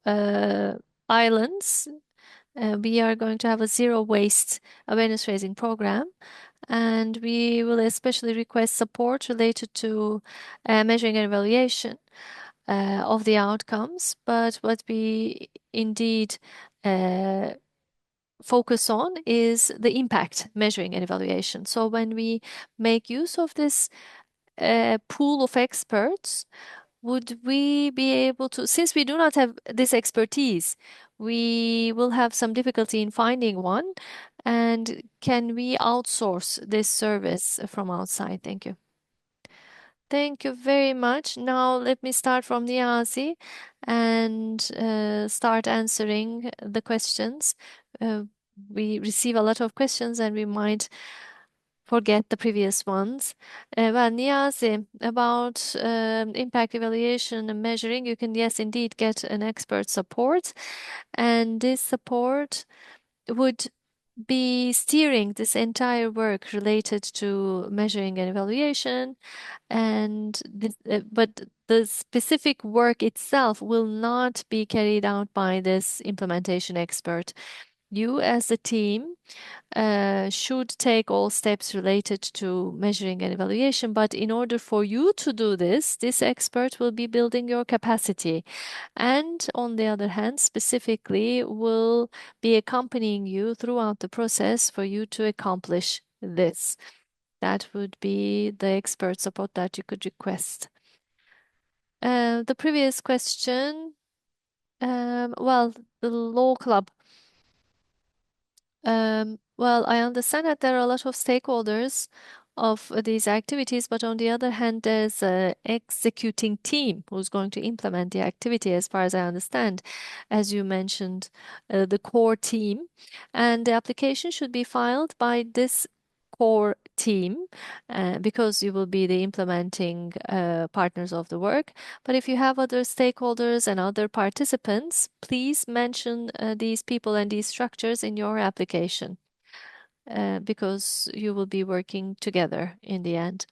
[SPEAKER 2] islands. We are going to have a zero waste awareness raising program, and we will especially request support related to measuring and evaluation of the outcomes. But what we indeed uh, focus on is the impact measuring and evaluation. So when we make use of this pool of experts, would we be able to, since we do not have this expertise, we will have some difficulty in finding one. And can we outsource this service from outside? Thank you. Thank you very much. Now let me start from Niazi and start answering the questions. Uh, we receive a lot of questions and we might forget the previous ones. Well, Niazi, about impact evaluation and measuring, you can, yes, indeed get an expert support, and this support would be steering this entire work related to measuring and evaluation, and but the specific work itself will not be carried out by this implementation expert. You, as a team, should take all steps related to measuring and evaluation. But in order for you to do this expert will be building your capacity. And on the other hand, specifically, will be accompanying you throughout the process for you to accomplish this. That would be the expert support that you could request. The previous question, well, the law club. Well, I understand that there are a lot of stakeholders of these activities, but on the other hand, there's a executing team who's going to implement the activity, as far as I understand, as you mentioned, the core team, and the application should be filed by this core team, because you will be the implementing partners of the work. But if you have other stakeholders and other participants, please mention these people and these structures in your application, because you will be working together in the end.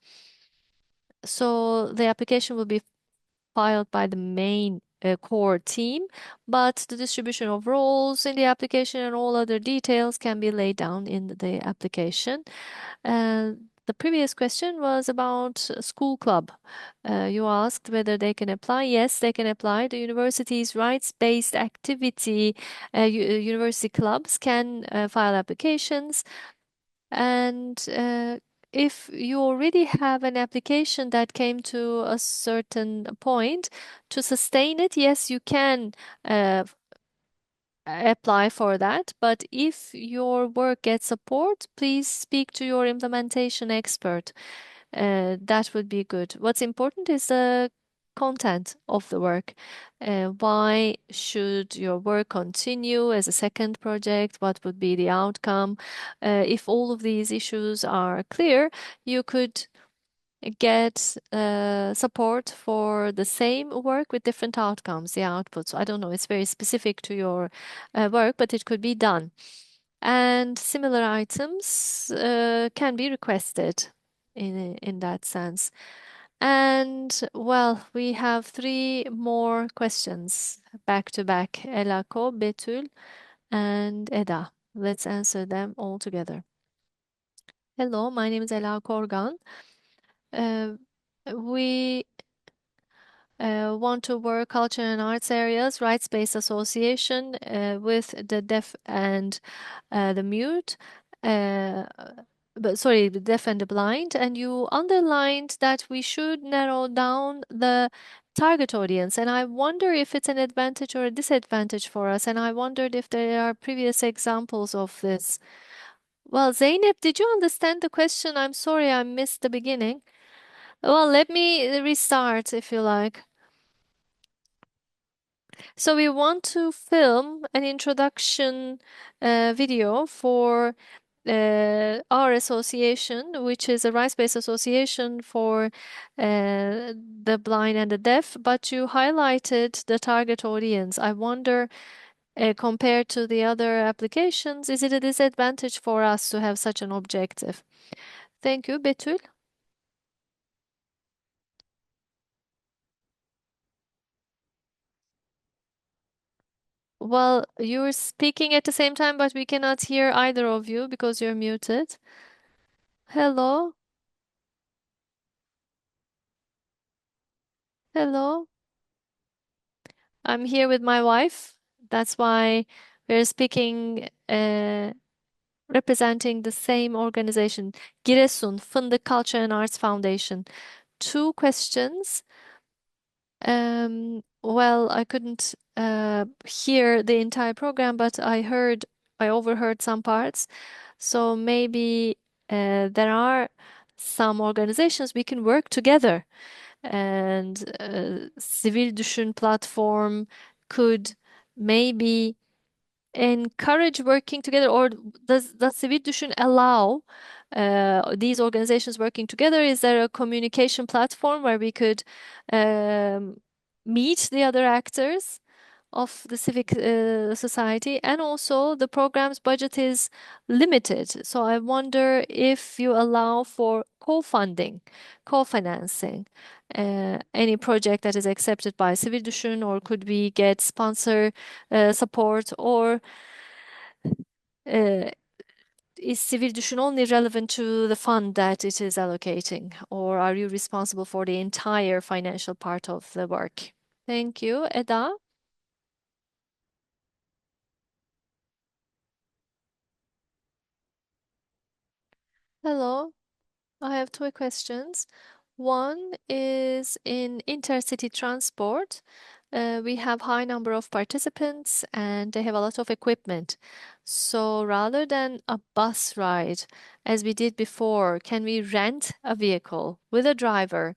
[SPEAKER 2] So the application will be filed by the main core team, but the distribution of roles in the application and all other details can be laid down in the application. The previous question was about school club. You asked whether they can apply. Yes, they can apply. The university's rights-based activity, university clubs can file applications. And if you already have an application that came to a certain point, to sustain it, yes, you can uh, apply for that. But if your work gets support, please speak to your implementation expert. That would be good. What's important is the content of the work. Why should your work continue as a second project? What would be the outcome? If all of these issues are clear, you could get support for the same work with different outcomes, the outputs. I don't know, it's very specific to your work, but it could be done. And similar items can be requested in that sense. And well, we have three more questions back to back. Elako, Betül, and Eda. Let's answer them all together. Hello, my name is Ela Korgan. Uh, we want to work culture and arts areas, rights-based association with the deaf and the mute, uh, but sorry, the deaf and the blind. And you underlined that we should narrow down the target audience. And I wonder if it's an advantage or a disadvantage for us. And I wondered if there are previous examples of this. Well, Zeynep, did you understand the question? I'm sorry, I missed the beginning. Well, let me restart if you like. So we want to film an introduction video for our association, which is a rights-based association for the blind and the deaf, but you highlighted the target audience. I wonder, compared to the other applications, is it a disadvantage for us to have such an objective? Thank you, Betül. Well, you're speaking at the same time, but we cannot hear either of you because you're muted. Hello? Hello? I'm here with my wife. That's why we're speaking, representing the same organization, Giresun Fındık Culture and Arts Foundation. Two questions. Well, I couldn't hear the entire program, but I overheard some parts. So maybe there are some organizations we can work together, and Sivil Düşün platform could maybe encourage working together, or does Sivil Düşün allow these organizations working together? Is there a communication platform where we could um, meet the other actors of the civic society? And also, the program's budget is limited, so I wonder if you allow for co-funding, co-financing. Any project that is accepted by Sivil Düşün, or could we get sponsor support, or uh, is Sivil Düşün only relevant to the fund that it is allocating, or are you responsible for the entire financial part of the work? Thank you. Eda? Hello. I have two questions. One is in intercity transport. We have high number of participants and they have a lot of equipment. So rather than a bus ride, as we did before, can we rent a vehicle with a driver?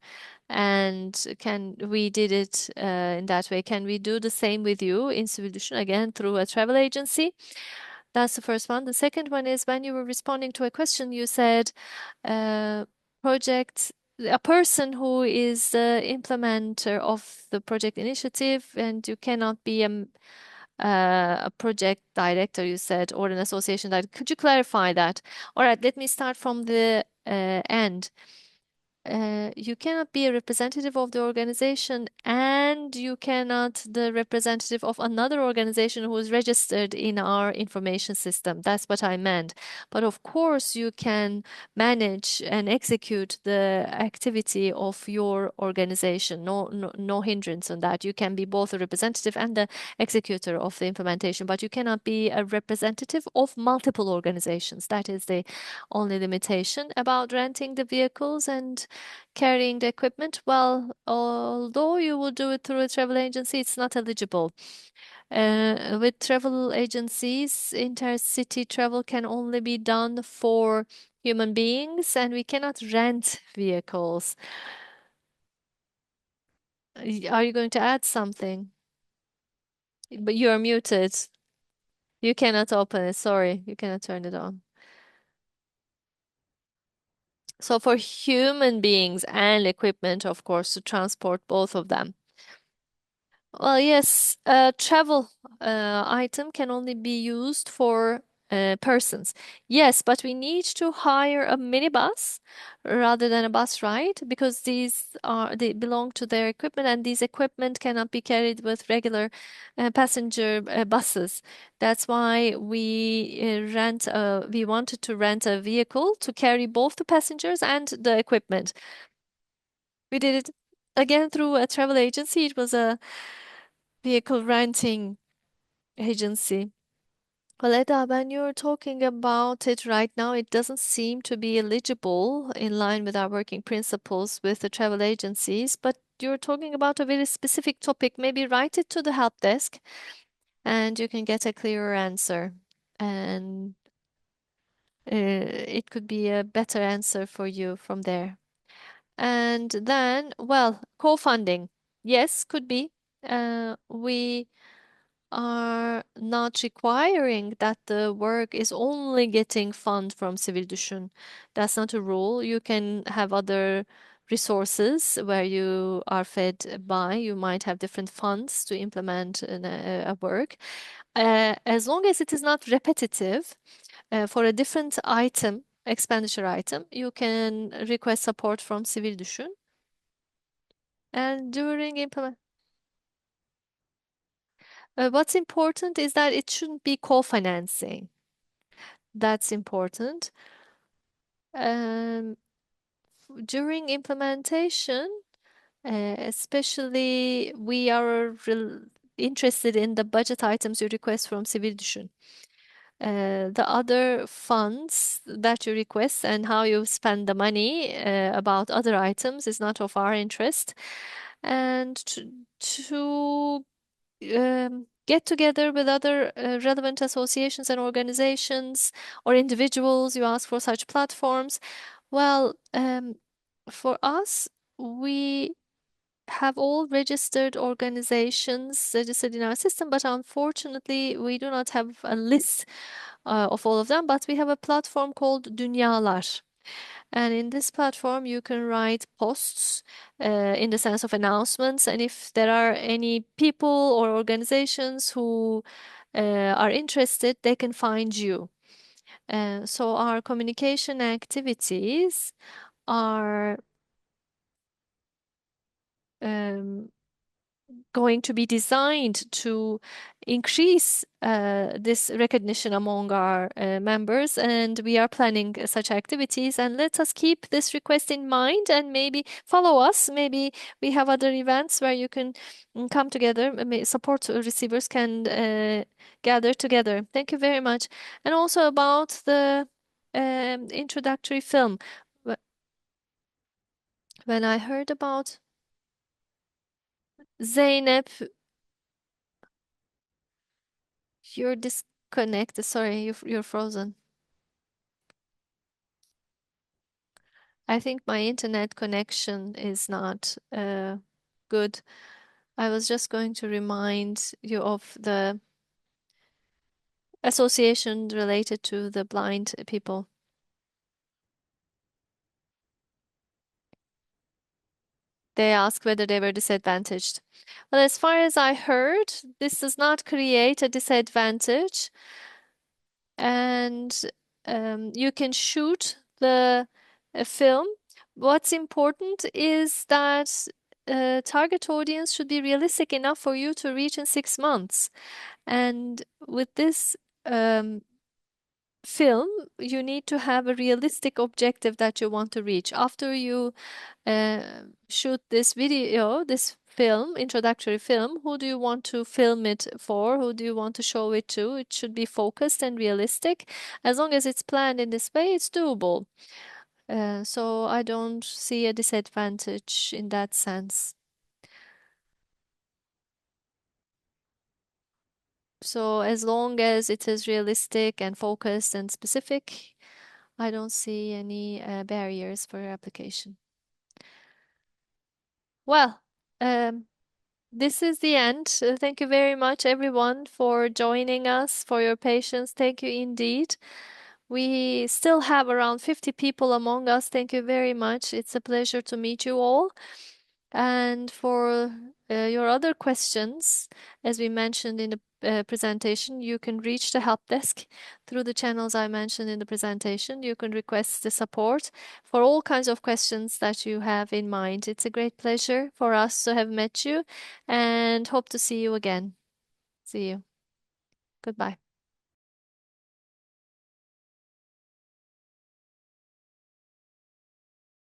[SPEAKER 2] And can we did it in that way? Can we do the same with you in Civil Düşün, again through a travel agency? That's the first one. The second one is when you were responding to a question, you said uh, project, a person who is the implementer of the project initiative, and you cannot be a project director, you said, or an association director. Could you clarify that? All right, let me start from the end. You cannot be a representative of the organization, and you cannot the representative of another organization who is registered in our information system. That's what I meant. But of course, you can manage and execute the activity of your organization. No hindrance on that. You can be both a representative and the executor of the implementation, but you cannot be a representative of multiple organizations. That is the only limitation about renting the vehicles and carrying the equipment. Well, although you will do it through a travel agency, it's not eligible. With travel agencies, intercity travel can only be done for human beings, and we cannot rent vehicles. Are you going to add something? But you are muted. You cannot open it. Sorry, you cannot turn it on. So for human beings and equipment, of course, to transport both of them. Well, yes, a travel item can only be used for persons. Yes, but we need to hire a minibus rather than a bus ride because they belong to their equipment, and these equipment cannot be carried with regular passenger buses. That's why we wanted to rent a vehicle to carry both the passengers and the equipment. We did it again through a travel agency. It was a vehicle renting agency. Well, Eda, when you're talking about it right now, it doesn't seem to be eligible in line with our working principles with the travel agencies, but you're talking about a very specific topic. Maybe write it to the help desk and you can get a clearer answer. And it could be a better answer for you from there. And then, well, co-funding. Yes, could be. We are not requiring that the work is only getting fund from Sivil Düşün. That's not a rule. You can have other resources where you are fed by. You might have different funds to implement a work. As long as it is not repetitive, for a different item, expenditure item, you can request support from Sivil Düşün. And during implement What's important is that it shouldn't be co-financing. That's important. Um, During implementation, especially we are interested in the budget items you request from Sivil Düşün. The other funds that you request and how you spend the money about other items is not of our interest. And to get together with other relevant associations and organizations or individuals, you ask for such platforms. Well, for us, we have all registered organizations registered in our system, but unfortunately, we do not have a list of all of them. But we have a platform called Dünyalar. And in this platform, you can write posts in the sense of announcements. And if there are any people or organizations who are interested, they can find you. So our communication activities are um, going to be designed to increase this recognition among our members, and we are planning such activities. And let us keep this request in mind and maybe follow us. Maybe we have other events where you can come together. Support receivers can gather together. Thank you very much. And also about the introductory film. Wh- When I heard about Zeynep, you're disconnected. Sorry, you're frozen. I think my internet connection is not good. I was just going to remind you of the association related to the blind people. They asked whether they were disadvantaged. Well, as far as I heard, this does not create a disadvantage, and you can shoot the film. What's important is that target audience should be realistic enough for you to reach in 6 months. And with this film, you need to have a realistic objective that you want to reach. After you uh, shoot this video, this film, introductory film, who do you want to film it for? Who do you want to show it to? It should be focused and realistic. As long as it's planned in this way, it's doable. So I don't see a disadvantage in that sense. So as long as it is realistic and focused and specific, I don't see any barriers for your application. Well, um, this is the end. Thank you very much, everyone, for joining us, for your patience. Thank you indeed. We still have around 50 people among us. Thank you very much. It's a pleasure to meet you all. And for your other questions, as we mentioned in the presentation, you can reach the help desk through the channels I mentioned in the presentation. You can request the support for all kinds of questions that you have in mind. It's a great pleasure for us to have met you and hope to see you again. See you. Goodbye.